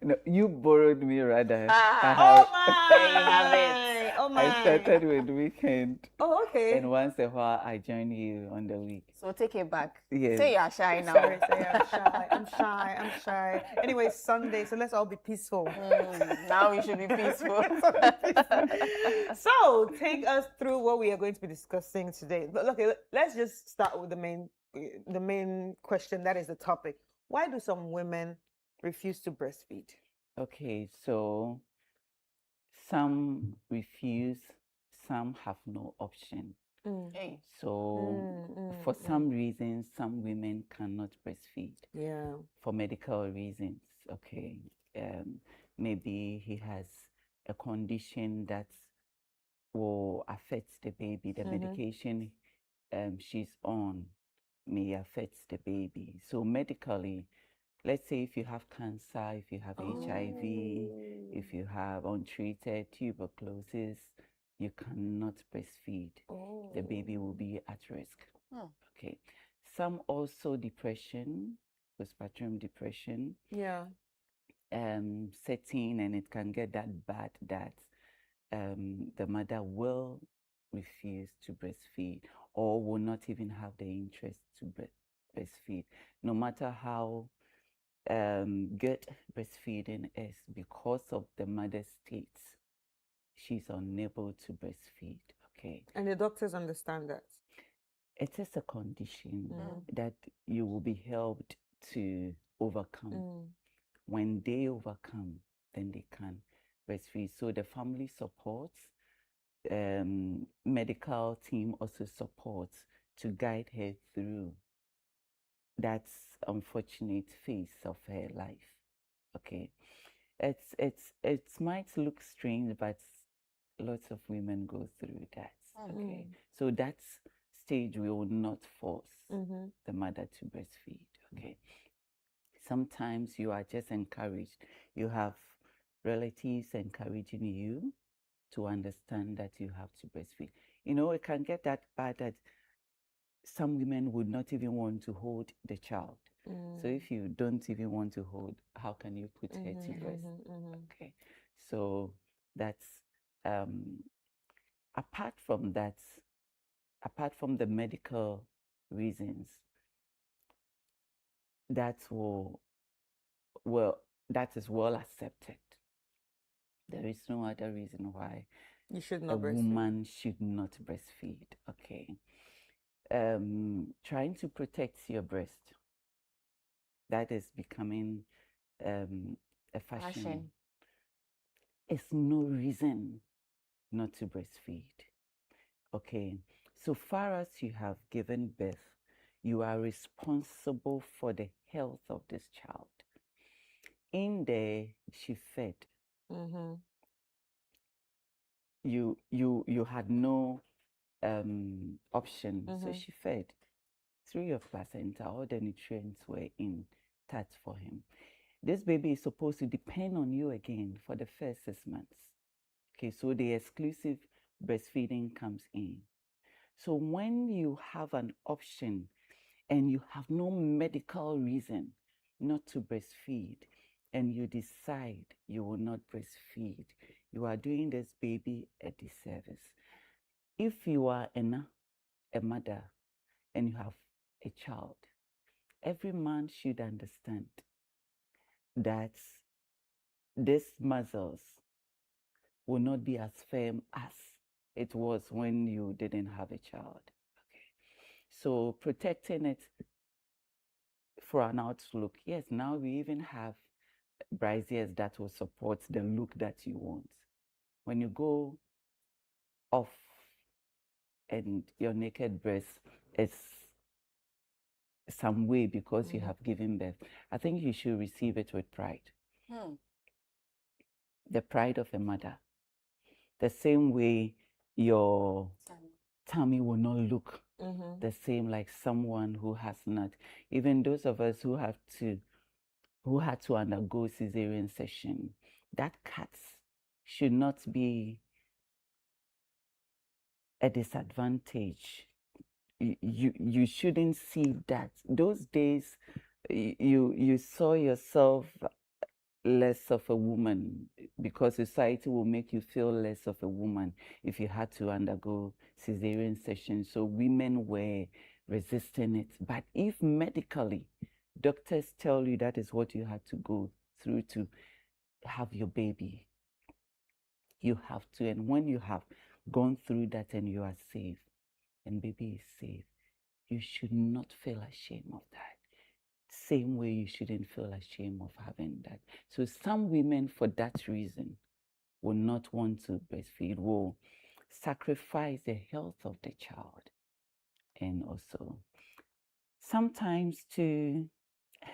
Speaker 1: No, you borrowed me rather.
Speaker 2: Oh my! Oh my!
Speaker 1: I started with weekend.
Speaker 2: Oh, okay.
Speaker 1: And once a while, I join you on the week.
Speaker 3: So take it back.
Speaker 1: Yes.
Speaker 3: Say you're shy now.
Speaker 2: Sorry, say I'm shy. I'm shy. I'm shy. Anyway, it's Sunday, so let's all be peaceful.
Speaker 3: Now we should be peaceful.
Speaker 2: So take us through what we are going to be discussing today. But okay, let's just start with the main question. That is the topic. Why do some women refuse to breastfeed?
Speaker 1: Okay, so some refuse, some have no option.
Speaker 3: Hey.
Speaker 1: So for some reasons, some women cannot breastfeed.
Speaker 2: Yeah.
Speaker 1: For medical reasons, okay. Maybe he has a condition that will affect the baby. The medication she's on may affect the baby. So medically, let's say if you have cancer, if you have HIV, if you have untreated tuberculosis, you cannot breastfeed. The baby will be at risk. Okay. Some also depression, postpartum depression.
Speaker 2: Yeah.
Speaker 1: Setting, and it can get that bad that the mother will refuse to breastfeed or will not even have the interest to breastfeed, no matter how good breastfeeding is. Because of the mother's state, she's unable to breastfeed. Okay.
Speaker 2: And the doctors understand that.
Speaker 1: It is a condition that you will be helped to overcome. When they overcome, then they can breastfeed. So the family supports, medical team also supports to guide her through that unfortunate phase of her life. Okay, it might look strange, but lots of women go through that. Okay, so that stage we will not force the mother to breastfeed. Okay, sometimes you are just encouraged. You have relatives encouraging you to understand that you have to breastfeed. You know, it can get that bad that some women would not even want to hold the child. So if you don't even want to hold, how can you put her to breast? Okay, so that's apart from that, apart from the medical reasons, that is well accepted. There is no other reason why
Speaker 2: you should not
Speaker 1: a woman should not breastfeed. Okay. Trying to protect your breast, that is becoming a fashion. It's no reason not to breastfeed. Okay, so far as you have given birth, you are responsible for the health of this child. In there, she fed. You had no option, so she fed. Through your placenta, all the nutrients were intact for him. this baby is supposed to depend on you again for the first 6 months. Okay, so the exclusive breastfeeding comes in. So when you have an option and you have no medical reason not to breastfeed, and you decide you will not breastfeed, you are doing this baby a disservice. If you are a mother and you have a child, every man should understand that these muscles will not be as firm as it was when you didn't have a child. Okay. So protecting it for an outlook. Yes, now we even have braziers that will support the look that you want. When you go off and your naked breast is some way because you have given birth, I think you should receive it with pride. The pride of a mother. The same way your tummy will not look the same like someone who has not. Even those of us who had to undergo cesarean section, that cut should not be a disadvantage. You shouldn't see that. Those days, you saw yourself less of a woman because society will make you feel less of a woman if you had to undergo cesarean section. So women were resisting it. But if medically doctors tell you that is what you had to go through to have your baby, you have to. And when you have gone through that and you are safe and baby is safe, you should not feel ashamed of that. Same way you shouldn't feel ashamed of having that. So some women, for that reason, will not want to breastfeed, will sacrifice the health of the child. And also, sometimes too,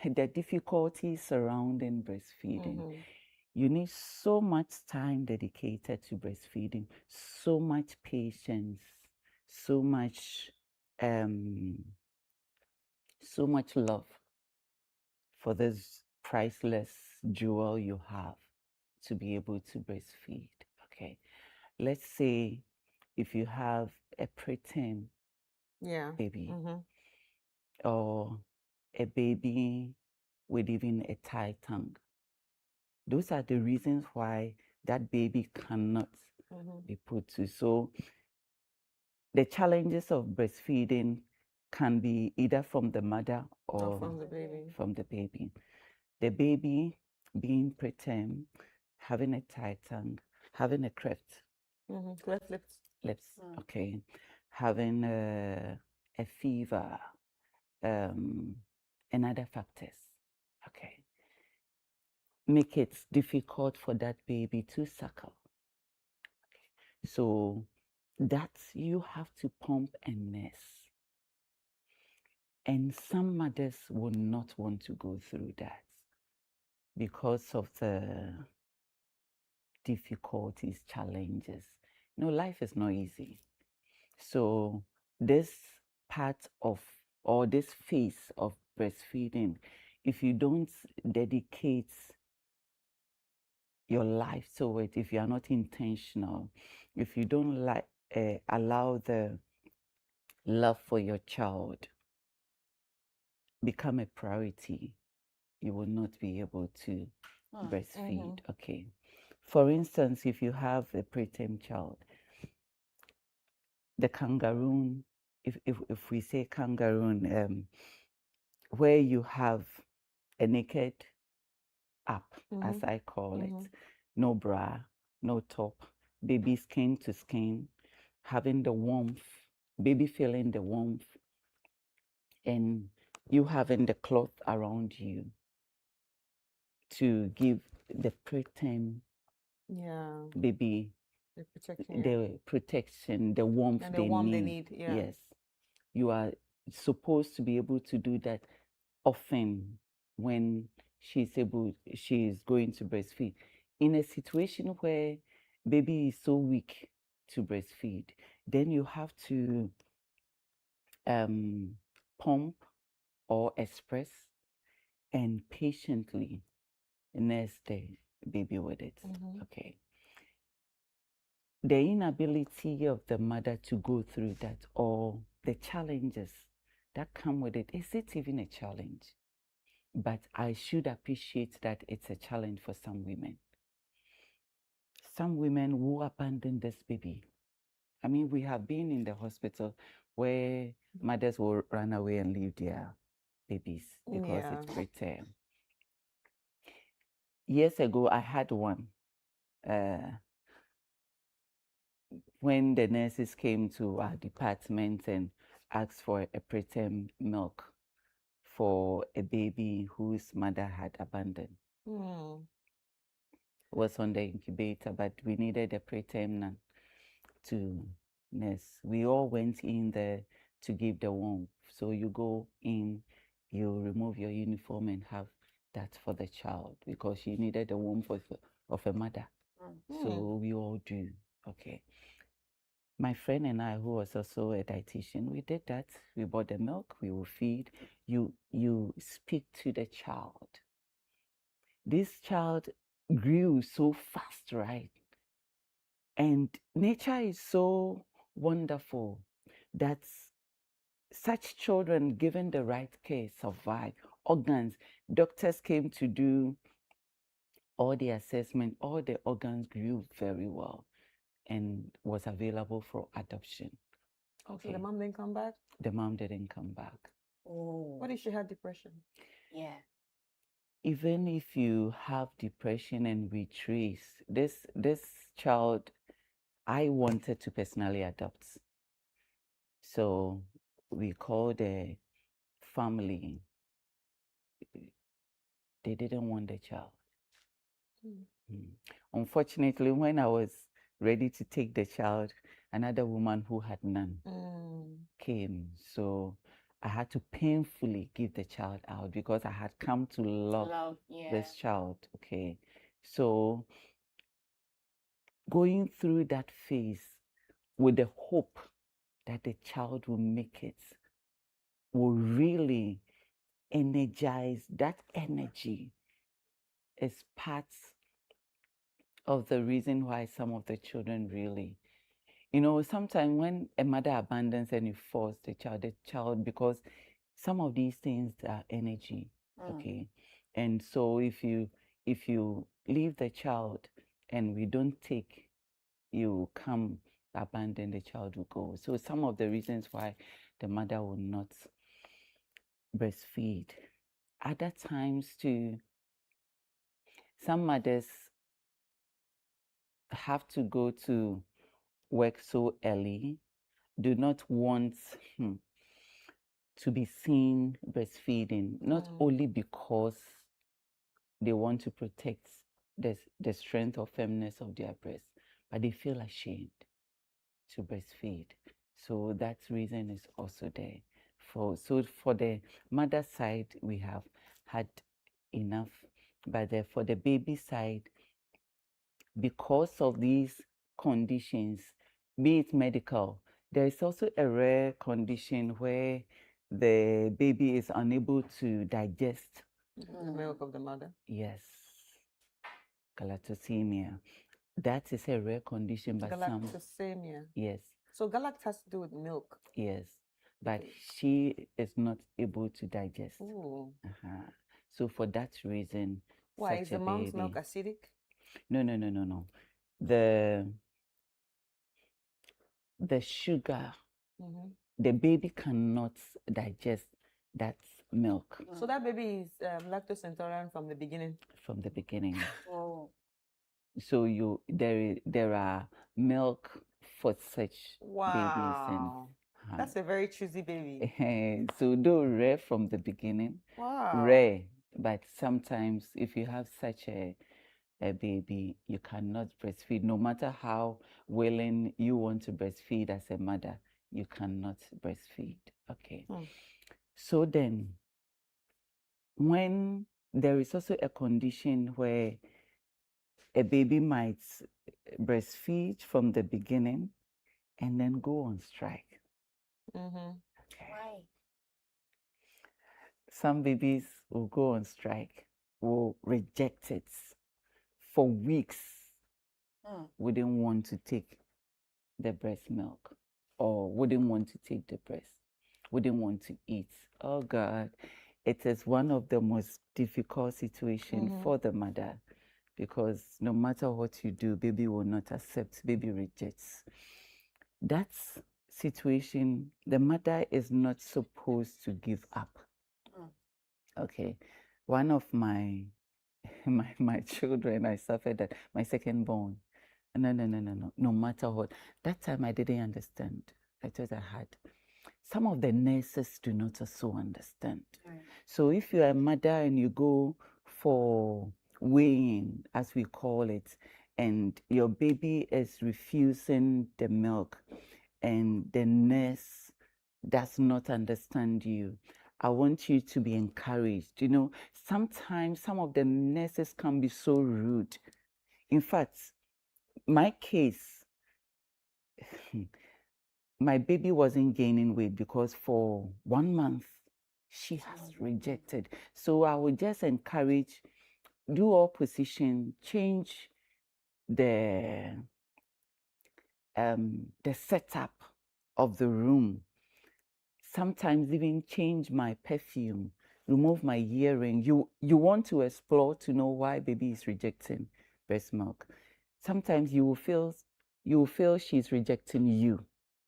Speaker 1: the difficulties surrounding breastfeeding. You need so much time dedicated to breastfeeding, so much patience, so much love for this priceless jewel you have to be able to breastfeed. Okay, let's say if you have a preterm baby or a baby with even a tight tongue. Those are the reasons why that baby cannot be put to. So the challenges of breastfeeding can be either from the mother or from the baby. The baby being preterm, having a tight tongue, having a cleft lips, okay, having a fever, and other factors, okay, make it difficult for that baby to suckle. Okay. So that you have to pump and nurse. And some mothers will not want to go through that because of the difficulties, challenges. You know, life is not easy. So this part of, or this phase of breastfeeding, if you don't dedicate your life to it, if you are not intentional, if you don't allow the love for your child become a priority, you will not be able to breastfeed. Okay. For instance, if you have a preterm child, the kangaroo, if we say kangaroo, where you have a naked up, as I call it, no bra, no top, baby skin to skin, having the warmth, baby feeling the warmth, and you having the cloth around you to give the preterm baby the protection, the warmth,
Speaker 2: And
Speaker 1: they need. Yes, you are supposed to be able to do that often when she is going to breastfeed. In a situation where baby is so weak to breastfeed, then you have to pump or express and patiently nurse the baby with it.
Speaker 2: Mhm.
Speaker 1: Okay. The inability of the mother to go through that, or the challenges that come with it, is it even a challenge? But I should appreciate that it's a challenge for some women. Some women will abandon this baby. I mean, we have been in the hospital where mothers will run away and leave their babies because it's preterm. Years ago, I had one. When the nurses came to our department and asked for a preterm milk for a baby whose mother had abandoned. Was on the incubator, but we needed a preterm to nurse. We all went in there to give the warmth. So you go in, you remove your uniform and have that for the child because she needed the warmth of a mother. So we all do. Okay. My friend and I, who was also a dietitian, we did that. We bought the milk, we will feed. You speak to the child. This child grew so fast, right? And nature is so wonderful that such children, given the right care, survive. Organs, doctors came to do all the assessment, all the organs grew very well and was available for adoption.
Speaker 2: Okay. So the mom didn't come back?
Speaker 1: The mom didn't come back.
Speaker 2: Oh. What if she had depression?
Speaker 3: Yeah.
Speaker 1: Even if you have depression and we trace this child, I wanted to personally adopt. So we called the family. They didn't want the child. Unfortunately, when I was ready to take the child, another woman who had none came. So I had to painfully give the child out because I had come to love this child. Okay. So going through that phase with the hope that the child will make it will really energize. That energy is part of the reason why some of the children really, sometimes when a mother abandons and you force the child, because some of these things are energy, okay? And so if you leave the child and we don't take, you come abandon, the child will go. So some of the reasons why the mother will not breastfeed. Other times too, some mothers have to go to work so early, do not want to be seen breastfeeding, not only because they want to protect the strength or firmness of their breast, but they feel ashamed to breastfeed. So that reason is also there. So for the mother side, we have had enough, but for the baby side, because of these conditions, be it medical, there is also a rare condition where the baby is unable to digest
Speaker 2: the milk of the mother.
Speaker 1: Yes, galactosemia. That is a rare condition, but
Speaker 2: galactosemia.
Speaker 1: Yes.
Speaker 2: So galact has to do with milk.
Speaker 1: Yes, but she is not able to digest.
Speaker 2: Ooh.
Speaker 1: So for that reason,
Speaker 2: why is the mom's milk acidic?
Speaker 1: No. The sugar, the baby cannot digest that milk.
Speaker 2: So that baby is lactose intolerant from the beginning?
Speaker 1: From the beginning.
Speaker 2: Oh.
Speaker 1: So there are milk for such babies. And,
Speaker 2: that's a very choosy baby.
Speaker 1: So though rare from the beginning, rare, but sometimes if you have such a baby, you cannot breastfeed. No matter how willing you want to breastfeed as a mother, you cannot breastfeed. Okay. So then, when there is also a condition where a baby might breastfeed from the beginning and then go on strike.
Speaker 3: Why?
Speaker 1: Some babies will go on strike will reject it for weeks. Wouldn't want to take the breast milk, or wouldn't want to take the breast, wouldn't want to eat. Oh God, it is one of the most difficult situations for the mother, because no matter what you do, baby will not accept, baby rejects. That situation, the mother is not supposed to give up. Okay, one of my children, I suffered that, my second born. No matter what. That time I didn't understand. I thought I had. Some of the nurses do not also understand. So if you're a mother and you go for weighing, as we call it, and your baby is refusing the milk, and the nurse does not understand you, I want you to be encouraged. You know, sometimes some of the nurses can be so rude. In fact, my case, my baby wasn't gaining weight because for 1 month, she has rejected. So I would just encourage, do all position, change the setup of the room. Sometimes even change my perfume, remove my earring. You want to explore to know why baby is rejecting breast milk. Sometimes you will feel she's rejecting you.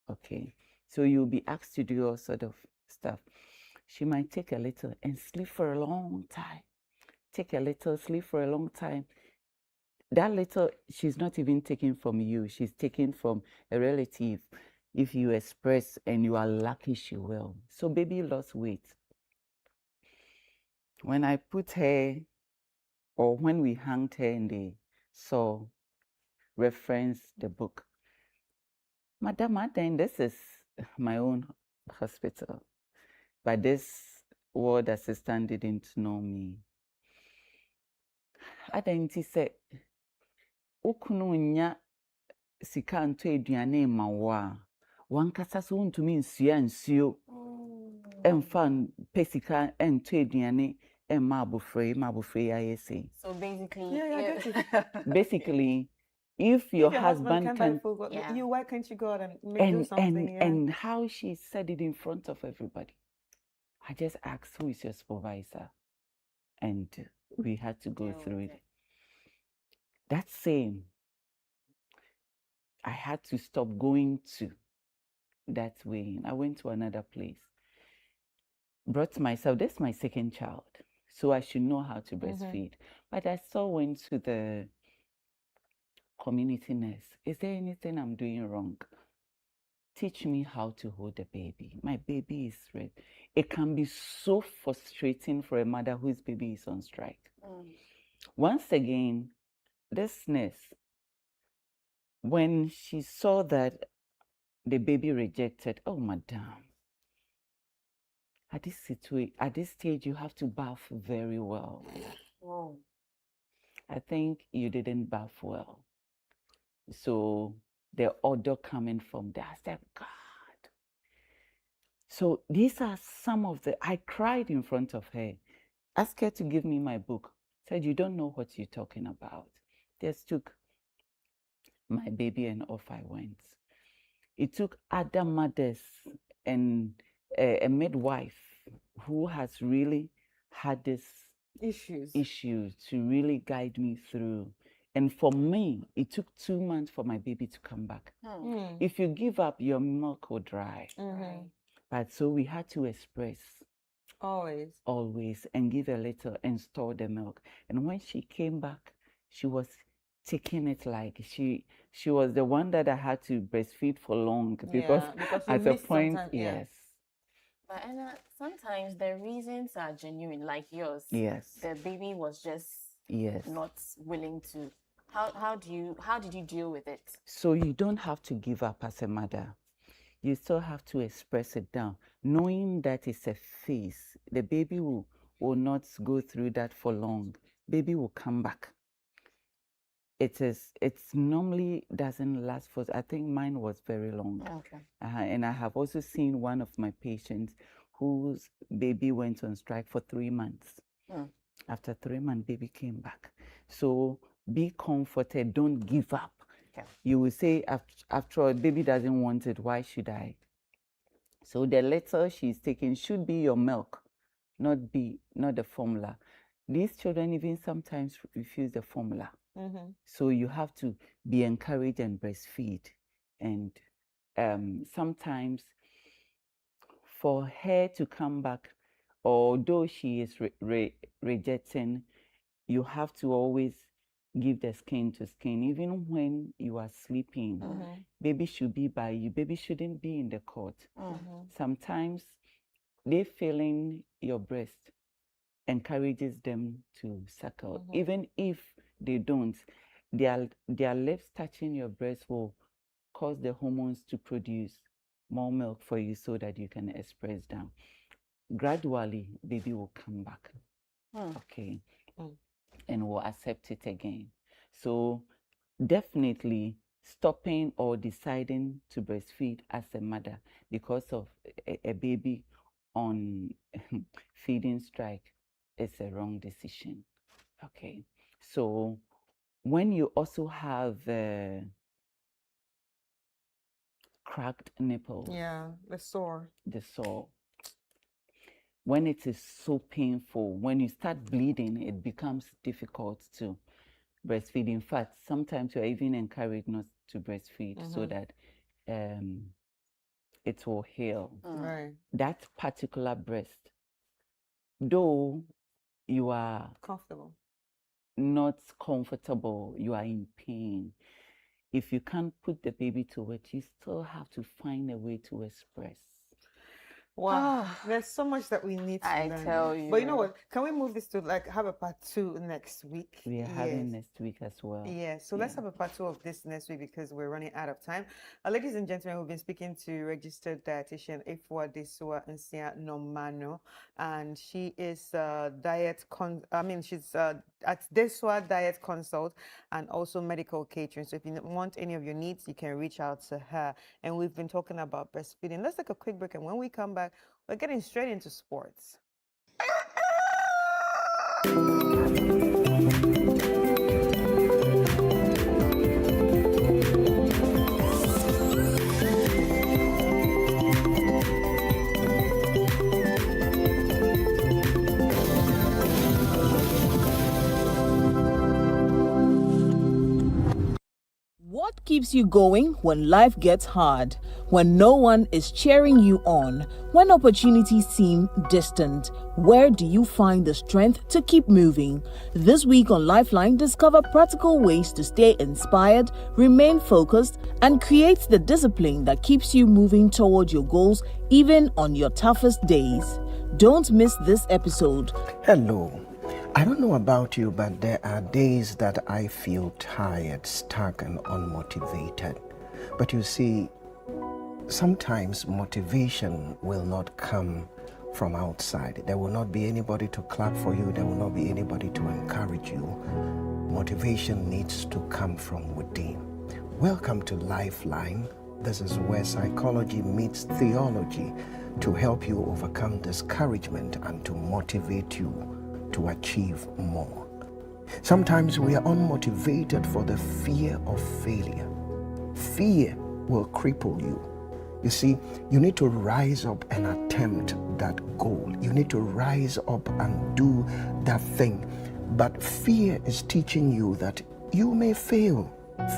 Speaker 1: Okay, so you'll be asked to do all sort of stuff. She might take a little and sleep for a long time. Take a little, sleep for a long time. That little, she's not even taking from you. She's taking from a relative. If you express and you are lucky, she will. So baby lost weight. When I put her, or when we hanged her and they saw, reference the book, Madam Aden, this is my own hospital, but this ward assistant didn't know me. Aden said, "Okunu nya sika nto aduane ma wo a, wankasa so ntumi nsua nsuo emfa pesika nto aduane emma abofre ayese."
Speaker 3: So basically,
Speaker 2: Yeah, I get it.
Speaker 1: Basically, if your husband
Speaker 2: can
Speaker 1: can,
Speaker 2: you, why can't you go out and do something?
Speaker 1: and how she said it in front of everybody. I just asked, who is your supervisor? And we had to go through it. That same, I had to stop going to that way. I went to another place. Brought myself, this is my second child, so I should know how to breastfeed. But I still went to the community nurse. Is there anything I'm doing wrong? Teach me how to hold the baby. My baby is red. It can be so frustrating for a mother whose baby is on strike. Once again, this nurse, when she saw that the baby rejected, oh, madam, at this stage, you have to bath very well. I think you didn't bath well. So the odor coming from there, I said, God. So these are some of I cried in front of her, asked her to give me my book, said, you don't know what you're talking about. Just took my baby and off I went. It took other mothers and a midwife who has really had this issues to really guide me through. And for me, it took 2 months for my baby to come back. If you give up, your milk will dry. But so we had to express. Always, and give a little and store the milk. And when she came back, she was taking it like she was the one that I had to breastfeed for long, because at a point, yes.
Speaker 3: But Anna, sometimes the reasons are genuine, like yours.
Speaker 1: Yes.
Speaker 3: The baby was just not willing to. How did you deal with it?
Speaker 1: So you don't have to give up as a mother. You still have to express it down, knowing that it's a phase. The baby will not go through that for long. Baby will come back. It's normally doesn't last for, I think mine was very long.
Speaker 3: Okay.
Speaker 1: And I have also seen one of my patients whose baby went on strike for 3 months. After 3 months, baby came back. So be comforted. Don't give up. You will say, after all, baby doesn't want it. Why should I? So the letter she's taking should be your milk, not the formula. These children even sometimes refuse the formula. So you have to be encouraged and breastfeed. And sometimes for her to come back, although she is rejecting, you have to always give the skin to skin. Even when you are sleeping, baby should be by you. Baby shouldn't be in the cot. Sometimes they feeling your breast encourages them to suckle. Even if they don't, their lips touching your breast will cause the hormones to produce more milk for you so that you can express them. Gradually, baby will come back. Okay. And will accept it again. So definitely stopping or deciding to breastfeed as a mother because of a baby on feeding strike is a wrong decision. Okay. So when you also have cracked nipples,
Speaker 2: the sore,
Speaker 1: when it is so painful, when you start bleeding, it becomes difficult to breastfeed. In fact, sometimes you're even encouraged not to breastfeed so that it will heal.
Speaker 2: Right.
Speaker 1: That particular breast, though you are
Speaker 2: comfortable,
Speaker 1: not comfortable, you are in pain. If you can't put the baby to it, you still have to find a way to express.
Speaker 2: Wow, there's so much that we need to learn.
Speaker 1: tell
Speaker 2: But you know
Speaker 1: you.
Speaker 2: what? Can we move this to have a part 2 next week?
Speaker 1: We are having next week as well.
Speaker 2: Yeah, so let's have a part 2 of this next week because we're running out of time. Ladies and gentlemen, we've been speaking to registered dietitian Ifua Desua Nsia Nomano, and she is she's at Desua Diet Consult and also medical catering. So if you want any of your needs, you can reach out to her. And we've been talking about breastfeeding. Let's take a quick break, and when we come back, we're getting straight into sports.
Speaker 8: What keeps you going when life gets hard? When no one is cheering you on? When opportunities seem distant? Where do you find the strength to keep moving? This week on Lifeline, discover practical ways to stay inspired, remain focused, and create the discipline that keeps you moving toward your goals even on your toughest days. Don't miss this episode.
Speaker 4: Hello. I don't know about you, but there are days that I feel tired, stuck, and unmotivated. But you see, sometimes motivation will not come from outside. There will not be anybody to clap for you. There will not be anybody to encourage you. Motivation needs to come from within. Welcome to Lifeline. This is where psychology meets theology to help you overcome discouragement and to motivate you to achieve more. Sometimes we are unmotivated for the fear of failure. Fear will cripple you. You see, you need to rise up and attempt that goal. You need to rise up and do that thing. But fear is teaching you that you may fail.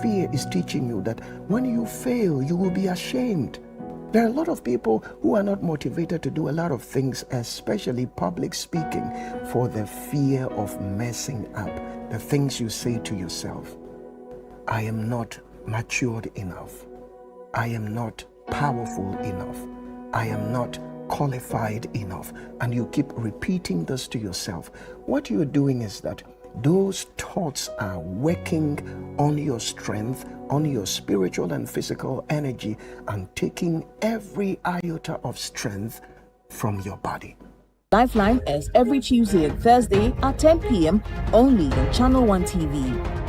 Speaker 4: Fear is teaching you that when you fail, you will be ashamed. There are a lot of people who are not motivated to do a lot of things, especially public speaking, for the fear of messing up. The things you say to yourself, I am not matured enough. I am not powerful enough. I am not qualified enough. And you keep repeating this to yourself. What you're doing is that those thoughts are working on your strength, on your spiritual and physical energy, and taking every iota of strength from your body.
Speaker 8: Lifeline airs every Tuesday and Thursday at 10 p.m. only on Channel 1 TV.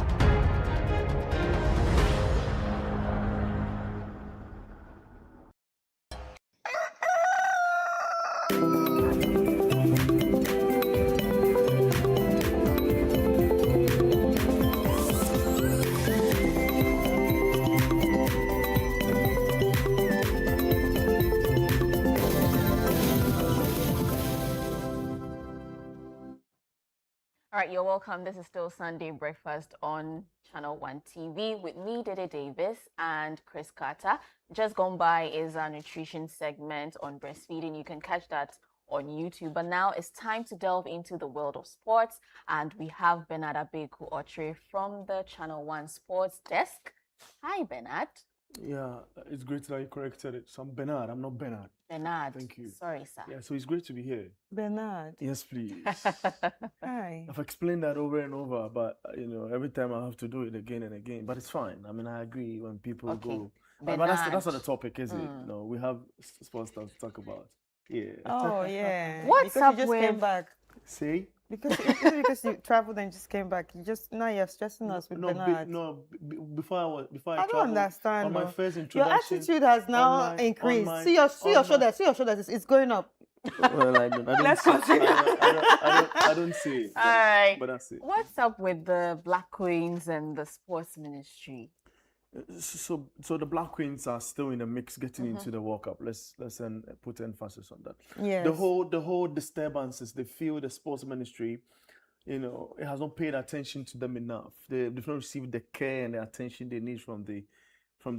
Speaker 3: All right, you're welcome. This is still Sunday Breakfast on Channel 1 TV with me, Dede Davis, and Chris Carter. Just gone by is our nutrition segment on breastfeeding. You can catch that on YouTube. But now it's time to delve into the world of sports. And we have Bernard Abeku-Otre from the Channel 1 Sports Desk. Hi, Bernard.
Speaker 5: Yeah, it's great that you corrected it. So I'm Bernard. I'm not Bernard.
Speaker 3: Bernard.
Speaker 5: Thank you.
Speaker 3: Sorry, sir.
Speaker 5: Yeah, so it's great to be here.
Speaker 2: Bernard.
Speaker 5: Yes, please.
Speaker 2: Hi.
Speaker 5: I've explained that over and over, but every time I have to do it again and again. But it's fine. I mean, I agree when people go. But that's not the topic, is it? No, we have sports stuff to talk about. Yeah.
Speaker 2: Oh, yeah.
Speaker 3: What's
Speaker 2: because
Speaker 3: up
Speaker 2: you just
Speaker 3: with...
Speaker 2: came back.
Speaker 5: See?
Speaker 2: Because you traveled and just came back. Now you're stressing us with Bernard.
Speaker 5: Before I
Speaker 2: I don't
Speaker 5: traveled,
Speaker 2: understand.
Speaker 5: on my
Speaker 2: No.
Speaker 5: first
Speaker 2: Your
Speaker 5: introduction,
Speaker 2: attitude has now increased. See your shoulders. See your shoulders. It's going up.
Speaker 5: Well, I don't
Speaker 2: Let's
Speaker 5: see,
Speaker 2: continue.
Speaker 5: I don't see it.
Speaker 3: All right.
Speaker 5: But that's it.
Speaker 3: What's up with the Black Queens and the sports ministry?
Speaker 5: So the Black Queens are still in the mix, getting into the World Cup. Let's put emphasis on that.
Speaker 2: Yes.
Speaker 5: The whole disturbances, they feel the sports ministry, it has not paid attention to them enough. They've not received the care and the attention they need from the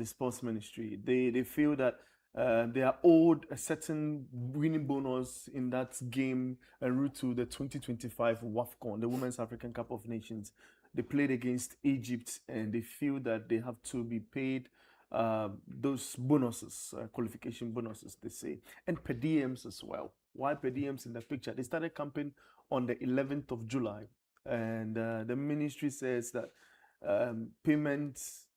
Speaker 5: sports ministry. They feel that they are owed a certain winning bonus in that game en route to the 2025 WAFCON, the Women's African Cup of Nations. They played against Egypt, and they feel that they have to be paid those bonuses, qualification bonuses, they say, and per diems as well. Why per diems in the picture? They started camping on the 11th of July, and the ministry says that payments,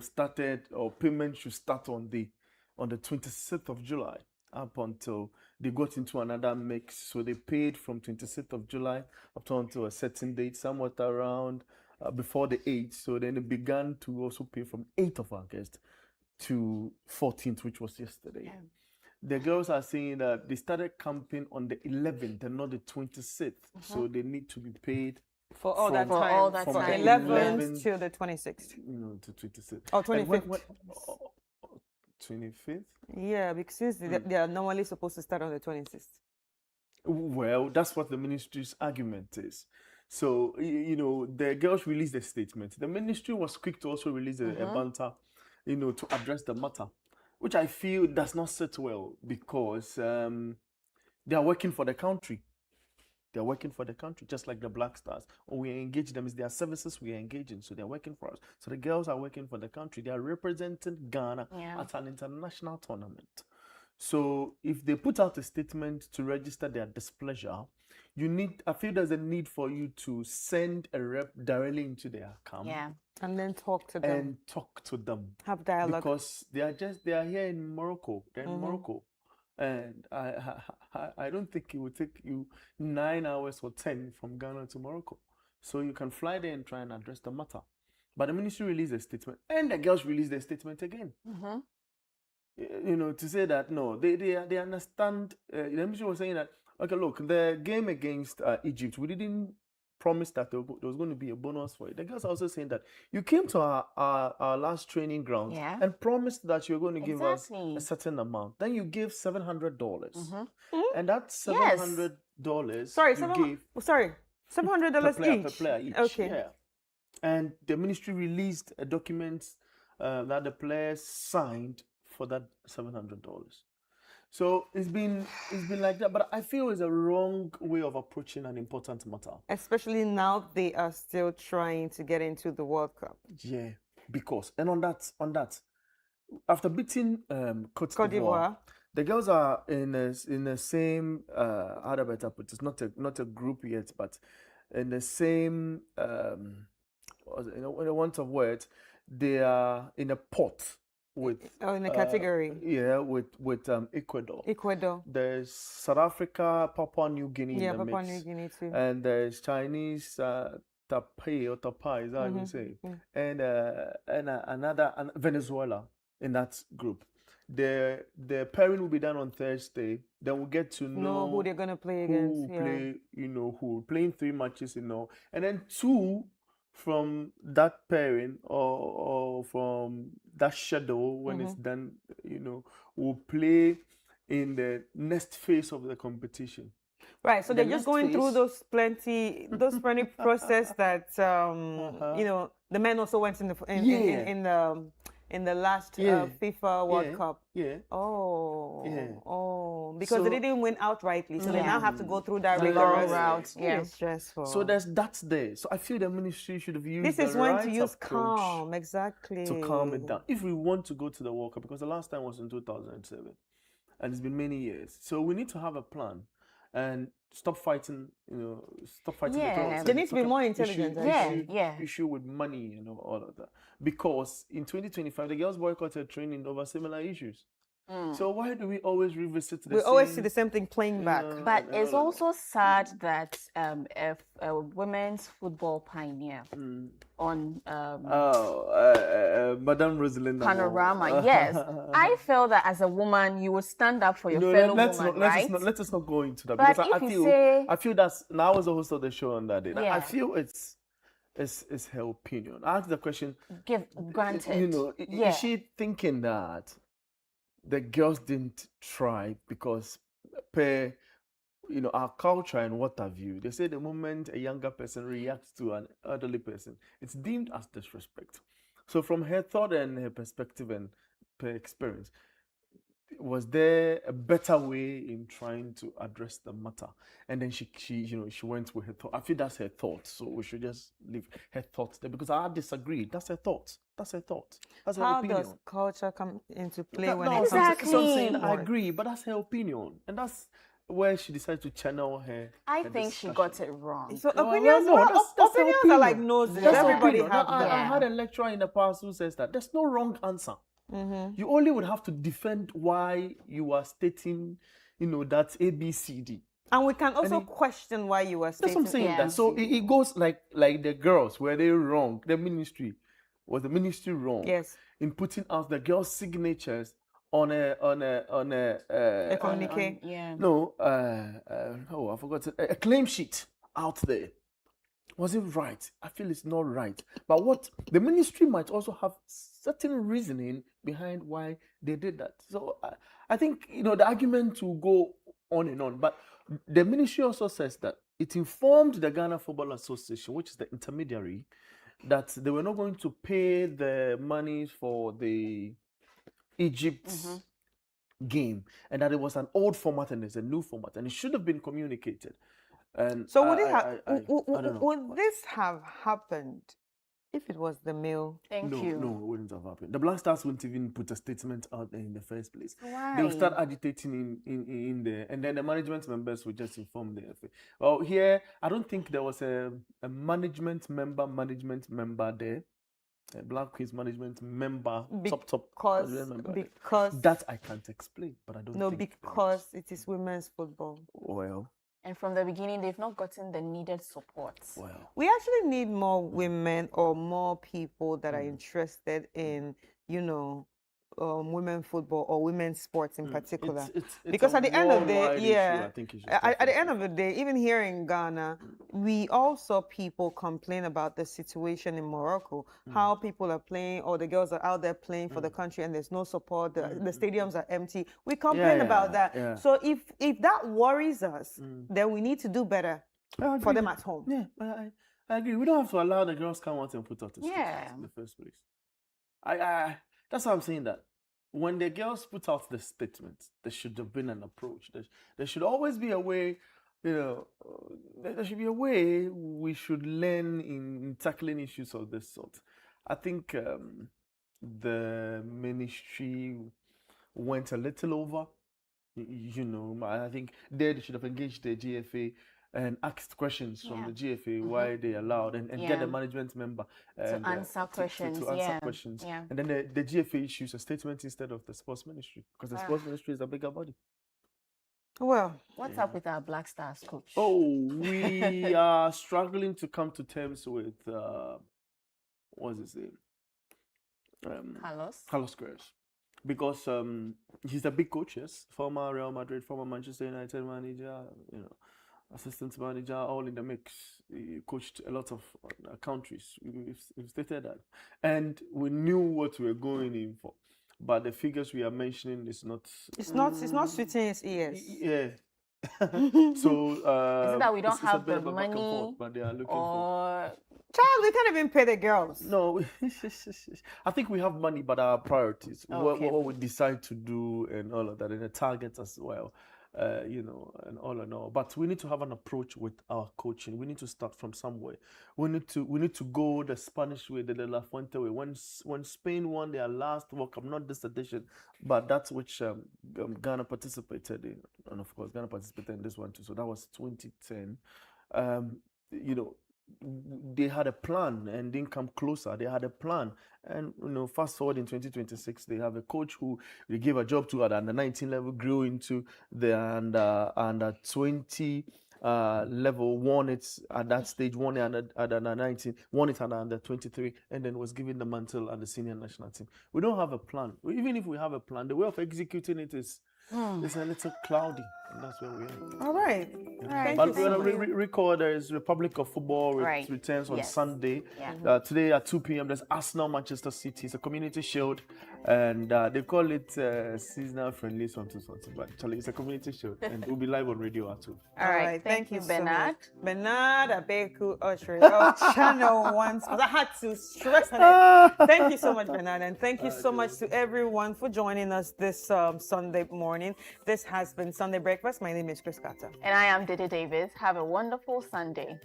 Speaker 5: started, or payment should start on the 26th of July up until they got into another mix. So they paid from 26th of July up until a certain date, somewhat around before the 8th. So then they began to also pay from 8th of August to 14th, which was yesterday. Yeah. The girls are saying that they started camping on the 11th and not the 26th. So they need to be paid
Speaker 2: for all that
Speaker 3: from
Speaker 2: time.
Speaker 3: All that
Speaker 2: from
Speaker 3: time.
Speaker 2: 11th to the 26th.
Speaker 5: To 26th.
Speaker 2: Oh, 25th.
Speaker 5: 25th?
Speaker 2: Yeah, because they are normally supposed to start on the 26th.
Speaker 5: Well, that's what the ministry's argument is. So, the girls released a statement. The ministry was quick to also release a banter, to address the matter, which I feel does not sit well because they are working for the country. They're working for the country, just like the Black Stars. Or we engage them, it's their services we are engaging, so they're working for us. So the girls are working for the country. They are representing Ghana at an international tournament. So if they put out a statement to register their displeasure, I feel there's a need for you to send a rep directly into their camp.
Speaker 2: Yeah. And then talk to them.
Speaker 5: Have
Speaker 2: dialogue.
Speaker 5: Because they are here in Morocco. They're in Morocco. And I don't think it would take you 9 hours or 10 from Ghana to Morocco. So you can fly there and try and address the matter. But the ministry released a statement, and the girls released their statement again. To say that, no, they understand. The ministry was saying that, okay, look, the game against Egypt, we didn't promise that there was going to be a bonus for it. The girls are also saying that you came to our last training ground and promised that you're going to give us a certain amount. Then you gave $700. And that $700
Speaker 2: $700
Speaker 5: per player each.
Speaker 2: Okay.
Speaker 5: Yeah. And the ministry released a document that the players signed for that $700. So it's been like that, but I feel it's a wrong way of approaching an important matter.
Speaker 2: Especially now they are still trying to get into the World Cup.
Speaker 5: Yeah, because on that, after beating Côte d'Ivoire, the girls are in the same how do I better put it? It's not a group yet, but in the same in a want of words, they are in a pot with
Speaker 2: in a category.
Speaker 5: With Ecuador.
Speaker 2: Ecuador.
Speaker 5: There's South Africa, Papua New Guinea in the
Speaker 2: Papua
Speaker 5: mix.
Speaker 2: New Guinea too.
Speaker 5: And there's Chinese Taipei or Tapai, is that how you say? And another Venezuela in that group. The pairing will be done on Thursday. Then we'll get to know
Speaker 2: who they're gonna play against.
Speaker 5: Who playing 3 matches, and then 2 from that pairing or from that schedule when it's done, will play in the next phase of the competition.
Speaker 2: Right, so
Speaker 5: The
Speaker 2: they're just
Speaker 5: next
Speaker 2: going through
Speaker 5: phase-
Speaker 2: those plenty process that you know, the men also went in the in the last
Speaker 5: Yeah.
Speaker 2: FIFA World
Speaker 5: Yeah.
Speaker 2: Cup.
Speaker 5: Yeah.
Speaker 2: Oh,
Speaker 5: Yeah.
Speaker 2: oh, because
Speaker 5: So-
Speaker 2: they didn't win outrightly, so they now have to go through that
Speaker 5: The
Speaker 2: rigorous
Speaker 5: route,
Speaker 2: yeah. It's stressful.
Speaker 5: So that's there. So I feel the ministry should have used
Speaker 2: This
Speaker 5: the
Speaker 2: is when
Speaker 5: right
Speaker 2: to use
Speaker 5: approach
Speaker 2: calm, exactly.
Speaker 5: to calm it down. If we want to go to the World Cup, because the last time was in 2007, and it's been many years, so we need to have a plan and stop fighting. Stop fighting
Speaker 2: Yeah.
Speaker 5: the girls.
Speaker 2: There
Speaker 5: and
Speaker 2: needs to be
Speaker 5: talk
Speaker 2: more
Speaker 5: issue-
Speaker 2: intelligence,
Speaker 5: issue- Issue with money, all of that. Because in 2025, the girls boycotted training over similar issues. So why do we always revisit the
Speaker 2: We
Speaker 5: same?
Speaker 2: always see the same thing playing back.
Speaker 3: But it's also sad that if a women's football pioneer on
Speaker 5: Madame Rosalinda
Speaker 3: Panorama,
Speaker 5: Moore.
Speaker 3: yes, I felt that as a woman you would stand up for your fellow woman, right?
Speaker 5: Let us not go into that,
Speaker 3: But
Speaker 5: because
Speaker 3: if you say-
Speaker 5: I feel that's now I was the host of the show on that day.
Speaker 3: Yeah.
Speaker 5: I feel it's her opinion. I asked the question.
Speaker 3: Granted.
Speaker 5: Is she thinking that the girls didn't try because per our culture and what have you? They say the moment a younger person reacts to an elderly person, it's deemed as disrespect. So from her thought and her perspective and her experience, was there a better way in trying to address the matter? And then she went with her thought. I feel that's her thought. So we should just leave her thoughts there, because I disagree. That's her thought. That's her thought. That's her
Speaker 2: How
Speaker 5: opinion.
Speaker 2: does culture come into play
Speaker 5: No,
Speaker 2: when
Speaker 5: no,
Speaker 2: it
Speaker 5: so-
Speaker 2: comes to
Speaker 5: so I'm saying I
Speaker 2: sports?
Speaker 5: agree, but that's her opinion, and that's where she decided to channel her.
Speaker 3: I
Speaker 5: her
Speaker 3: think she
Speaker 5: discussion.
Speaker 3: got it wrong.
Speaker 2: So
Speaker 5: No,
Speaker 2: opinions,
Speaker 5: no, that's her
Speaker 2: opinions are like
Speaker 5: opinion.
Speaker 2: noses.
Speaker 5: That's her
Speaker 2: Everybody
Speaker 5: opinion.
Speaker 2: have
Speaker 5: I
Speaker 2: them.
Speaker 5: had a lecturer in the past who says that there's no wrong answer. You only would have to defend why you are stating, that A, B, C, D.
Speaker 2: And we can also question why you were
Speaker 5: That's
Speaker 2: stating.
Speaker 5: what I'm saying. That. So it goes like the girls, were they wrong? The ministry, was the ministry wrong?
Speaker 2: Yes.
Speaker 5: In putting out the girls' signatures on a
Speaker 2: communique.
Speaker 3: Yeah.
Speaker 5: No, I forgot a claim sheet out there. Was it right? I feel it's not right. But what the ministry might also have certain reasoning behind why they did that. So I think the argument will go on and on. But the ministry also says that it informed the Ghana Football Association, which is the intermediary, that they were not going to pay the money for the Egypt game, and that it was an old format and there's a new format, and it should have been communicated. And
Speaker 2: So would
Speaker 5: I don't know.
Speaker 2: would this have happened if it was the male?
Speaker 5: No, it wouldn't have happened. The Black Stars wouldn't even put a statement out there in the first place.
Speaker 2: Why?
Speaker 5: They would start agitating in there, and then the management members would just inform the FA. Well, here, I don't think there was a management member there. A Black Queens management member, top management member.
Speaker 2: Because
Speaker 5: that I can't explain, but I don't
Speaker 2: no,
Speaker 5: think
Speaker 2: because it is women's football.
Speaker 5: well.
Speaker 3: And from the beginning, they've not gotten the needed support.
Speaker 5: Well,
Speaker 2: We actually need more women or more people that are interested in, women football or women's sports in particular.
Speaker 5: It's
Speaker 2: Because
Speaker 5: a
Speaker 2: at the end of the
Speaker 5: worldwide
Speaker 2: day,
Speaker 5: issue. I think it should
Speaker 2: at the end of the day, even here in Ghana, we all saw people complain about the situation in Morocco, how people are playing, or the girls are out there playing for the country and there's no support, the stadiums are empty. We complain about that.
Speaker 5: yeah.
Speaker 2: So if that worries us, then we need to do better
Speaker 5: I
Speaker 2: for
Speaker 5: agree.
Speaker 2: them at home.
Speaker 5: Yeah, I agree. We don't have to allow the girls come out and put out the
Speaker 3: Yeah.
Speaker 5: statements in the first place. I that's why I'm saying that. When the girls put out the statements, there should have been an approach. There should always be a way, there should be a way we should learn in tackling issues of this sort. I think the ministry went a little over. I think they should have engaged the GFA and asked questions from the GFA why they allowed and get the management member
Speaker 3: To answer questions,
Speaker 5: to answer
Speaker 3: yeah,
Speaker 5: questions.
Speaker 3: yeah.
Speaker 5: And then the GFA issues a statement instead of the sports ministry, because the sports ministry is a bigger body.
Speaker 2: Well,
Speaker 3: what's up with our Black Stars coach?
Speaker 5: Oh, we are struggling to come to terms with what's his name? Carlos Queiroz. Because he's a big coach, yes. Former Real Madrid, former Manchester United manager, assistant manager, all in the mix. He coached a lot of countries. We've stated that. And we knew what we were going in for. But the figures we are mentioning is not...
Speaker 2: It's not sweetening his ears.
Speaker 5: Yeah. So
Speaker 3: Is it that we don't
Speaker 5: it's a
Speaker 3: have
Speaker 5: bit
Speaker 3: the
Speaker 5: of a back and
Speaker 3: money,
Speaker 5: forth, but they are looking for.
Speaker 3: or
Speaker 2: Child, we can't even pay the girls.
Speaker 5: No, I think we have money, but our priorities,
Speaker 2: Okay.
Speaker 5: what we decide to do, and all of that, and the targets as well, you know, and all in all. But we need to have an approach with our coaching. We need to start from somewhere. We need to go the Spanish way, the De La Fuente way. When Spain won their last World Cup, not this edition, but that's which Ghana participated in, and of course Ghana participated in this one too. So that was 2010. You know, they had a plan and didn't come closer. They had a plan, and you know, fast forward in 2026, they have a coach who they gave a job to at under 19 level, grew into the under 20 level, won it at that stage, won it at under 19, won it at under 23, and then was given the mantle at the senior national team. We don't have a plan. Even if we have a plan, the way of executing it is it's a little cloudy, and that's where we are.
Speaker 2: All right. Thank
Speaker 5: But
Speaker 2: you so much.
Speaker 5: record, there is Republic of Football
Speaker 3: Right.
Speaker 5: returns on
Speaker 3: Yes.
Speaker 5: Sunday.
Speaker 3: Yeah.
Speaker 5: Today at 2 p.m. there's Arsenal Manchester City. It's a community shield, and they call it seasonal friendly something. But actually it's a community shield, and we'll be live on radio at 2.
Speaker 3: All right. Thank you,
Speaker 2: so
Speaker 3: Bernard.
Speaker 2: much. Bernard Abeku Oshri of Channel 1. I had to stress on it. Thank you so much, Bernard. And thank you so much to everyone for joining us this Sunday morning. This has been Sunday Breakfast. My name is Chris Carter.
Speaker 3: And I am Dede Davis. Have a wonderful Sunday.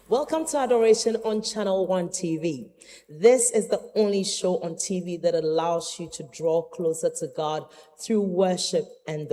Speaker 6: Welcome to Adoration on Channel 1 TV. This is the only show on TV that allows you to draw closer to God through worship and the